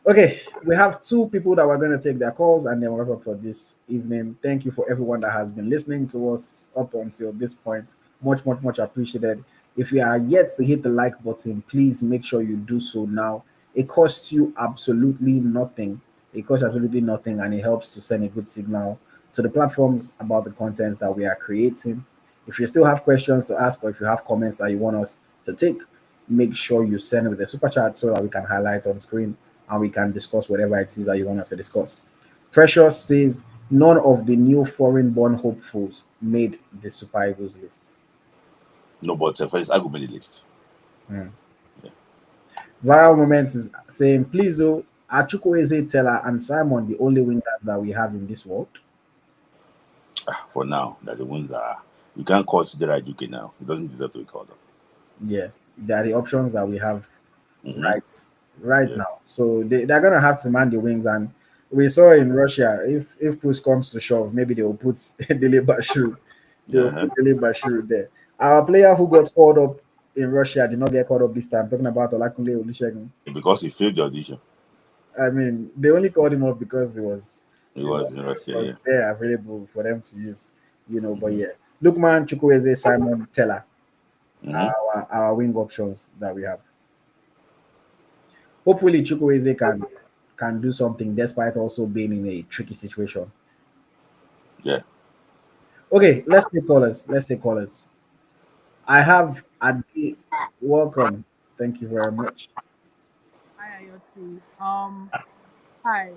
Okay, we have two people that we're going to take their calls and then wrap up for this evening. Thank you for everyone that has been listening to us up until this point. Much, much, much appreciated. If you are yet to hit the like button, please make sure you do so now. It costs you absolutely nothing. And it helps to send a good signal to the platforms about the contents that we are creating. If you still have questions to ask, or if you have comments that you want us to take, make sure you send with the super chat so that we can highlight on screen and we can discuss whatever it is that you want us to discuss. Precious says none of the new foreign-born hopefuls made the Super Eagles list. No, but first I go make the list. Viral Moments is saying, please, are Chukwueze, Teller, and Simon the only wingers that we have in this world? For now, that the ones are. You can't call Chidera Ajuke now. He doesn't deserve to be called up. Yeah, they are the options that we have, right right Yeah. now. So they're gonna have to man the wings, and we saw in Russia, if push comes to shove, maybe they will put Dele Bashiru. They will Uh-huh. put Dele Bashiru there. Our player who got called up in Russia did not get called up this time. Talking about Olakunle Olusegun. Because he failed the audition. I mean, they only called him up because He was in it Russia, was yeah. there available for them to use, you know. But Mm-hmm. yeah, Lukman Chukwueze, Simon Teller, Mm-hmm. our wing options that we have. Hopefully, Chukwueze can do something despite also being in a tricky situation. Yeah. Okay, let's take callers. Let's take callers. I have Adi. Welcome. Thank you very much. Hi, AyoT. Hi.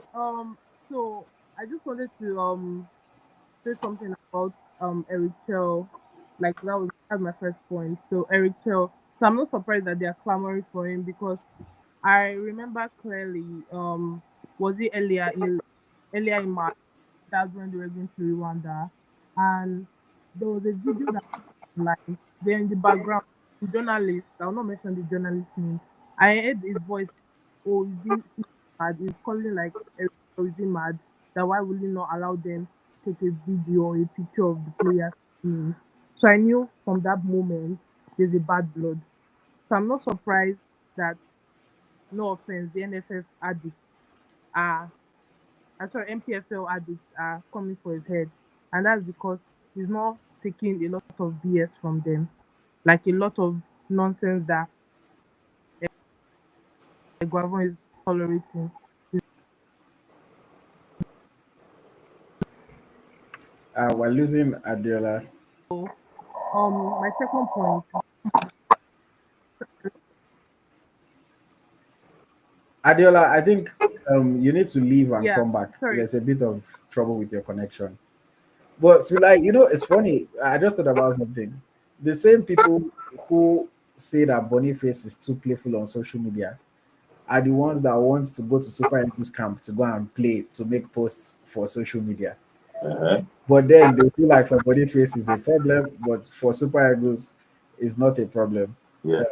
So I just wanted to say something about Eric Chelle. Like that's my first point. So Eric Chelle. So I'm not surprised that they are clamoring for him because I remember clearly. Was it earlier in March? That's when they were going to Rwanda, and there was a video that was online. Then in the background, the journalist. I will not mention the journalist's name. I heard his voice. Oh, is he mad? He's calling like, "Oh, is he mad? That why will he not allow them take a video or a picture of the players singing?" So I knew from that moment there's a bad blood. So I'm not surprised that, no offense, the NFF addicts are, sorry, MPFL addicts are coming for his head, and that's because he's not taking a lot of BS from them, like a lot of nonsense that Guavon is tolerating. We're losing Adiola. So, my second point, Adiola, I think you need to leave and yeah, come back. sorry, There's a bit of trouble with your connection. But so like, it's funny. I just thought about something. The same people who say that Boniface is too playful on social media are the ones that want to go to Super Eagles camp to go and play to make posts for social media. Uh-huh. But then they feel like for Boniface is a problem, but for Super Eagles is not a problem. Yeah.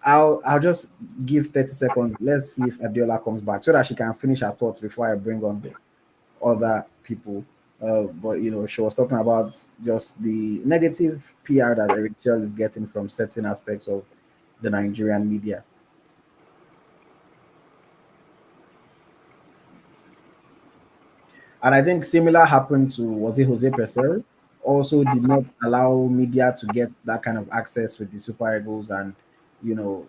I'll just give 30 seconds. Let's see if Adiola comes back so that she can finish her thoughts before I bring on Yeah. other people. But she was talking about just the negative PR that Eric Chelle is getting from certain aspects of the Nigerian media. And I think similar happened to, was it Jose Pesero? Also did not allow media to get that kind of access with the Super Eagles, and you know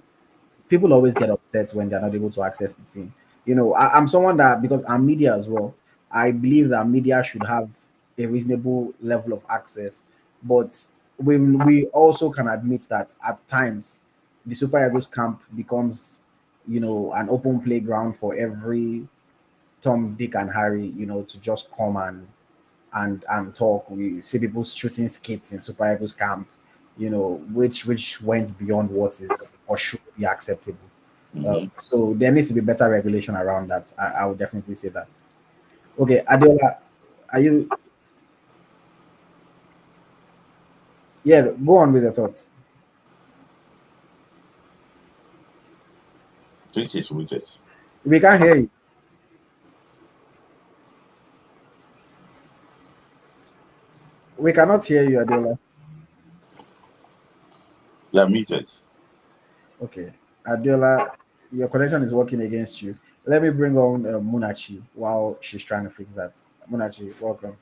people always get upset when they're not able to access the team. I'm someone that, because I'm media as well, I believe that media should have a reasonable level of access. But we also can admit that at times the Super Eagles camp becomes, an open playground for every Tom, Dick, and Harry, to just come and talk. We see people shooting skits in Super Eagles camp, which went beyond what is or should be acceptable. Mm-hmm. So there needs to be better regulation around that. I would definitely say that. Okay, Adiola, are you? Yeah, go on with your thoughts. I think he's muted. We can't hear you. We cannot hear you, Adiola. Yeah, muted. Okay, Adiola, your connection is working against you. Let me bring on Munachi while she's trying to fix that. Munachi, welcome.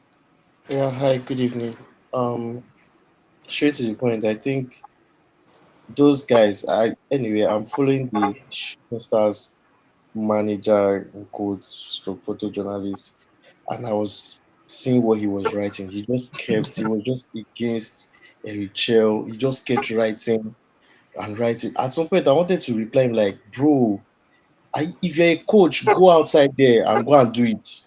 Yeah, hi, good evening. Um, Straight to the point, I think those guys, I'm following the Shooting Stars manager and coach stroke photojournalist, and I was seeing what he was writing. He was just against Eric Chelle. He just kept writing and writing. At some point, I wanted to reply him like, bro, if you're a coach, go outside there and go and do it.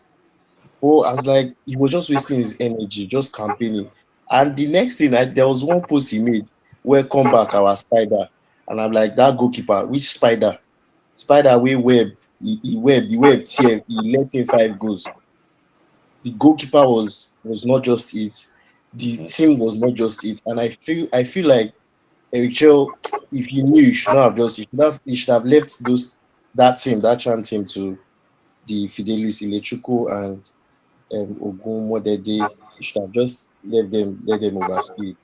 Oh, I was like, he was just wasting his energy, just campaigning. And the next thing, there was one post he made, welcome back our spider. And I'm like, that goalkeeper, which spider? Spider we web, the web tear, he let in 5 goals. The goalkeeper was not just it. The Mm-hmm. team was not just it. And I feel like Eric Chelle, if he knew, he should not have just he should have left those that Chan team to the Fidelis Ilechuku and Ogun Modede. You should have just let them oversee.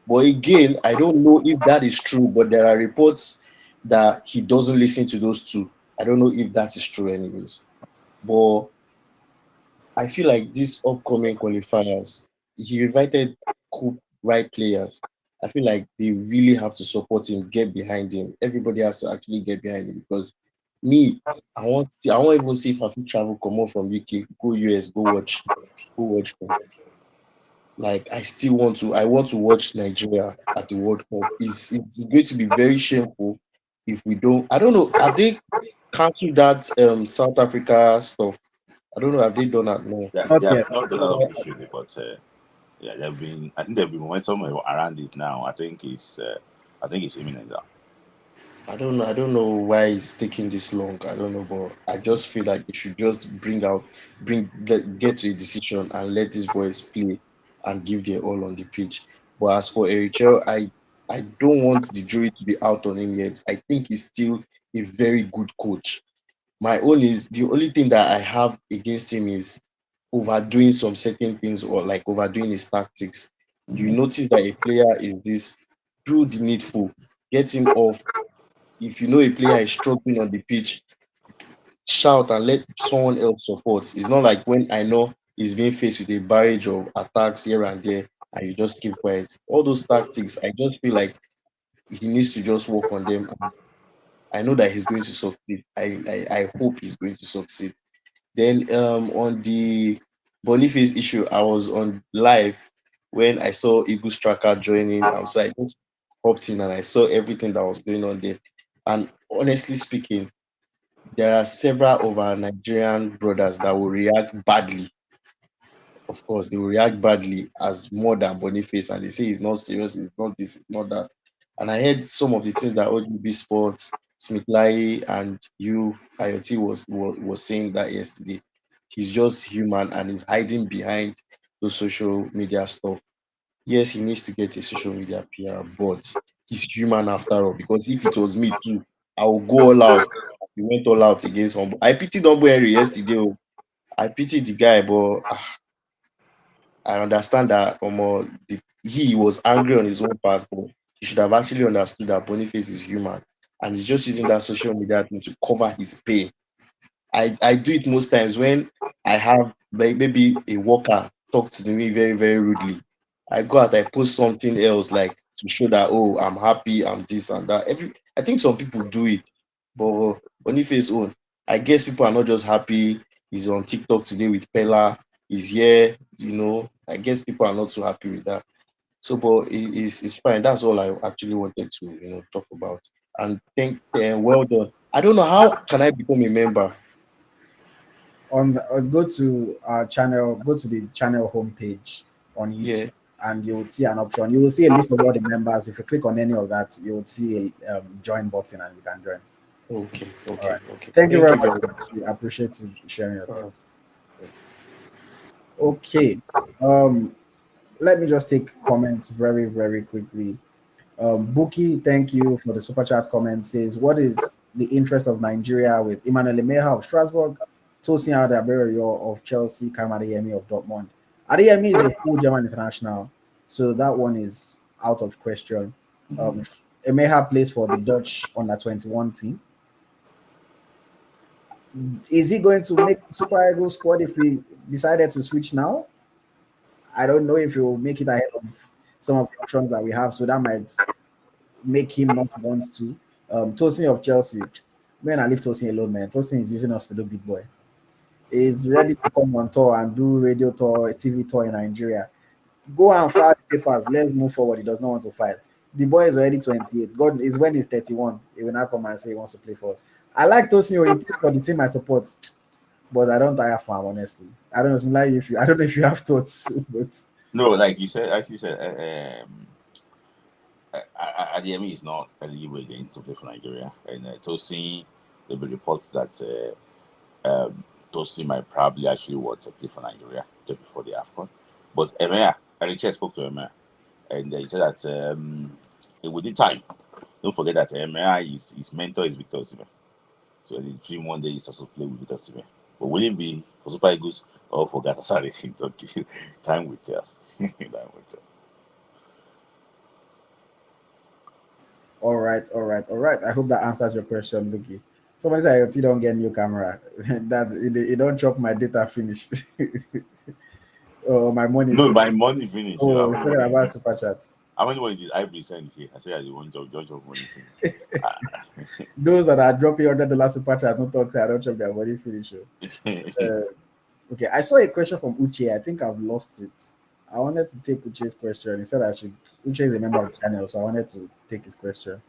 But again, I don't know if that is true, but there are reports that he doesn't listen to those two. I don't know if that is true, anyways. But I feel like these upcoming qualifiers, he invited cool right players. I feel like they really have to support him, get behind him. Everybody has to actually get behind him because me, I won't even see if I fit travel come out from UK, go US, go watch. Like I want to watch Nigeria at the World Cup. It's going to be very shameful if we don't. I don't know. Have they cancelled that South Africa stuff? I don't know. Have they done that? No. Not They have yet. not done that officially, but yeah, they've been. I think they've been momentum around it now. I think it's imminent now. I don't know. I don't know why it's taking this long. I don't know, but I just feel like it should just get to a decision and let these boys play and give their all on the pitch. But as for Eric Chelle, I don't want the jury to be out on him yet. I think he's still a very good coach. My own is the only thing that I have against him is overdoing some certain things or like overdoing his tactics. You notice that a player is this, do the needful, get him off. If you know a player is struggling on the pitch, shout and let someone else support. It's not like when I know he's being faced with a barrage of attacks here and there and you just keep quiet. All those tactics, I just feel like he needs to just work on them. I know that he's going to succeed. I hope he's going to succeed. Then on the Boniface issue, I was on live when I saw Eagles Tracker joining. So I just hopped in and I saw everything that was going on there. And honestly speaking, there are several of our Nigerian brothers that will react badly. Of course, they will react badly as more than Boniface, and they say it's not serious, it's not this, it's not that. And I heard some of the things that OGB Sports, Smith Layi, and you, AyoT, was saying that yesterday. He's just human and he's hiding behind the social media stuff. Yes, he needs to get a social media PR, but he's human after all. Because if it was me too, I would go all out. He went all out against Humble. I pitied Humble Henry yesterday. Oh. I pitied the guy, but I understand that he was angry on his own part, but he should have actually understood that Boniface is human and he's just using that social media thing to cover his pain. I do it most times when I have like maybe a worker talk to me very, very rudely. I go out, I post something else like to show that oh I'm happy, I'm this and that. I think some people do it, but Boniface own, I guess people are not just happy. He's on TikTok today with Pella, he's here, I guess people are not so happy with that. So, but it's fine. That's all I actually wanted to, talk about. And well done. I don't know how can I become a member. Go to our channel, go to the channel homepage on Yeah. YouTube, and you will see an option. You will see a list of all the members. If you click on any of that, you will see a join button and you can join. Okay. All right. Okay. Thank you Thank very you much. very much. We appreciate you sharing your Uh, thoughts. Okay. Um, Let me just take comments very, very quickly. Buki, thank you for the super chat comment. Says, what is the interest of Nigeria with Emmanuel Emeha of Strasbourg, Tosin Adebayor of Chelsea, Karim Adeyemi of Dortmund? Adeyemi is a full German international, so that one is out of question. Emeha plays for the Dutch under 21 team. Is he going to make the Super Eagles squad if we decided to switch now? I don't know if he will make it ahead of some of the options that we have, so that might make him not want to. Tosin of Chelsea, man, I leave Tosin alone, man. Tosin is using us to do big boy. He's ready to come on tour and do radio tour, TV tour in Nigeria. Go and file the papers. Let's move forward. He does not want to file. The boy is already 28. God is when he's 31. He will now come and say he wants to play for us. I like Tosin. He plays for the team I support, but I don't tire for him, honestly. I don't know, like if you, I don't know if you have thoughts, but No, like you said, actually said, Adeyemi is not eligible again to play for Nigeria, and Tosin, there will be reports that Tosin might probably actually want to play for Nigeria just before the AFCON. But Eric Chelle spoke to Emea, and he said that it will need time. Don't forget that Emea, his mentor is Victor Osimhen. So the dream one day is to also play with Victor Osimhen. But will it be for Super Eagles or for Galatasaray in Turkey? Time will tell. Time will tell. All right, all right, all right. I hope that answers your question, Luki. Somebody said IoT don't get new camera. That it don't chop my data finish. Oh, my money No, finish. my money finished. Oh, it's talking about super chat. How many money did I send here? I said I want to judge of money finish. Those that are dropping $100 super chat, don't talk to I don't chop their money finish. Okay, I saw a question from Uche. I think I've lost it. I wanted to take Uche's question. He said I should. Uche is a member of the channel, so I wanted to take his question.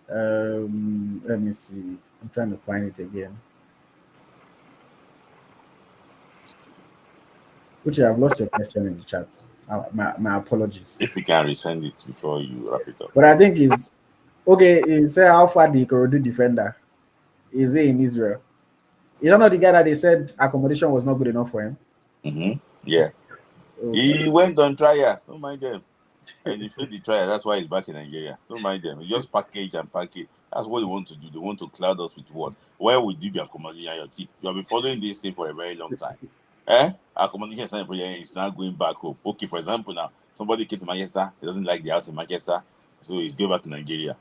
Let me see. I'm trying to find it again. Uche, I've lost your question in the chat. My apologies. If you can resend it before you wrap it up. But I think it's okay. He said how far the Ikorodu defender is he in Israel? You don't know the guy that they said accommodation was not good enough for him. Mm-hmm. Yeah. Okay. He went on trial. Don't mind them. And he failed the trial. That's why he's back in Nigeria. Don't mind them. He just package and package. That's what they want to do. They want to cloud us with what? Where would you be accommodation your team? You have been following this thing for a very long time. Accommodation is not it's not going back home. Okay, for example, now somebody came to Manchester, he doesn't like the house in Manchester, so he's going back to Nigeria.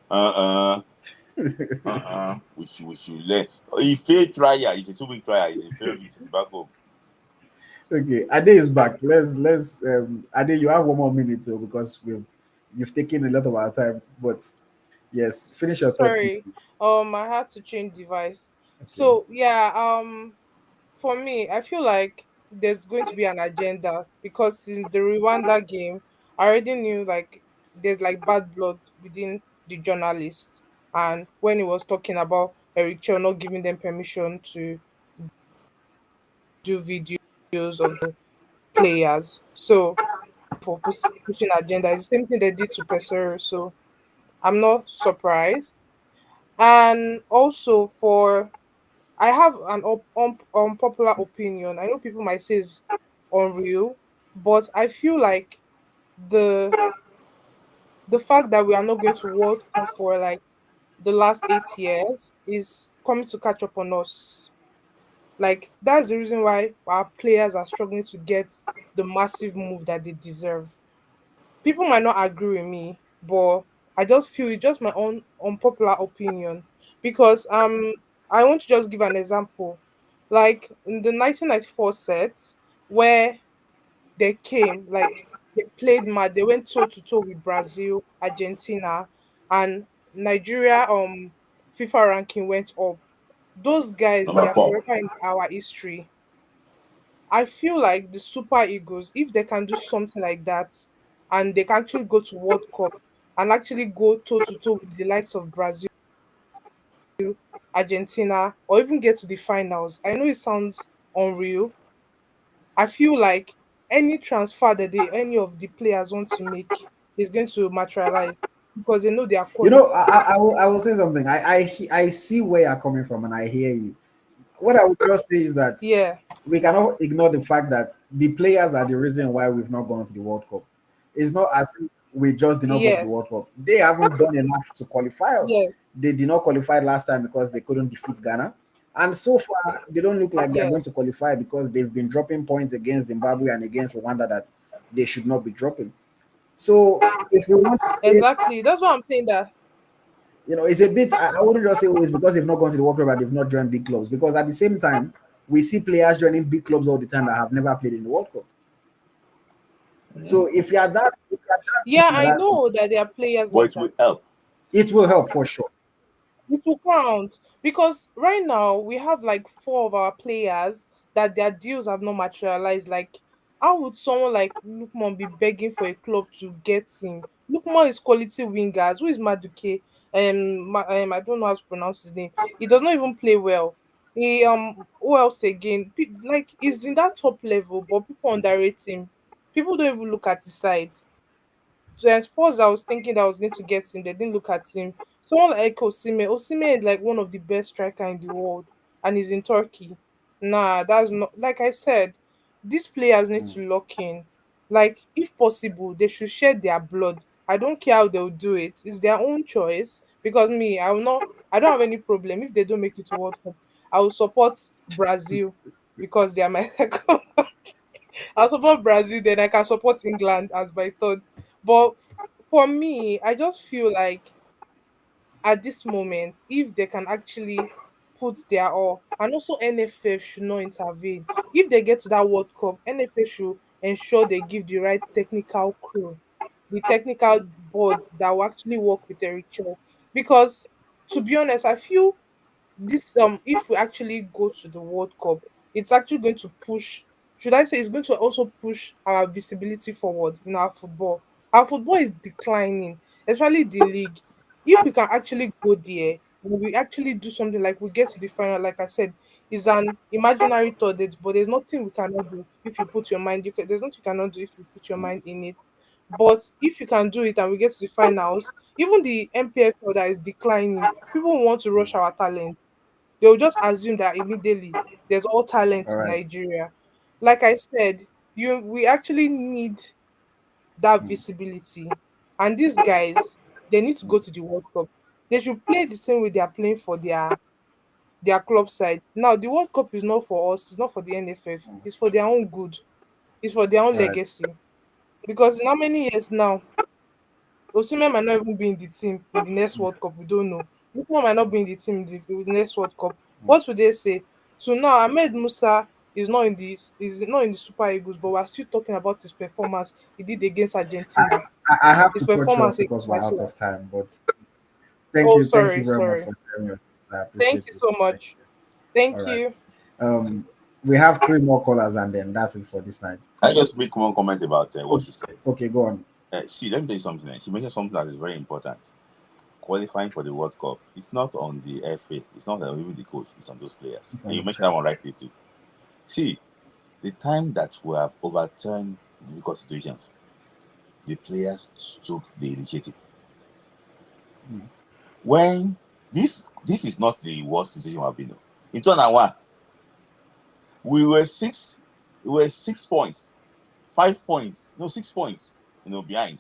We should learn. He failed trial. It's a 2-week trial. He failed. He's back home. Okay, Ade is back. Let's Ade, you have one more minute too because you've taken a lot of our time. But yes, finish your thoughts. Sorry, I had to change device. So yeah, for me, I feel like there's going to be an agenda because since the Rwanda game, I already knew like there's like bad blood within the journalists, and when he was talking about Eric Chelle not giving them permission to do videos of the players, so for pushing agenda, it's the same thing they did to Pesero, so I'm not surprised. And also for I have an unpopular opinion. I know people might say it's unreal, but I feel like the the fact that we are not going to World Cup for like the last 8 years is coming to catch up on us. Like that's the reason why our players are struggling to get the massive move that they deserve. People might not agree with me, but I just feel it's just my own unpopular opinion because I want to just give an example. Like in the 1994 set where they came, like they played mad, they went toe to toe with Brazil, Argentina, and Nigeria FIFA ranking went up. Those guys they Number are 4. forever in our history. I feel like the Super Eagles, if they can do something like that, and they can actually go to World Cup and actually go toe to toe with the likes of Brazil, Argentina, or even get to the finals. I know it sounds unreal. I feel like any transfer that any of the players want to make is going to materialize because they know their You know, quality. I will say something. I see where you're coming from, and I hear you. What I would just say is that Yeah, we cannot ignore the fact that the players are the reason why we've not gone to the World Cup. It's not as if we just did not go to the yes, World Cup. They haven't done enough to qualify us. yes, They did not qualify last time because they couldn't defeat Ghana. And so far, they don't look like they're yes. going to qualify because they've been dropping points against Zimbabwe and against Rwanda that they should not be dropping. So if we want to say, Exactly. That's what I'm saying that it's a bit, I wouldn't just say, oh, it's because they've not gone to the World Cup and they've not joined big clubs. Because at the same time, we see players joining big clubs all the time that have never played in the World Cup. So if you are yeah, that, I know that there are players But like it will that. help. it will help for sure. It will count because right now we have like four of our players that their deals have not materialized. Like, how would someone like Lukman be begging for a club to get him? Lukman is quality wingers. Who is Maduke? I don't know how to pronounce his name. He does not even play well. He who else again? Like he's in that top level, but people underrate him. People don't even look at his side. So I suppose I was thinking that I was going to get him. They didn't look at him. Someone like Osime. Osime is like one of the best striker in the world, and he's in Turkey. Nah, that's not like I said. These players need to lock in. Like, if possible, they should shed their blood. I don't care how they'll do it. It's their own choice. Because me, I will not. I don't have any problem if they don't make it to World Cup. I will support Brazil because they are my second country. I'll support Brazil, then I can support England as my third. But for me, I just feel like at this moment, if they can actually put their all, and also NFF should not intervene. If they get to that World Cup, NFF should ensure they give the right technical crew, the technical board that will actually work with Eric Chelle. Because to be honest, I feel this if we actually go to the World Cup, it's actually going to push, should I say it's going to also push our visibility forward in our football. Our football is declining, especially the league. If we can actually go there, we actually do something like we get to the final, like I said, is an imaginary thought, but there's nothing we cannot do if you put your mind. There's nothing you cannot do if you put your mind in it. But if you can do it and we get to the finals, even the MPFL that is declining, people want to rush our talent. They will just assume that immediately there's all talent All in right. Nigeria. Like I said, we actually need that Mm. visibility. And these guys, they need to go to the World Cup. They should play the same way they are playing for their club side. Now the World Cup is not for us, it's not for the NFF, it's for their own good, it's for their own All right. legacy. Because in how many years now, Osimhen might not even be in the team in the next World Cup. We don't know. Lookman might not be in the team in the next World Cup. Mm. What would they say? So now Ahmed Musa is not in the Super Eagles, but we're still talking about his performance he did against I, Argentina. I have His to cut you off performance because against we're out Brazil. of time. But Oh, thank you sorry, very much sorry. for sharing your thoughts. I Thank appreciate you it. so Thank much. you. Thank All you. right. We have three more callers, and then that's it for this night. I just make one comment about what she said. Okay, go on. See, let me tell you something. She mentioned something that is very important. Qualifying for the World Cup, it's not on the FA, it's not on even the coach, it's on those players. It's And you on- mentioned that one rightly too. See, the time that we have overturned difficult situations, the players took the initiative. Mm. When this is not the worst situation we have been in. In 2001, we were 6 points, 5 points, no 6 points, behind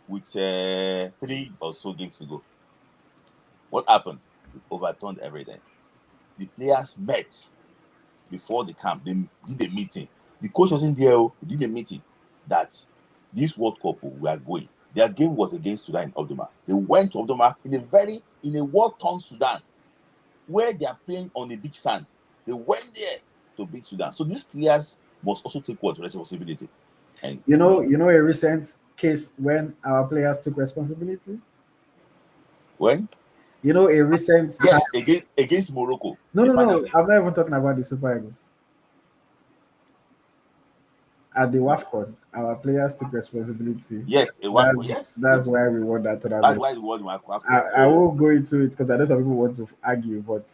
with 3 or so games to go. What happened? We overturned everything. The players met before the camp. They did a meeting. The coach wasn't there. They did a meeting that this World Cup we are going. Their game was against Sudan in Obdoma. They went to Obdoma in a war-torn Sudan, where they are playing on the beach sand. They went there to beat Sudan. So these players must also take what responsibility. And You know a recent case when our players took responsibility. when You know a recent time. yes, against Morocco, No, the no, final. no. I'm not even talking about the Super Eagles. At the WAFCON, our players took responsibility. Yes, it was. Yes, That's why we won that that's tournament. why the world was I won't go into it because I know some people want to argue, but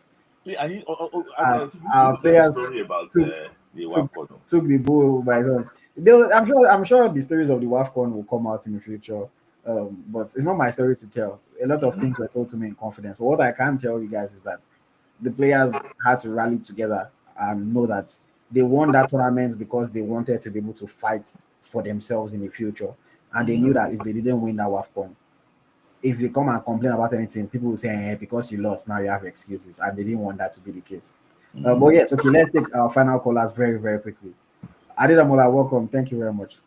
I need. our, You our tell the players story about took the took WAFCON. took the bull by us. I'm sure the stories of the WAFCON will come out in the future. But it's not my story to tell. A lot of things were told to me in confidence. But what I can tell you guys is that the players had to rally together and know that they won that tournament because they wanted to be able to fight for themselves in the future. And they knew that if they didn't win that WAFCON, if they come and complain about anything, people will say, because you lost, now you have excuses. And they didn't want that to be the case. But yes, okay, let's take our final callers very, very quickly. Adedamola, welcome. Thank you very much.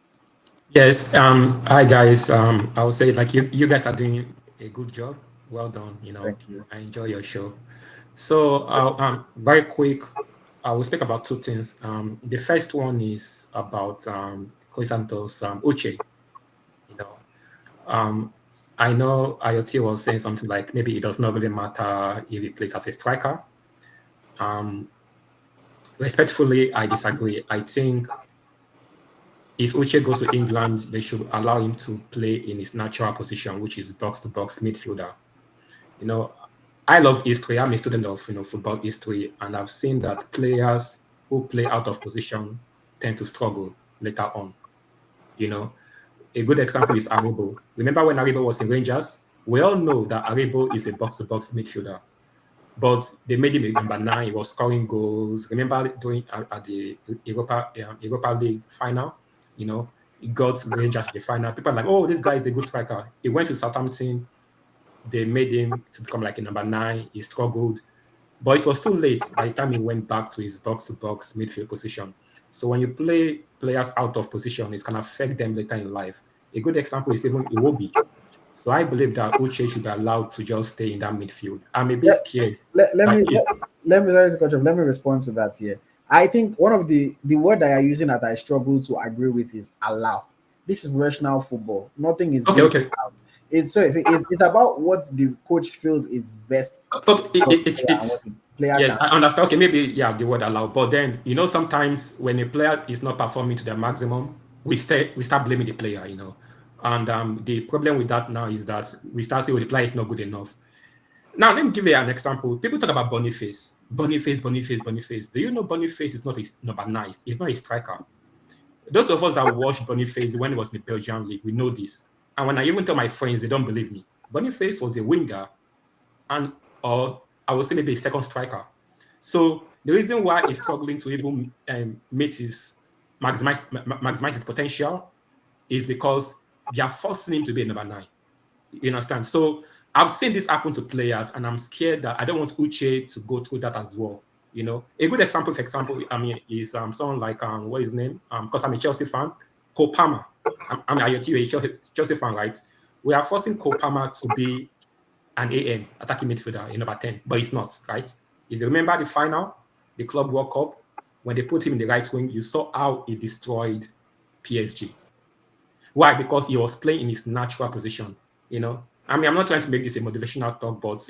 Yes. Hi guys. I would say like you guys are doing a good job. Well done. Thank you. I enjoy your show. So very quick. I will speak about two things. The first one is about Christantus Uche. You know, I know AyoT was saying something like maybe it does not really matter if he plays as a striker. Respectfully, I disagree. I think if Uche goes to England, they should allow him to play in his natural position, which is box-to-box midfielder. I love history. I'm a student of football history, and I've seen that players who play out of position tend to struggle later on. A good example is Aribo. Remember when Aribo was in Rangers? We all know that Aribo is a box-to-box midfielder, but they made him a number 9. He was scoring goals. Remember doing at the Europa League final? He got Rangers to the final. People are like, oh, this guy is a good striker. He went to Southampton. They made him to become like a number 9. He struggled. But it was too late by the time he went back to his box-to-box midfield position. So when you play players out of position, it can affect them later in life. A good example is even Iwobi. So I believe that Uche should be allowed to just stay in that midfield. I'm a bit Let, scared let, let that me if let me respond to that here. I think one of the word that you're using that I struggle to agree with is allow. This is rational football. Nothing is okay, being okay, allowed. It's about what the coach feels is best okay, out of the player and what it's the player yes, can. I understand. Okay, maybe yeah, the word allow, but then sometimes when a player is not performing to their maximum, we start blaming the player, and the problem with that now is that we start saying, oh, the player is not good enough. Now, let me give you an example. People talk about Boniface. Boniface, Boniface, Boniface. Do you know Boniface is not a number 9? He's not a striker. Those of us that watched Boniface when he was in the Belgian league, we know this. And when I even tell my friends, they don't believe me. Boniface was a winger and or I would say maybe a second striker. So the reason why he's struggling to even meet his maximize his potential is because they are forcing him to be a number 9. You understand? So I've seen this happen to players, and I'm scared that I don't want Uche to go through that as well. A good example, for example, I mean, is someone like what is his name? Because I'm a Chelsea fan, Cole Palmer. I'm AyoT, a Chelsea fan, right? We are forcing Cole Palmer to be an AM attacking midfielder in number 10, but it's not, right? If you remember the final, the Club World Cup, when they put him in the right wing, you saw how he destroyed PSG. Why? Because he was playing in his natural position. I mean, I'm not trying to make this a motivational talk, but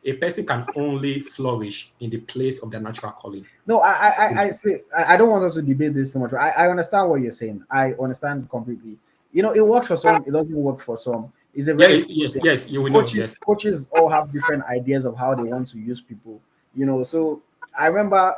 a person can only flourish in the place of their natural calling. No, I see. I don't want us to debate this so much. I understand what you're saying. I understand completely. It works for some. It doesn't work for some. It's a Yeah, very yes, yes, you will know. coaches Yes, coaches all have different ideas of how they want to use people. So I remember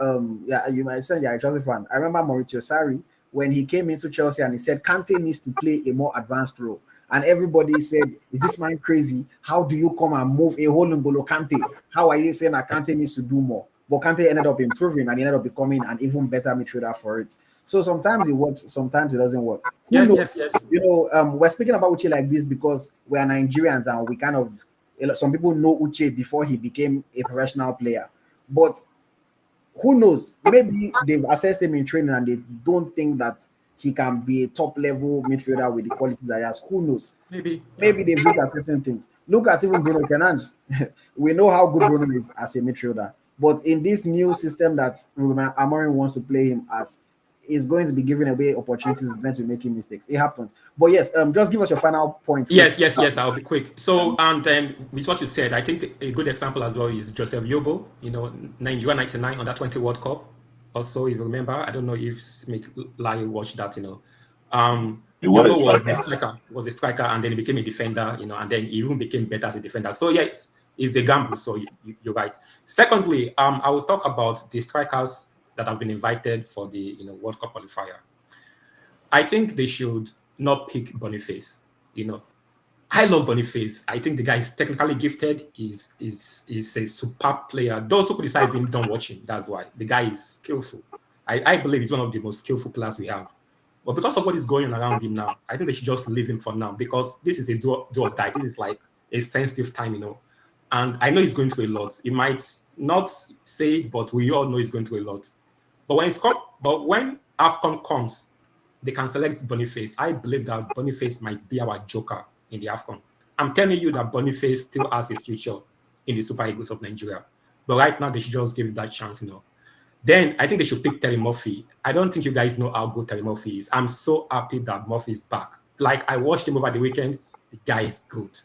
yeah, you might say you're a Chelsea fan. I remember Maurizio Sarri when he came into Chelsea and he said Kante needs to play a more advanced role. And everybody said, "Is this man crazy? How do you come and move a whole N'Golo Kante? How are you saying that Kante needs to do more?" But Kante ended up improving and he ended up becoming an even better midfielder for it. So sometimes it works, sometimes it doesn't work. Who yes, knows? yes, yes. We're speaking about Uche like this because we are Nigerians and we kind of some people know Uche before he became a professional player. But who knows? Maybe they've assessed him in training and they don't think that he can be a top level midfielder with the qualities that he has. Who knows? Maybe. Yeah. Maybe they've looked at certain things. Look at even Bruno Fernandes. We know how good Bruno is as a midfielder. But in this new system that Ruben Amorim wants to play him as, is going to be giving away opportunities, is going to be making mistakes. It happens. But yes, just give us your final points, quick. Yes, yes, yes. I'll be quick. So, and with what you said, I think a good example as well is Joseph Yobo. Nigeria '99 under 20 World Cup. Also, if you remember, I don't know if Smith Layi watched that. He was a Yobo was a striker. striker. Was a striker, and then he became a defender. And then he even became better as a defender. So yes, it's a gamble. So you're right. Secondly, I will talk about the strikers that have been invited for the World Cup qualifier. I think they should not pick Boniface. I love Boniface. I think the guy is technically gifted. Is a superb player. Those who criticize him don't watch him. That's why the guy is skillful. I believe he's one of the most skillful players we have. But because of what is going on around him now, I think they should just leave him for now because this is a do or die. This is like a sensitive time. And I know he's going through a lot. He might not say it, but we all know he's going through a lot. But when AFCON comes, they can select Boniface. I believe that Boniface might be our joker in the AFCON. I'm telling you that Boniface still has a future in the Super Eagles of Nigeria. But right now, they should just give him that chance. Then I think they should pick Terry Murphy. I don't think you guys know how good Terry Murphy is. I'm so happy that Murphy is back. Like, I watched him over the weekend. The guy is good.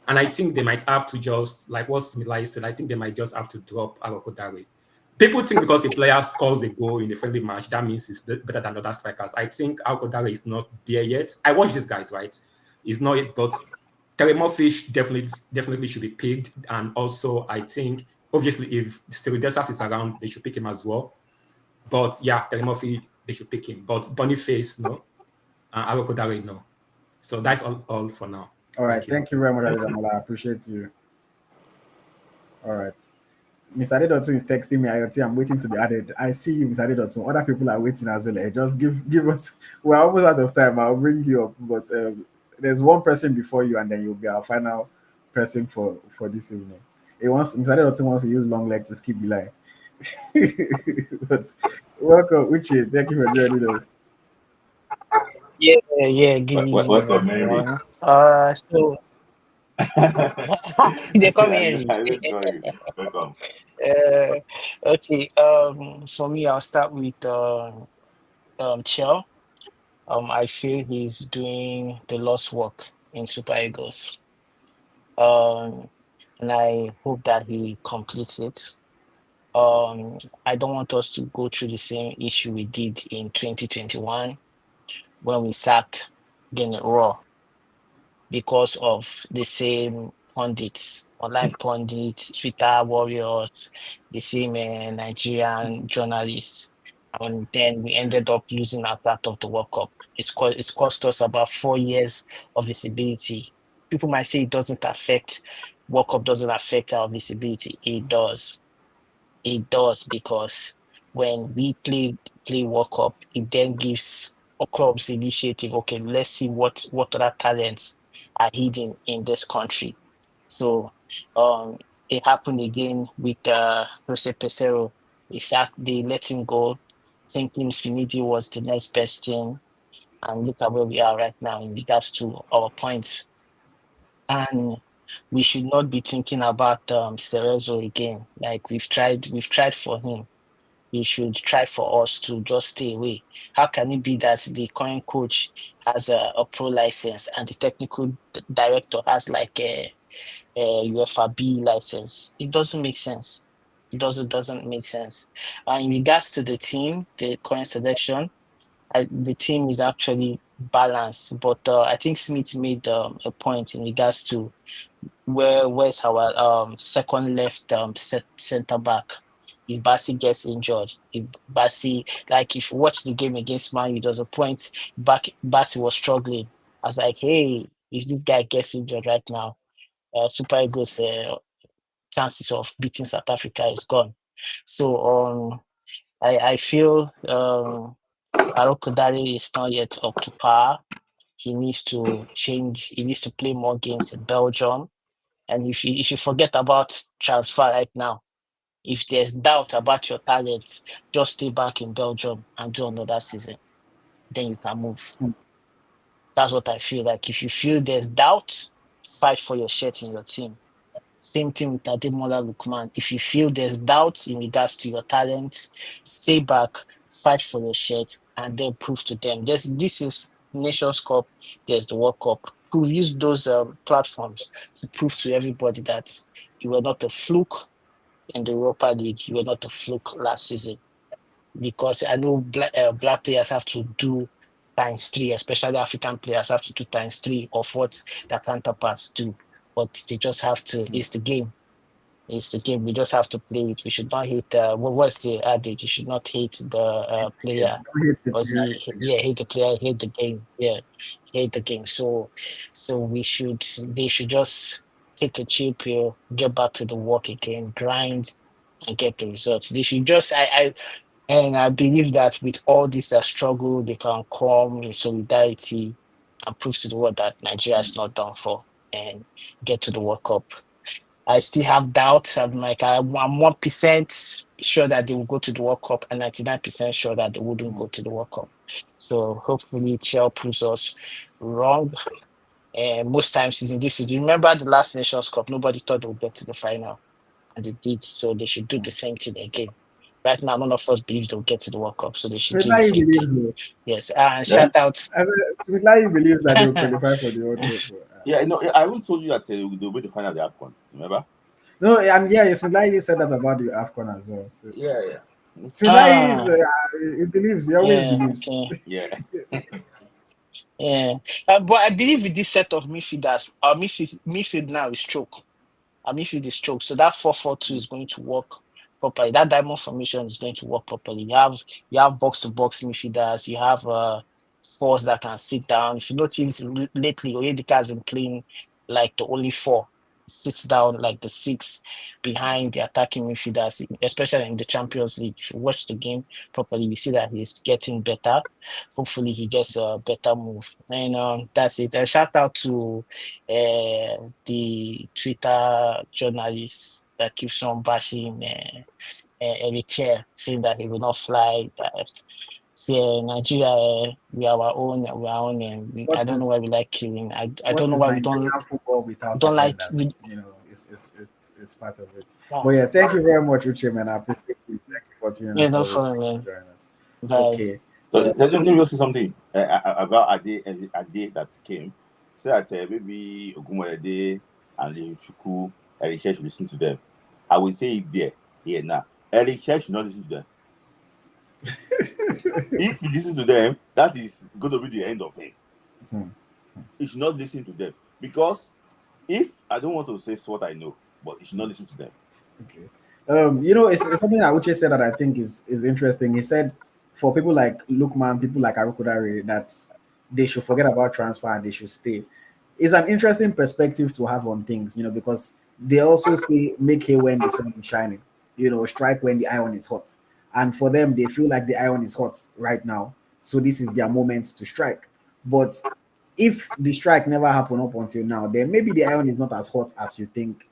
And I think they might have to just, like what Smith Layi said, I think they might just have to drop Arokodare. People think because a player scores a goal in a friendly match, that means he's better than other strikers. I think Arokodare is not there yet. I watch these guys, right? He's not yet, but Terry Murphy definitely should be picked. And also, I think, obviously, if Steridesas is around, they should pick him as well. But yeah, Terry Murphy, they should pick him. But Boniface, no. Arokodare, no. So that's all for now. All right. Thank you very much, Adedamola. I appreciate you. All right. Mr. Adedotun is texting me, AyoT, I'm waiting to be added. I see you, Mr. Adedotun. Other people are waiting as well. Just give us, we're almost out of time. I'll bring you up. But there's one person before you, and then you'll be our final person for this evening. Mr. Dotun wants to use long leg to skip the line. But welcome, Uche. Thank you for joining us. Yeah. Good evening, Welcome, Mary. everyone. So they call me Henry. I just call you. Welcome. Uh, okay. For me, I'll start with Chell. I feel he's doing the lost work in Super Eagles. Um, and I hope that he completes it. I don't want us to go through the same issue we did in 2021 when we sacked Gennett Raw because of the same pundits, online pundits, Twitter warriors, the same Nigerian journalists. And then we ended up losing our part of the World Cup. It's cost us about 4 years of visibility. People might say World Cup doesn't affect our visibility. It does. It does because when we play World Cup, it then gives clubs initiative. Okay, let's see what other talents are hidden in this country. So it happened again with Jose Pesero. They let him go, thinking Finidi was the next best thing. And look at where we are right now in regards to our points. And we should not be thinking about Cerezo again. Like we've tried for him. He should try for us to just stay away. How can it be that the current coach has a pro license and the technical director has like a UEFA B license? It doesn't make sense. It doesn't make sense. And in regards to the team, the current selection, the team is actually balanced. But I think Smith made a point in regards to where's our second left center back. If Basi gets injured, if you watch the game against Man U, there's a point Basi was struggling. I was like, hey, if this guy gets injured right now, Super Eagles chances of beating South Africa is gone. So I feel Arokodare is not yet up to par. He needs to change. He needs to play more games in Belgium. And if you forget about transfer right now, if there's doubt about your talents, just stay back in Belgium and do another season. Then you can move. That's what I feel like. If you feel there's doubt, fight for your shirt in your team. Same thing with Ademola Lookman. If you feel there's doubt in regards to your talents, stay back, fight for your shirt, and then prove to them. This is Nations Cup, there's the World Cup. We've used those platforms to prove to everybody that you were not a fluke in the Europa League, you were not a fluke last season. Because I know black players have to do times three, especially African players have to do times three of what their counterparts do. But they just have to, it's the game. It's the game. We just have to play it. We should not hate. What's the adage? You should not hate the Yeah, player. don't hate the Or is player, he? hate the game. Yeah, hate the player, hate the game. Yeah, hate the game. So we should. They should just take a chill pill, get back to the work again, grind, and get the results. They should just. I believe that with all this struggle, they can come in solidarity and prove to the world that Nigeria is not done for and get to the World Cup. I still have doubts. I'm 1% sure that they will go to the World Cup and 99% sure that they wouldn't go to the World Cup. So hopefully Chell proves us wrong. And most times in this season, remember the last Nations Cup, nobody thought they would get to the final. And they did. So they should do the same thing again. Right now, none of us believe they'll get to the World Cup, so they should do the Smilayi same thing. believes though. Yes. And Yeah. shout out. Smilayi believes that they will qualify for the World Cup. Yeah, no, I even told you that they'll be the final of the AFCON. Remember? No, and yeah, Smilayi said that about the AFCON as well. So Yeah. Smilayi is, Ah, he believes, he always yeah, believes. okay. Yeah. Yeah. But I believe with this set of midfielders, our midfield now is choke. Our midfield is choke. So that 4-4-2 is going to work properly. That diamond formation is going to work properly. You have box to box midfielders, you have fours that can sit down. If you notice lately, Oyedika has been playing like the only four. Sits down like the six behind the attacking midfielders, especially in the Champions League. If you watch the game properly, we see that he's getting better. Hopefully, he gets a better move. And that's it. Shout out to the Twitter journalists that keeps on bashing Eric Chelle, saying that he will not fly. That see, Nigeria, we are our own, and I What don't know is why we like killing. I what don't know is why we Nigerian football without don't like we. agendas? It's part of it. But yeah, thank you very much, Uche, man. I appreciate you. Thank you for tuning Yeah, us no always. problem, Thank you man. for joining us. Bye. Okay. So let me just say something about Ade that came. Say that maybe Ogumade and Chuku, Eric Chelle should listen to them. I will say it there, here now. Eric Chelle should not listen to them. If he listens to them, that is going to be the end of him. He should not listen to them, because if I don't want to say what I know, but he should not listen to them. Okay. It's something that Uche said that I think is interesting. He said for people like Lukman, people like Arukodare, that they should forget about transfer and they should stay. It's an interesting perspective to have on things, because they also say make hay when the sun is shining, strike when the iron is hot. And for them, they feel like the iron is hot right now. So this is their moment to strike. But if the strike never happened up until now, then maybe the iron is not as hot as you think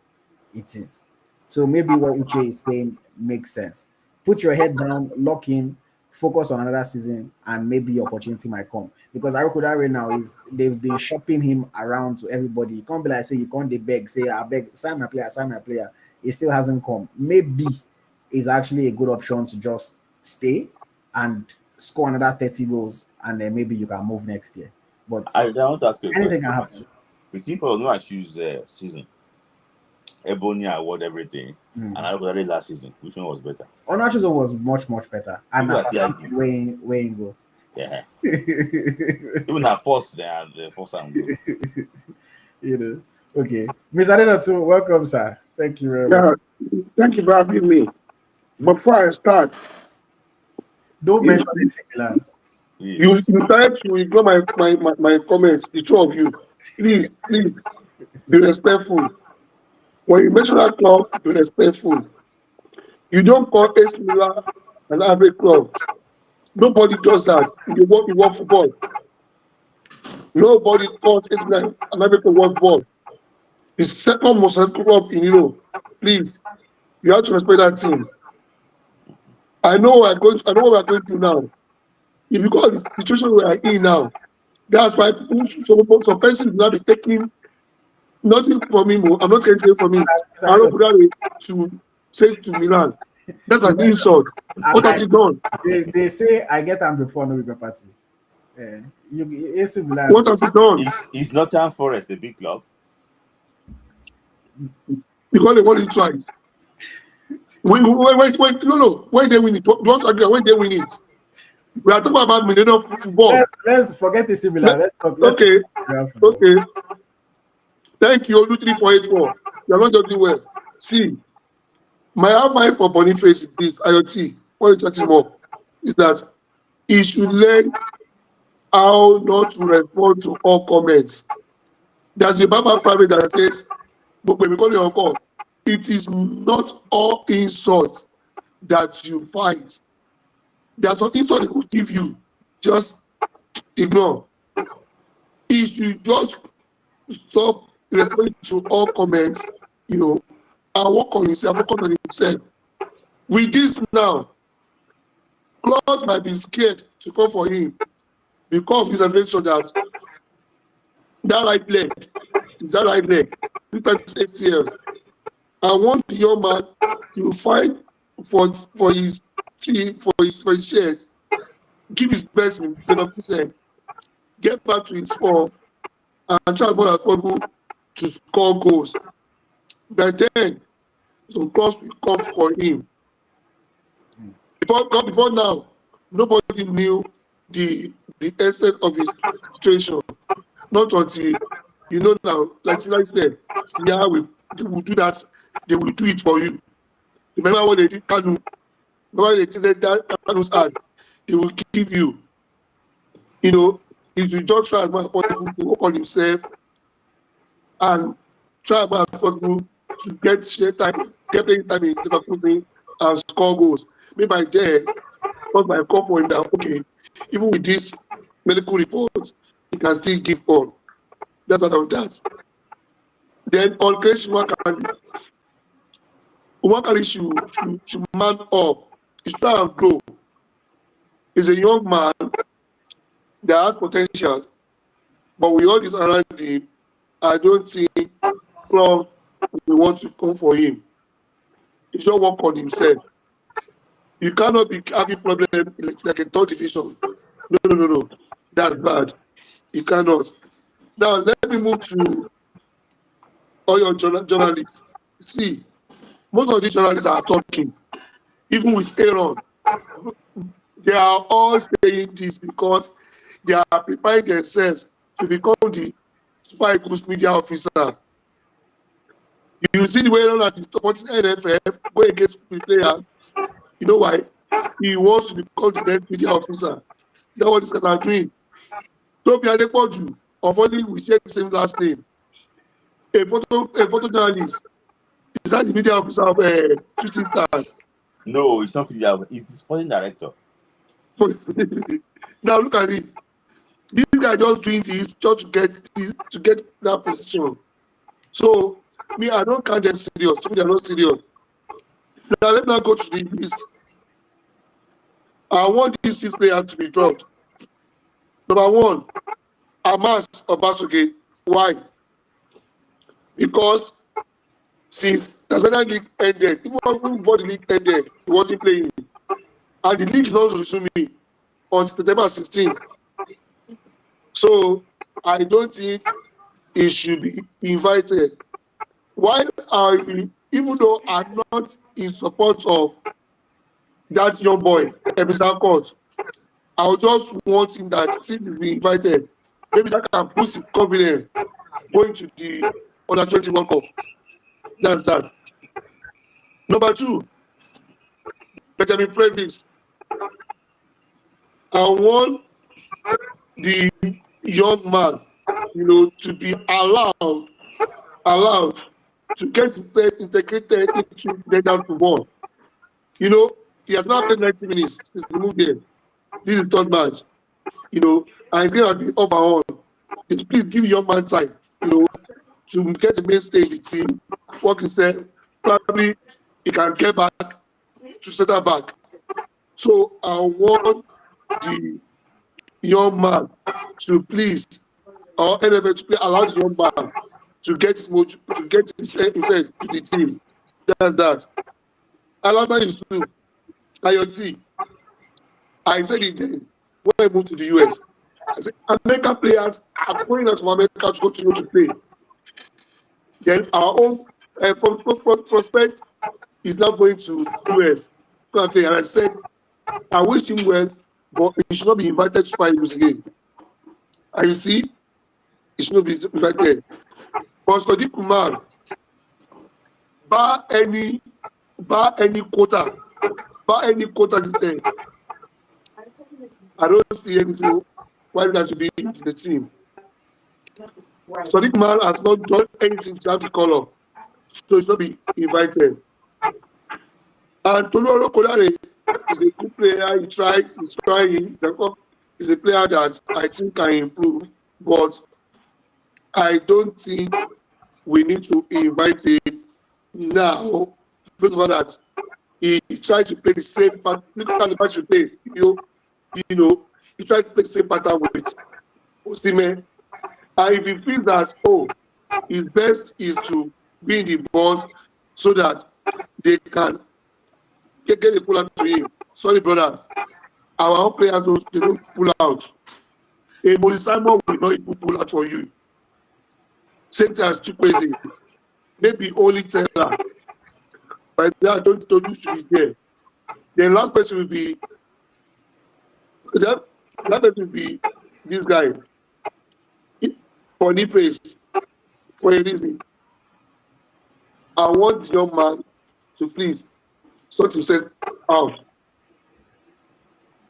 it is. So maybe what Uche is saying makes sense. Put your head down, lock in, focus on another season, and maybe opportunity might come. Because Arokodare now they've been shopping him around to everybody. You can't be like say you can't beg, say I beg, sign my player, sign my player. It still hasn't come. Maybe it's actually a good option to just stay and score another 30 goals, and then maybe you can move next year. But I want to ask you a anything question. can happen. With people who choose season, Ebony award everything, and I looked at it last season. Which one was better? Onachu's one was much, much better. And People that's are CID. where you go. Yeah. Even at first, they are the first time good. Okay. Ms. Adedotu, welcome, sir. Thank you very much. Thank you for having me. Before I start, Don't you, mention AC Milan. you tried to ignore my comments, the two of you. Please, be respectful. When you mention that club, be respectful. You don't call AC Milan an average club. Nobody does that in the world football. Nobody calls AC Milan an average club football. The second most successful club in Europe. Please, you have to respect that team. I know what we're going to now. If you call the situation we are in now, that's why some persons will not be taking nothing from him. I'm not going to say from him. I don't put to say to Milan. That's an insult. What has he done? They say I get them before no bigger party. AC Milan. What has he done? Is Nottingham Forest a big club? Because they won it twice. When they win it, don't agree when they win it. We are talking about Millennium football. Let's forget AC Milan. Let's talk. Okay. Thank you, Olu 3484. You're not just doing well. See, my advice for Boniface is this, AyoT, what you talking about, is that he should learn how not to respond to all comments. There's a Baba private that says, but when we call it on call, it is not all insults that you fight. There's some insult they will give you. Just ignore. He should just stop responding to all comments, and work on himself, focus on himself. With this now, clubs might be scared to come for him because of this information that right leg is that right leg, 3 times ACL. I want the young man to fight for his team, for his shirt, give his best in 100%, get back to his form, and try as much as possible to score goals. But then some clubs will come for him. Before now, nobody knew the extent of his situation. Not until now, like I said, they will do that, they will do it for you. Remember what they did Kanu? Remember they did that Kanu's ad? They will give you. If you just try as much as possible to work on himself and try as much as possible to get share time, get playing time in Leverkusen and score goals. Maybe by then, because my call point that okay, even with this medical report, he can still give all. That's out of that. Then on Kelechi Nwakali, Nwakali should man up. He should try and grow. He's a young man that has potential, but with all this around him, I don't think club will want to come for him. He should work on himself. You cannot be having problem like a third division. No. That's bad. You cannot. Now let me move to all your journalists. See, most of these journalists are talking, even with Aaron. They are all saying this because they are preparing themselves to become the Super Eagles media officer. You see the way Aaron is supporting NFF, going against the player. You know why? He wants to become the next media officer. That's what these guys are doing. Tobi Adepoju, unfortunately, we share the same last name. A photojournalist. Is that the media officer of Shooting Stars? No, it's not media. It's the sporting director. Now look at it. These guys just doing this just to get that position. So me, I don't count them serious. To me, they're not serious. Now let me go to the list. I want these 6 players to be dropped. Number 1, Amas Obasoge. Why? Because since the National League ended, even before the league ended, he wasn't playing. And the league is not resuming on September 16. So I don't think he should be invited. While even though I'm not in support of that young boy, Emerson Court, I would just want him that since he's been invited, maybe that can boost his confidence going to the Under-20 World Cup. That's that. Number 2, Benjamin Fredericks. I want the young man, to be allowed to get himself integrated into Nigerian football. He has not played 90 minutes since the move there. This is the 3rd match. And he's going to be off and on. Please give young man time, to get the mainstay in the team. What he said, probably he can get back to center back. So I want the young man to please, or NFL to play, allow the young man to get himself to the team. That's that. And after you do, AyoT, I said it then when I moved to the US. I said American players are going out to America to continue to play. Then our own prospect is now going to US to play. And I said, I wish him well, but he should not be invited to Super Eagles again. And you see, he should not be invited. But Sadiq Kumar, bar any quota this time, I don't see anything why that should be in the team. Sadiq Kumar has not done anything to have the color, so he should not be invited. And Tolu Kolare is a good player. He's trying. He's a player that I think can improve, but I don't think we need to invite him now. Because of that, he tried to play the same pattern. Look at the match we play. He tried to play the same pattern with Osimhen. And if he feels that, his best is to be in the box so that they can get the pull out to him. Sorry, brothers. Our own players don't pull out. A Moses Simon will not even pull out for you. Same thing as Chukwueze. Maybe only Taylor. But I don't you should be there. The last person will be this guy. Boniface. For a reason. I want the young man to please sort himself out.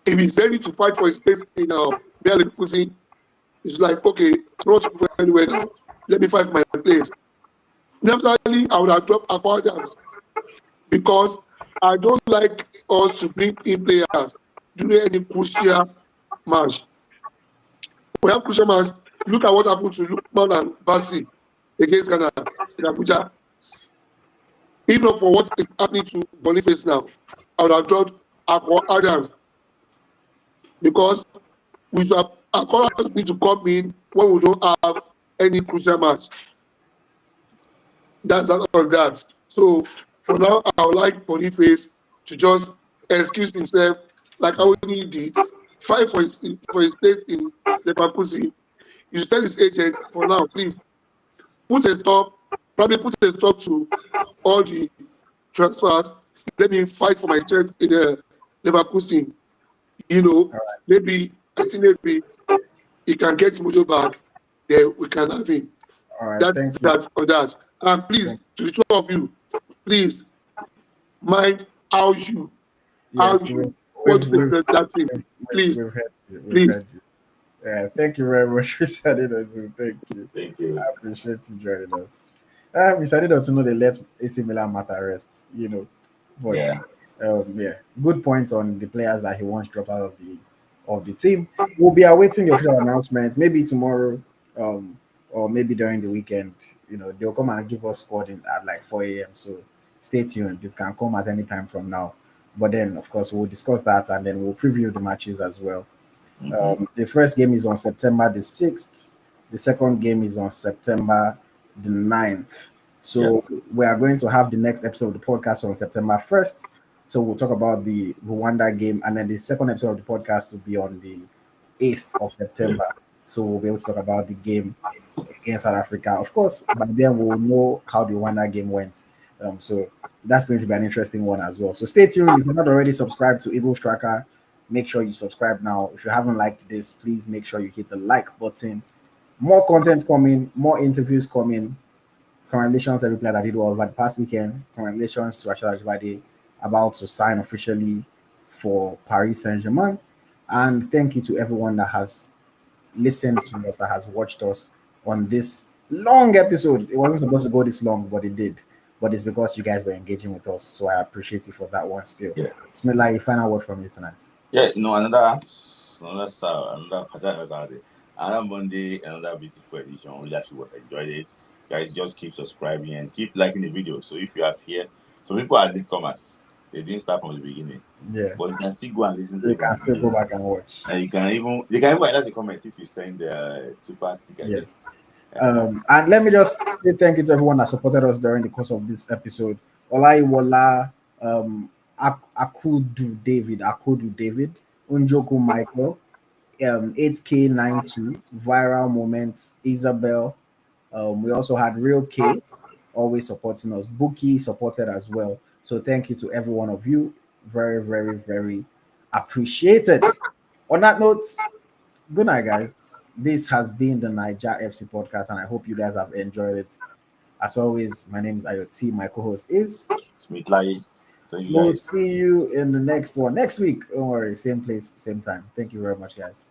If he's ready to fight for his place in Real Leverkusen, it's like, okay, I don't want to go anywhere now. Let me fight for my place. Naturally, I would have dropped Akwadams because I don't like us to bring in players during any crucial match. We have crucial match. Look at what happened to Lukman and Barnsley against Ghana in Abuja. If not for what is happening to Boniface now, I would have dropped Akon Adams because we should have Akon Adams need to come in when we don't have any crucial match. That's out of that. So for now, I would like Boniface to just excuse himself, like how he did, fight for his place in Leverkusen. You should tell his agent for now, please put a stop, probably put a stop to all the transfers. Let me fight for my church in Leverkusen. You know, maybe I think maybe he can get Mojo back. Then we can have him. All right, That's thank you. that on that. And please, to the two of you, please mind how you Yes, want to represent that team. Please, we've heard you. please. Heard you. Yeah, thank you very much, Mr. Adidas. Thank you. Thank you. I appreciate you joining us. Mr. Adidas, to know they let AC Milan matter rest, you know. But yeah, good point on the players that he wants dropped out of the team. We'll be awaiting the official announcement, maybe tomorrow, or maybe during the weekend. You know, they'll come and give us squad at like 4 a.m. So stay tuned. It can come at any time from now. But then, of course, we'll discuss that and then we'll preview the matches as well. The first game is on September the 6th. The second game is on September the 9th. So we are going to have the next episode of the podcast on September 1st. So we'll talk about the Rwanda game, and then the second episode of the podcast will be on the 8th of September. So we'll be able to talk about the game against South Africa. Of course, by then we'll know how the Rwanda game went. So that's going to be an interesting one as well. So stay tuned. If you're not already subscribed to Eagles Tracker, make sure you subscribe now. If you haven't liked this, please make sure you hit the like button. More content coming, more interviews coming. Congratulations, every player that did well over the past weekend. Congratulations to Rashidat Ajibade, about to sign officially for Paris Saint-Germain. And thank you to everyone that has listened to us, that has watched us on this long episode. It wasn't supposed to go this long, but it did. But it's because you guys were engaging with us. So I appreciate you for that one still. Smith Layi, final word from you tonight. Yeah, you know, another Monday, another beautiful edition. We actually enjoyed it. Guys, just keep subscribing and keep liking the video. So if you have here, some people are latecomers. They didn't start from the beginning. Yeah. But you can still go and listen to You it. can still go back and watch. And they can even write the comment if you send the super sticker. Yes. And let me just say thank you to everyone that supported us during the course of this episode. Olaiwola, Akudu David, Unjoku Michael, 8K92, Viral Moments, Isabel. We also had Real K always supporting us. Bookie supported as well. So thank you to every one of you. Very, very, very appreciated. On that note, good night, guys. This has been the Niger FC Podcast, and I hope you guys have enjoyed it. As always, my name is AyoT. My co-host is Smith Layi. We'll see you in the next one next week. Don't worry, same place, same time. Thank you very much, guys.